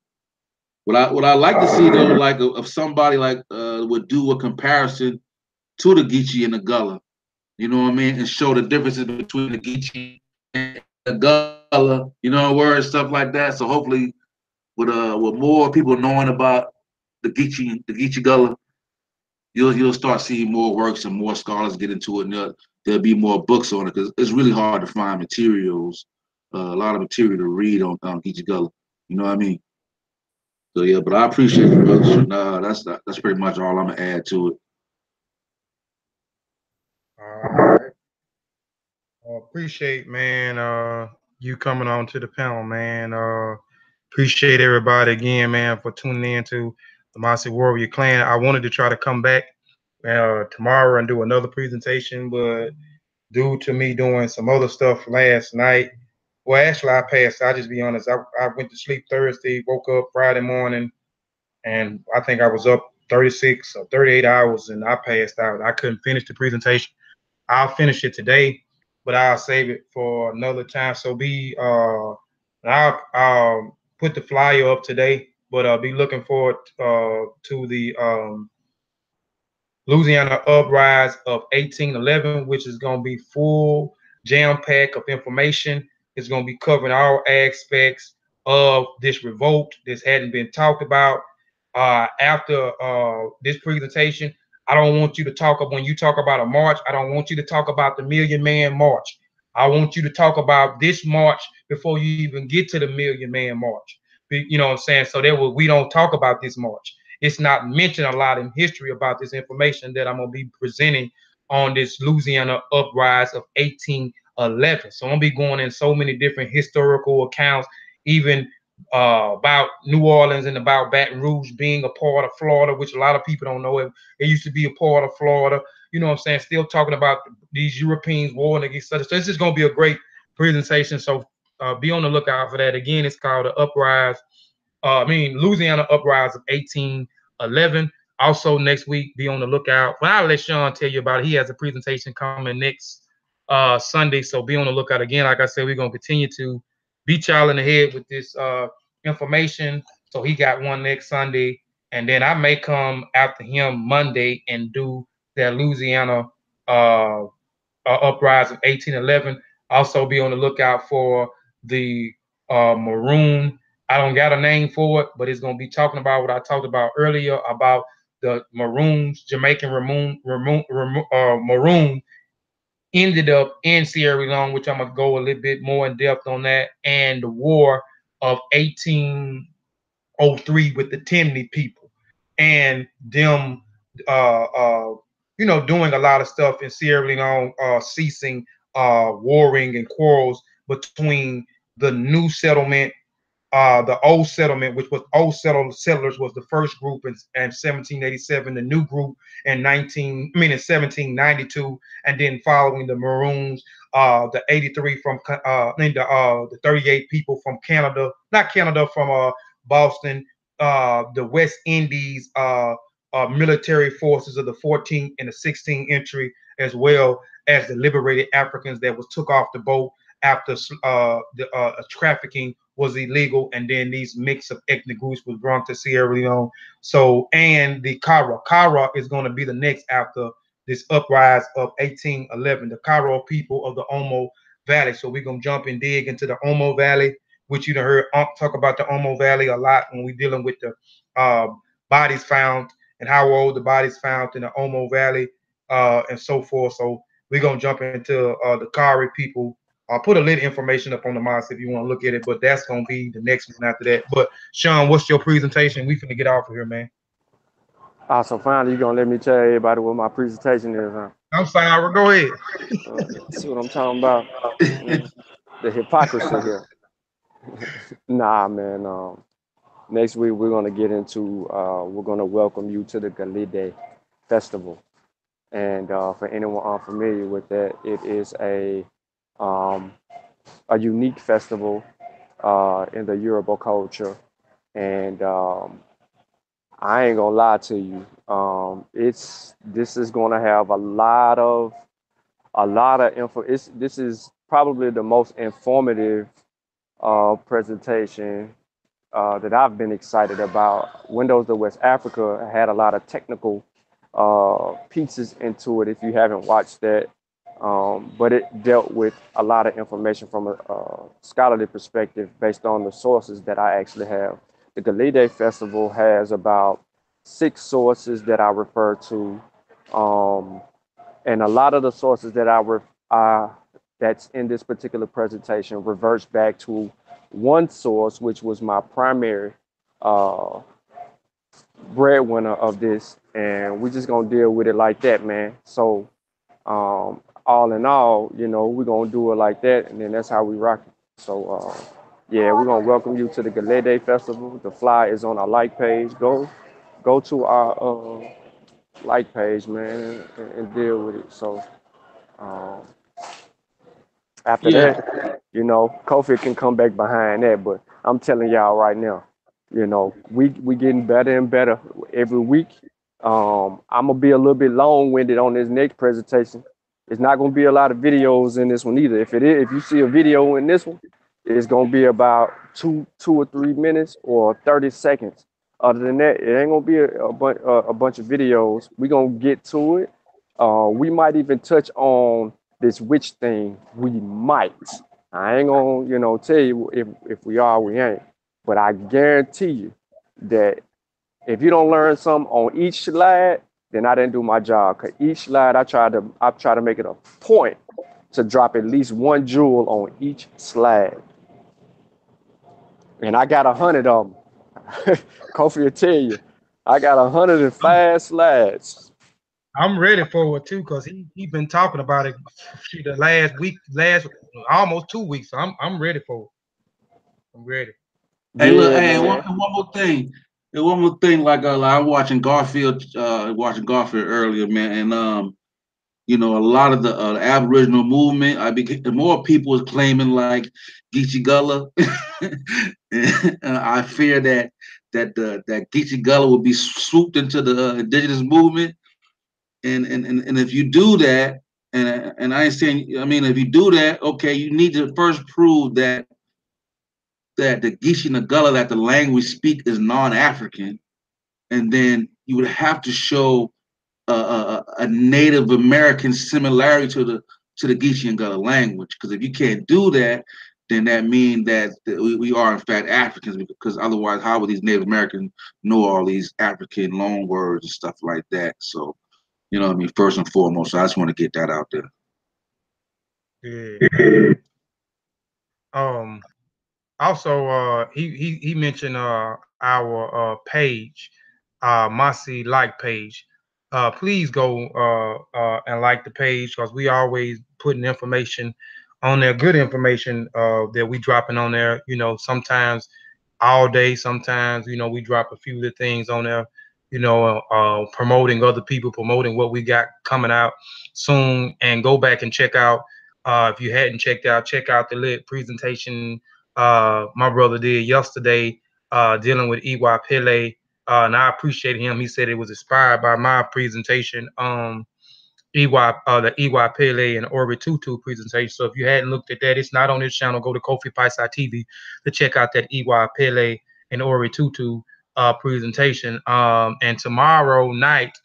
What I like to see though, like of somebody like would do a comparison to the Geechee and the Gullah, you know what I mean, and show the differences between the Geechee and the Gullah, you know, words, stuff like that. So hopefully, with more people knowing about the Geechee Gullah, you'll start seeing more works and more scholars get into it, and there'll be more books on it because it's really hard to find materials, a lot of material to read on Geechee Gullah. You know what I mean? So yeah, but I appreciate it, brother. So, that's pretty much all I'm gonna add to it. All right. Appreciate, man, you coming on to the panel, man. Appreciate everybody again, man, for tuning in to the Mossi Warrior Clan. I wanted to try to come back tomorrow and do another presentation, but due to me doing some other stuff last night, well, actually, I passed. I'll just be honest. I went to sleep Thursday, woke up Friday morning, and I think I was up 36 or 38 hours, and I passed out. I couldn't finish the presentation. I'll finish it today, but I'll save it for another time. So I'll put the flyer up today, but I'll be looking forward to the Louisiana Uprise of 1811, which is going to be full jam pack of information. It's going to be covering all aspects of this revolt. This hadn't been talked about. After this presentation, I don't want you to talk about, when you talk about a march, I don't want you to talk about the Million Man March. I want you to talk about this march before you even get to the Million Man March. You know what I'm saying? So that we don't talk about this march. It's not mentioned a lot in history about this information that I'm going to be presenting on this Louisiana Uprise of 1811. So I'm going to be going in so many different historical accounts, even about New Orleans and about Baton Rouge being a part of Florida, which a lot of people don't know. It used to be a part of Florida. You know what I'm saying? Still talking about these Europeans warring against others. So this is going to be a great presentation. So be on the lookout for that. Again, it's called the Uprise. Louisiana Uprise of 1811. Also next week, be on the lookout. Well, I'll let Sean tell you about it. He has a presentation coming next Sunday, so be on the lookout. Again, like I said, we're going to continue to beat y'all in the head with this information. So he got one next Sunday, and then I may come after him Monday and do that Louisiana Uprise of 1811. Also be on the lookout for the Maroon. I don't got a name for it, but it's going to be talking about what I talked about earlier about the Maroons, Jamaican Maroon ended up in Sierra Leone, which I'm going to go a little bit more in depth on that, and the war of 1803 with the Timney people and them doing a lot of stuff in Sierra Leone, ceasing warring and quarrels between the new settlement, the old settlement, which was old settlers was the first group in 1787, the new group in 1792, and then following the Maroons, the 83 from the 38 people from Canada, not Canada, from Boston, the West Indies military forces of the 14th and the 16th century, as well as the liberated Africans that was took off the boat after the trafficking was illegal, and then these mix of ethnic groups was brought to Sierra Leone. So, and the Kara is going to be the next after this uprise of 1811. The Kara people of the Omo Valley. So we're gonna jump and dig into the Omo Valley, which you done heard talk about the Omo Valley a lot when we're dealing with the bodies found and how old the bodies found in the Omo Valley and so forth. So we're gonna jump into the Kari people. I'll put a little information up on the Moss if you want to look at it, but that's gonna be the next one after that. But Sean, what's your presentation? We finna get off of here, man. So finally, you're gonna let me tell everybody what my presentation is, huh? I'm sorry, go ahead. See what I'm talking about? The hypocrisy here. Nah, man. Next week we're gonna get into we're gonna welcome you to the Gullah Geechee Festival, and for anyone unfamiliar with that, it is a unique festival in the Yoruba culture, and I ain't gonna lie to you. This is gonna have a lot of info. This is probably the most informative presentation that I've been excited about. Windows to West Africa had a lot of technical pieces into it. If you haven't watched that, but it dealt with a lot of information from a scholarly perspective based on the sources that I actually have. The Gullah Geechee Festival has about 6 sources that I refer to, and a lot of the sources that that's in this particular presentation reverts back to one source, which was my primary breadwinner of this, and we're just gonna deal with it like that, man. So, all in all, we're gonna do it like that, and then that's how we rock it. So, yeah, we're gonna welcome you to the Gullah Geechee Festival. The flyer is on our like page. Go to our like page, man, and deal with it. So, after that, Kofi can come back behind that. But I'm telling y'all right now, we getting better and better every week. I'm gonna be a little bit long-winded on this next presentation. It's not gonna be a lot of videos in this one either. If you see a video in this one, it's gonna be about two or 3 minutes or 30 seconds. Other than that, it ain't gonna be a bunch of videos. We're gonna get to it. We might even touch on this witch thing. We might. I ain't gonna, tell you if we are, we ain't. But I guarantee you that if you don't learn something on each slide, then I didn't do my job. Cause each slide I try to make it a point to drop at least one jewel on each slide. And I got 100 of them. Kofi will tell you, I got 105 slides. I'm ready for it too, cause he been talking about it the last almost 2 weeks. So I'm ready for it. I'm ready. Hey, look, hey, one more thing. One more thing, like I'm watching Garfield earlier, man, and a lot of the Aboriginal movement. More people is claiming like Geechee Gullah. I fear that Geechee Gullah will be swooped into the indigenous movement, and if you do that, and I ain't saying, I mean, if you do that, okay, you need to first prove that the Geechee and the Gullah, that the language speak is non-African, and then you would have to show a Native American similarity to the Geechee and Gullah language. Because if you can't do that, then that means that we are in fact Africans. Because otherwise, how would these Native Americans know all these African loan words and stuff like that? So, you know what I mean. First and foremost, so I just want to get that out there. Yeah. Also, he mentioned our page, Mossi like page. Please go and like the page, because we always putting information on there, good information that we dropping on there. Sometimes all day, sometimes we drop a few of the things on there. Promoting other people, promoting what we got coming out soon, and go back and check out. If you hadn't check out the lit presentation my brother did yesterday, dealing with Iwa Pele, and I appreciate him. He said it was inspired by my presentation, the Iwa Pele and Ori Tutu presentation. So if you hadn't looked at that, it's not on this channel. Go to Kofi Piesie TV to check out that Iwa Pele and Ori Tutu presentation. And tomorrow night,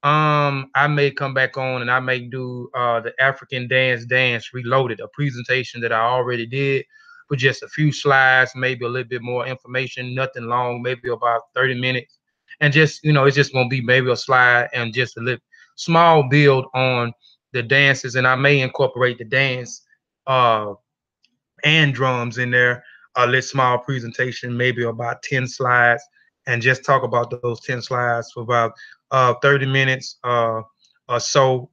I may come back on and I may do the African Dance Reloaded, a presentation that I already did with just a few slides, maybe a little bit more information, nothing long, maybe about 30 minutes. And just, it's just gonna be maybe a slide and just a little small build on the dances. And I may incorporate the dance and drums in there, a little small presentation, maybe about 10 slides, and just talk about those 10 slides for about 30 minutes or so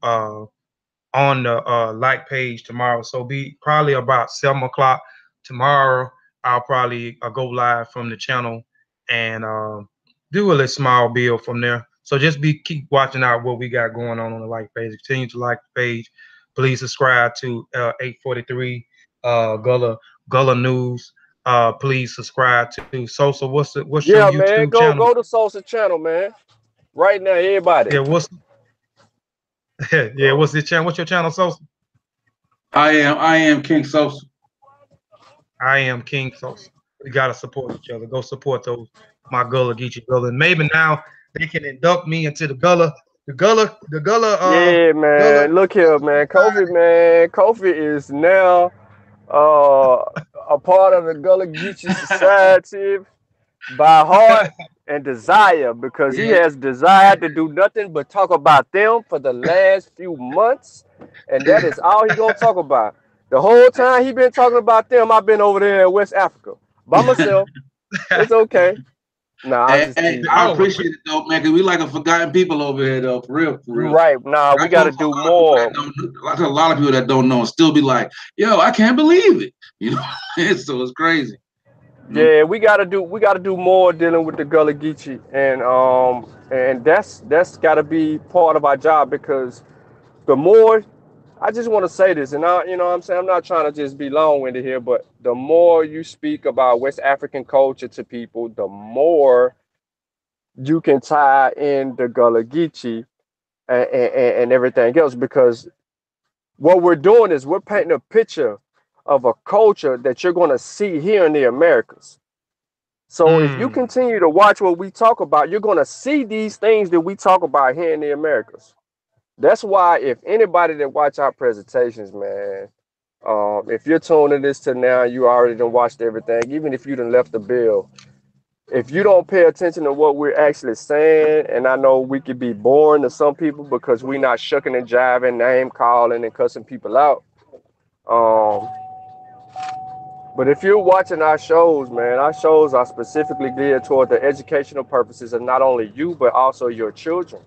on the like page tomorrow. So be probably about 7 o'clock tomorrow. I'll probably go live from the channel and do a little small build from there. So just keep watching out what we got going on the like page. Continue to like the page. Please subscribe to 843 Gullah News. Please subscribe to Sosa. What's your man, YouTube channel? Go to Sosa channel, man. Right now, everybody. Yeah, what's the channel? What's your channel, Sosa? I am King Sosa. I am King Sosa. We gotta support each other. Go support my Gullah Geechee Gullah. And maybe now they can induct me into the Gullah. Yeah, man. Gullah. Look here, man. Kofi is now a part of the Gullah Geechee Society by heart and desire, because he has desired to do nothing but talk about them for the last few months, and that is all he gonna talk about. The whole time he been talking about them, I've been over there in West Africa by myself. It's okay. Nah, I appreciate it though, man, because we like a forgotten people over here though, for real. Right. Nah, we got to do more. A lot of people that don't know and still be like, yo, I can't believe it. So it's crazy. Yeah, we gotta do more dealing with the Gullah Geechee, and that's gotta be part of our job, because the more, I just want to say this, and what I'm saying, I'm not trying to just be long-winded here, but the more you speak about West African culture to people, the more you can tie in the Gullah Geechee and everything else, because what we're doing is we're painting a picture of a culture that you're going to see here in the Americas. So if you continue to watch what we talk about, you're going to see these things that we talk about here in the Americas. That's why if anybody that watch our presentations, man, if you're tuning this to now, you already done watched everything, even if you done left the bill. If you don't pay attention to what we're actually saying, and I know we could be boring to some people because we're not shucking and jiving, name calling and cussing people out. But if you're watching our shows, man, our shows are specifically geared toward the educational purposes of not only you, but also your children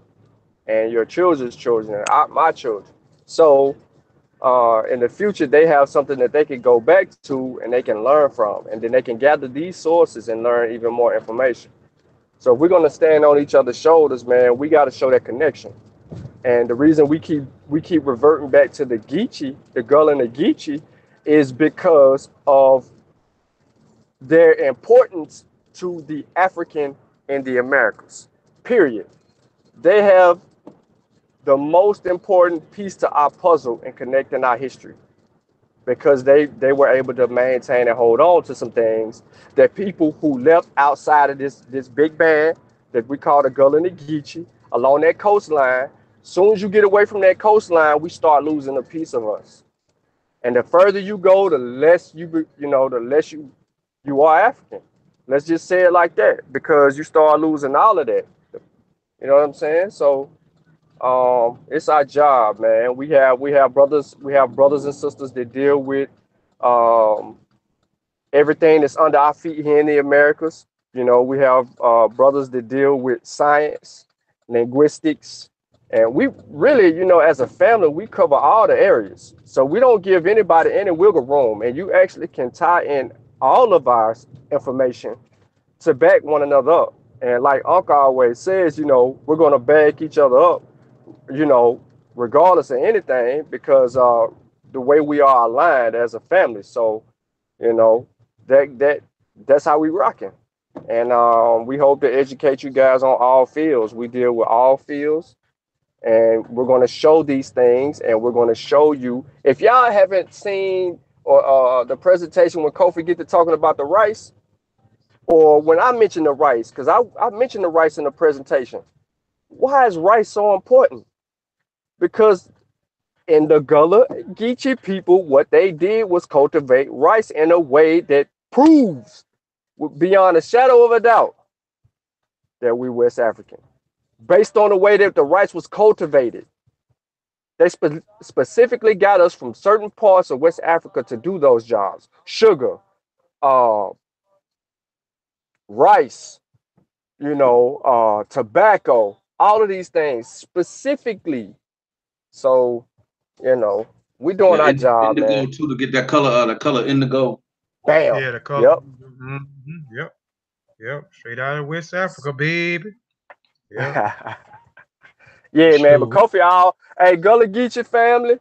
and your children's children and my children. So in the future, they have something that they can go back to and they can learn from, and then they can gather these sources and learn even more information. So if we're going to stand on each other's shoulders, man, we got to show that connection. And the reason we keep reverting back to the Geechee, the Gullah and the Geechee, is because of their importance to the African in the Americas, period. They have the most important piece to our puzzle in connecting our history, because they were able to maintain and hold on to some things that people who left outside of this big band that we call the Gullah and the Geechee along that coastline. Soon as you get away from that coastline, we start losing a piece of us. And the further you go, the less the less you are African. Let's just say it like that, because you start losing all of that. You know what I'm saying? So it's our job, man. We have brothers and sisters that deal with everything that's under our feet here in the Americas. We have brothers that deal with science, linguistics, and we really, as a family, we cover all the areas. So we don't give anybody any wiggle room, and you actually can tie in all of our information to back one another up. And like Uncle always says, we're going to back each other up, regardless of anything, because the way we are aligned as a family. So, that's how we rocking. And we hope to educate you guys on all fields. We deal with all fields, and we're going to show these things, and we're going to show you. If y'all haven't seen the presentation when Kofi get to talking about the rice, or when I mention the rice, because I mentioned the rice in the presentation. Why is rice so important? Because in the Gullah Geechee people, what they did was cultivate rice in a way that proves beyond a shadow of a doubt that we West African. Based on the way that the rice was cultivated. They specifically got us from certain parts of West Africa to do those jobs. Sugar, rice, tobacco, all of these things specifically. So, we Yeah, doing our job, indigo man. too, to get that color, the color indigo. Bam. Yeah, the color. Yep. Yep. Straight out of West Africa, baby. Yep. Yeah, man. But Sure. Kofi, hey, Gullah Geechee family,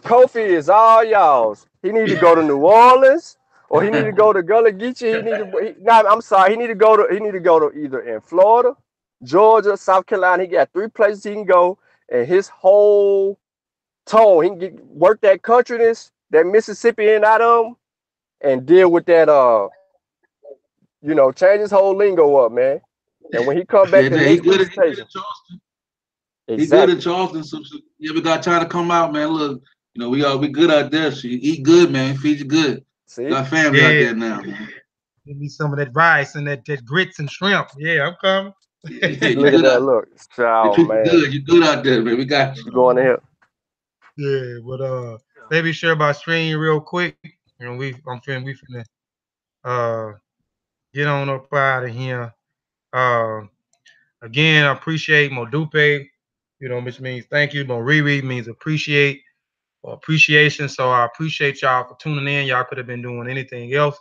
Kofi is all y'all's. He need to go to New Orleans, or he need to go to Gullah Geechee. He need to go to either in Florida, Georgia, South Carolina. He got 3 places he can go, and his whole tone, he can work that countryness, that Mississippi in out of him, and deal with that change his whole lingo up, man. And when he come back the Yeah, he next good at presentation. Charleston. Exactly. He good at Charleston. So yeah, we got time to come out, man. Look, we good out there. So you eat good, man. Feed you good. See? Got family out there now, man. Give me some of that rice and that grits and shrimp. Yeah, I'm coming. Yeah, Look at that. Look. Oh, man. Good. You good out there, man. We got you. Going to help. Yeah, but maybe share about stream real quick. We finna get on up out of here. Again, I appreciate Modupe, which means thank you. Moriri means appreciate or appreciation. So I appreciate y'all for tuning in. Y'all could have been doing anything else.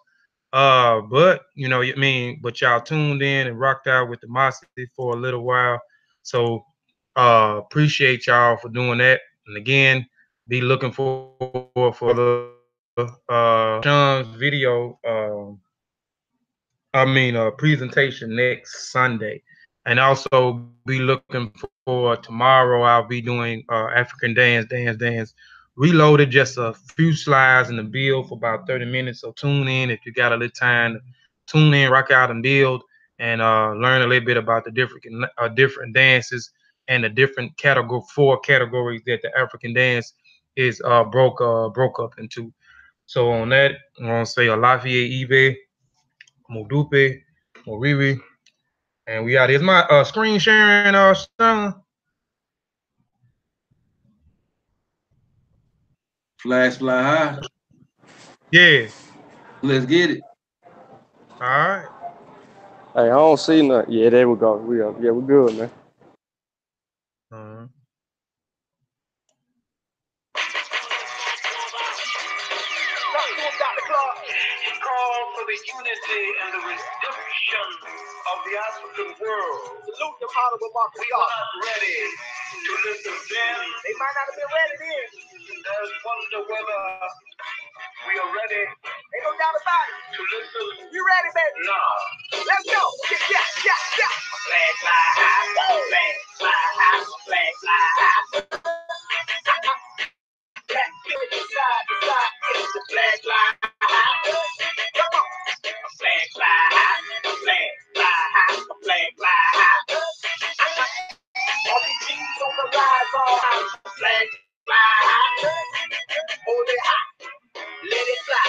But but y'all tuned in and rocked out with the Mossi for a little while. So appreciate y'all for doing that. And again, be looking for the Sean's video presentation next Sunday. And also be looking for tomorrow. I'll be doing African dance. Reloaded, just a few slides in the build for about 30 minutes. So tune in if you got a little time. Tune in, rock out, and build, and learn a little bit about the different dances and the different 4 categories that the African dance is broke up into. So on that, I'm gonna say Alafie Ibe, Modupe, Moriri, and we out. Is my screen sharing, Sean? Flash fly high. Yeah. Let's get it. All right. Hey, I don't see nothing. Yeah, there we go. We're good, man. Call for the unity and the redemption of the African world. Salute them, honorable marks. We are not ready to listen then. They might not have been ready then. There's wonder whether we are ready. Ain't no doubt about it. To listen. You ready, baby? Nah. Let's go. Yeah. Flag fly high. Flag fly high. Flag fly high. Black people side to side. It's the flag fly high. Come on. Flag fly high. Flag fly high. Flag fly high. All these G's on the rise, all high. Flag fly high. Hold it high. Let it fly.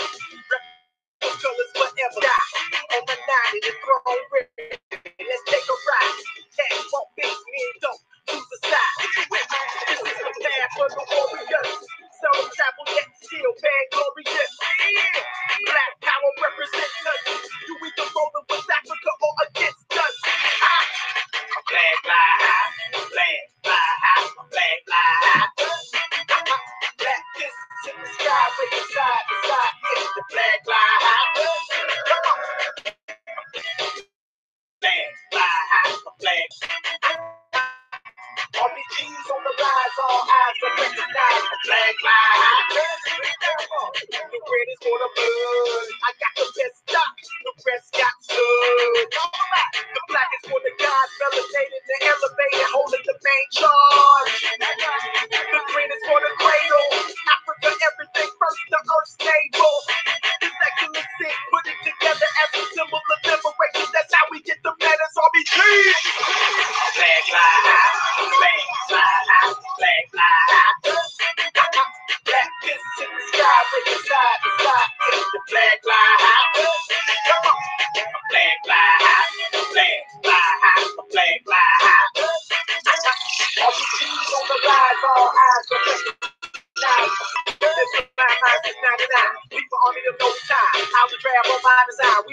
Colors forever die. On the 90, the throne ready. Let's take a ride. Tag one big men don't choose a side. This is the path for the warriors. Some travel yet still bad glorious. Yeah. Black power represents us. You either rolling with Africa or against us. Flag fly high. Flag fly high. Flag fly high. Black kisses in the sky, waving side to side. It's the flag fly high. Come on. Flag fly high. Flag. All these G's on the rise, all eyes are recognized. Flag fly high. The red is for the blood. I got the best stock. The rest got stood. The black is for the gods, melanated and elevated, holding the main charge. The green is for the cradle. Africa, everything first, the earth's stable. The secular sick, put it together as a symbol of liberation. That's how we get the letters RBG. Flag fly.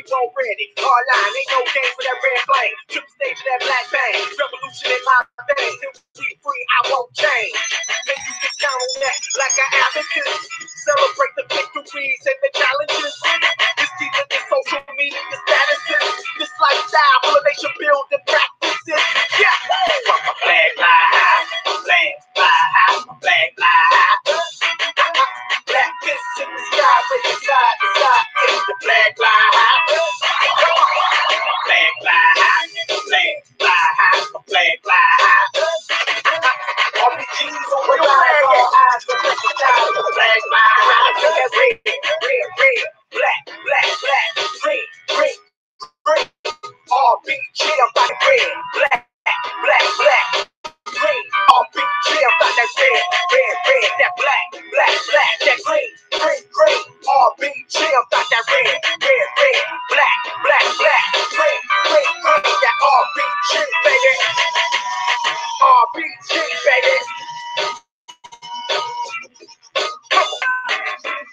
we both ready. Hardline, ain't no game for that red flame. Took the stage of that black bang. Revolution in my veins. Till we free, I won't change. And you can count on that like an abacus. Celebrate the victories and the challenges. This deeper than social media, the statuses. This lifestyle, elevation, building practices. Yeah! From a flag fly high, flag fly high, flag fly high. Black fists in the sky, raising side to side, take the flag fly high. Flag fly high, flag fly high, flag fly high. RPGs on the rise, all eyes on the sky, the flag fly high. Red, red, red, black, black, black, green, green, green. RPG, I'm about to red, black, black, black. Green, RPG, I'm about that red, red, red, that black, black, black, that green, green, green. RPG, I'm about that red, red, red, black, black, black, green, green, green, that RPG, baby. RPG, baby.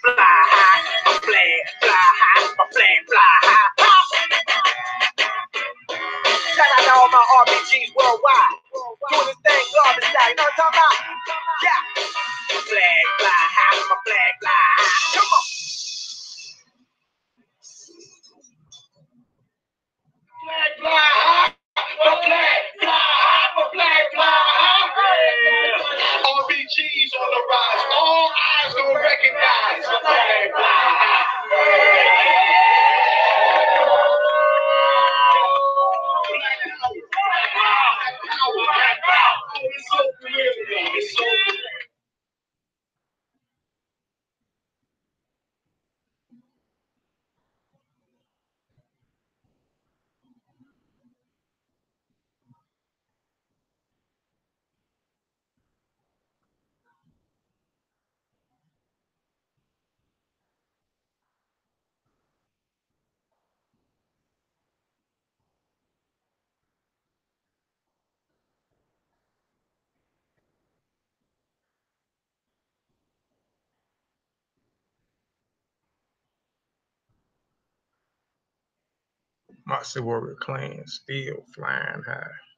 Fly high, a flag, fly high, a flag, fly high. Shout out to all my RPGs worldwide. Doing this thing garbage style, you know what I'm talking about? Yeah. Flag fly high, my flag fly high. Come on. Flag fly high, my flag fly high, my flag fly high. RPGs on the rise, all eyes gonna recognize my flag fly high. Mossi warrior clan still flying high.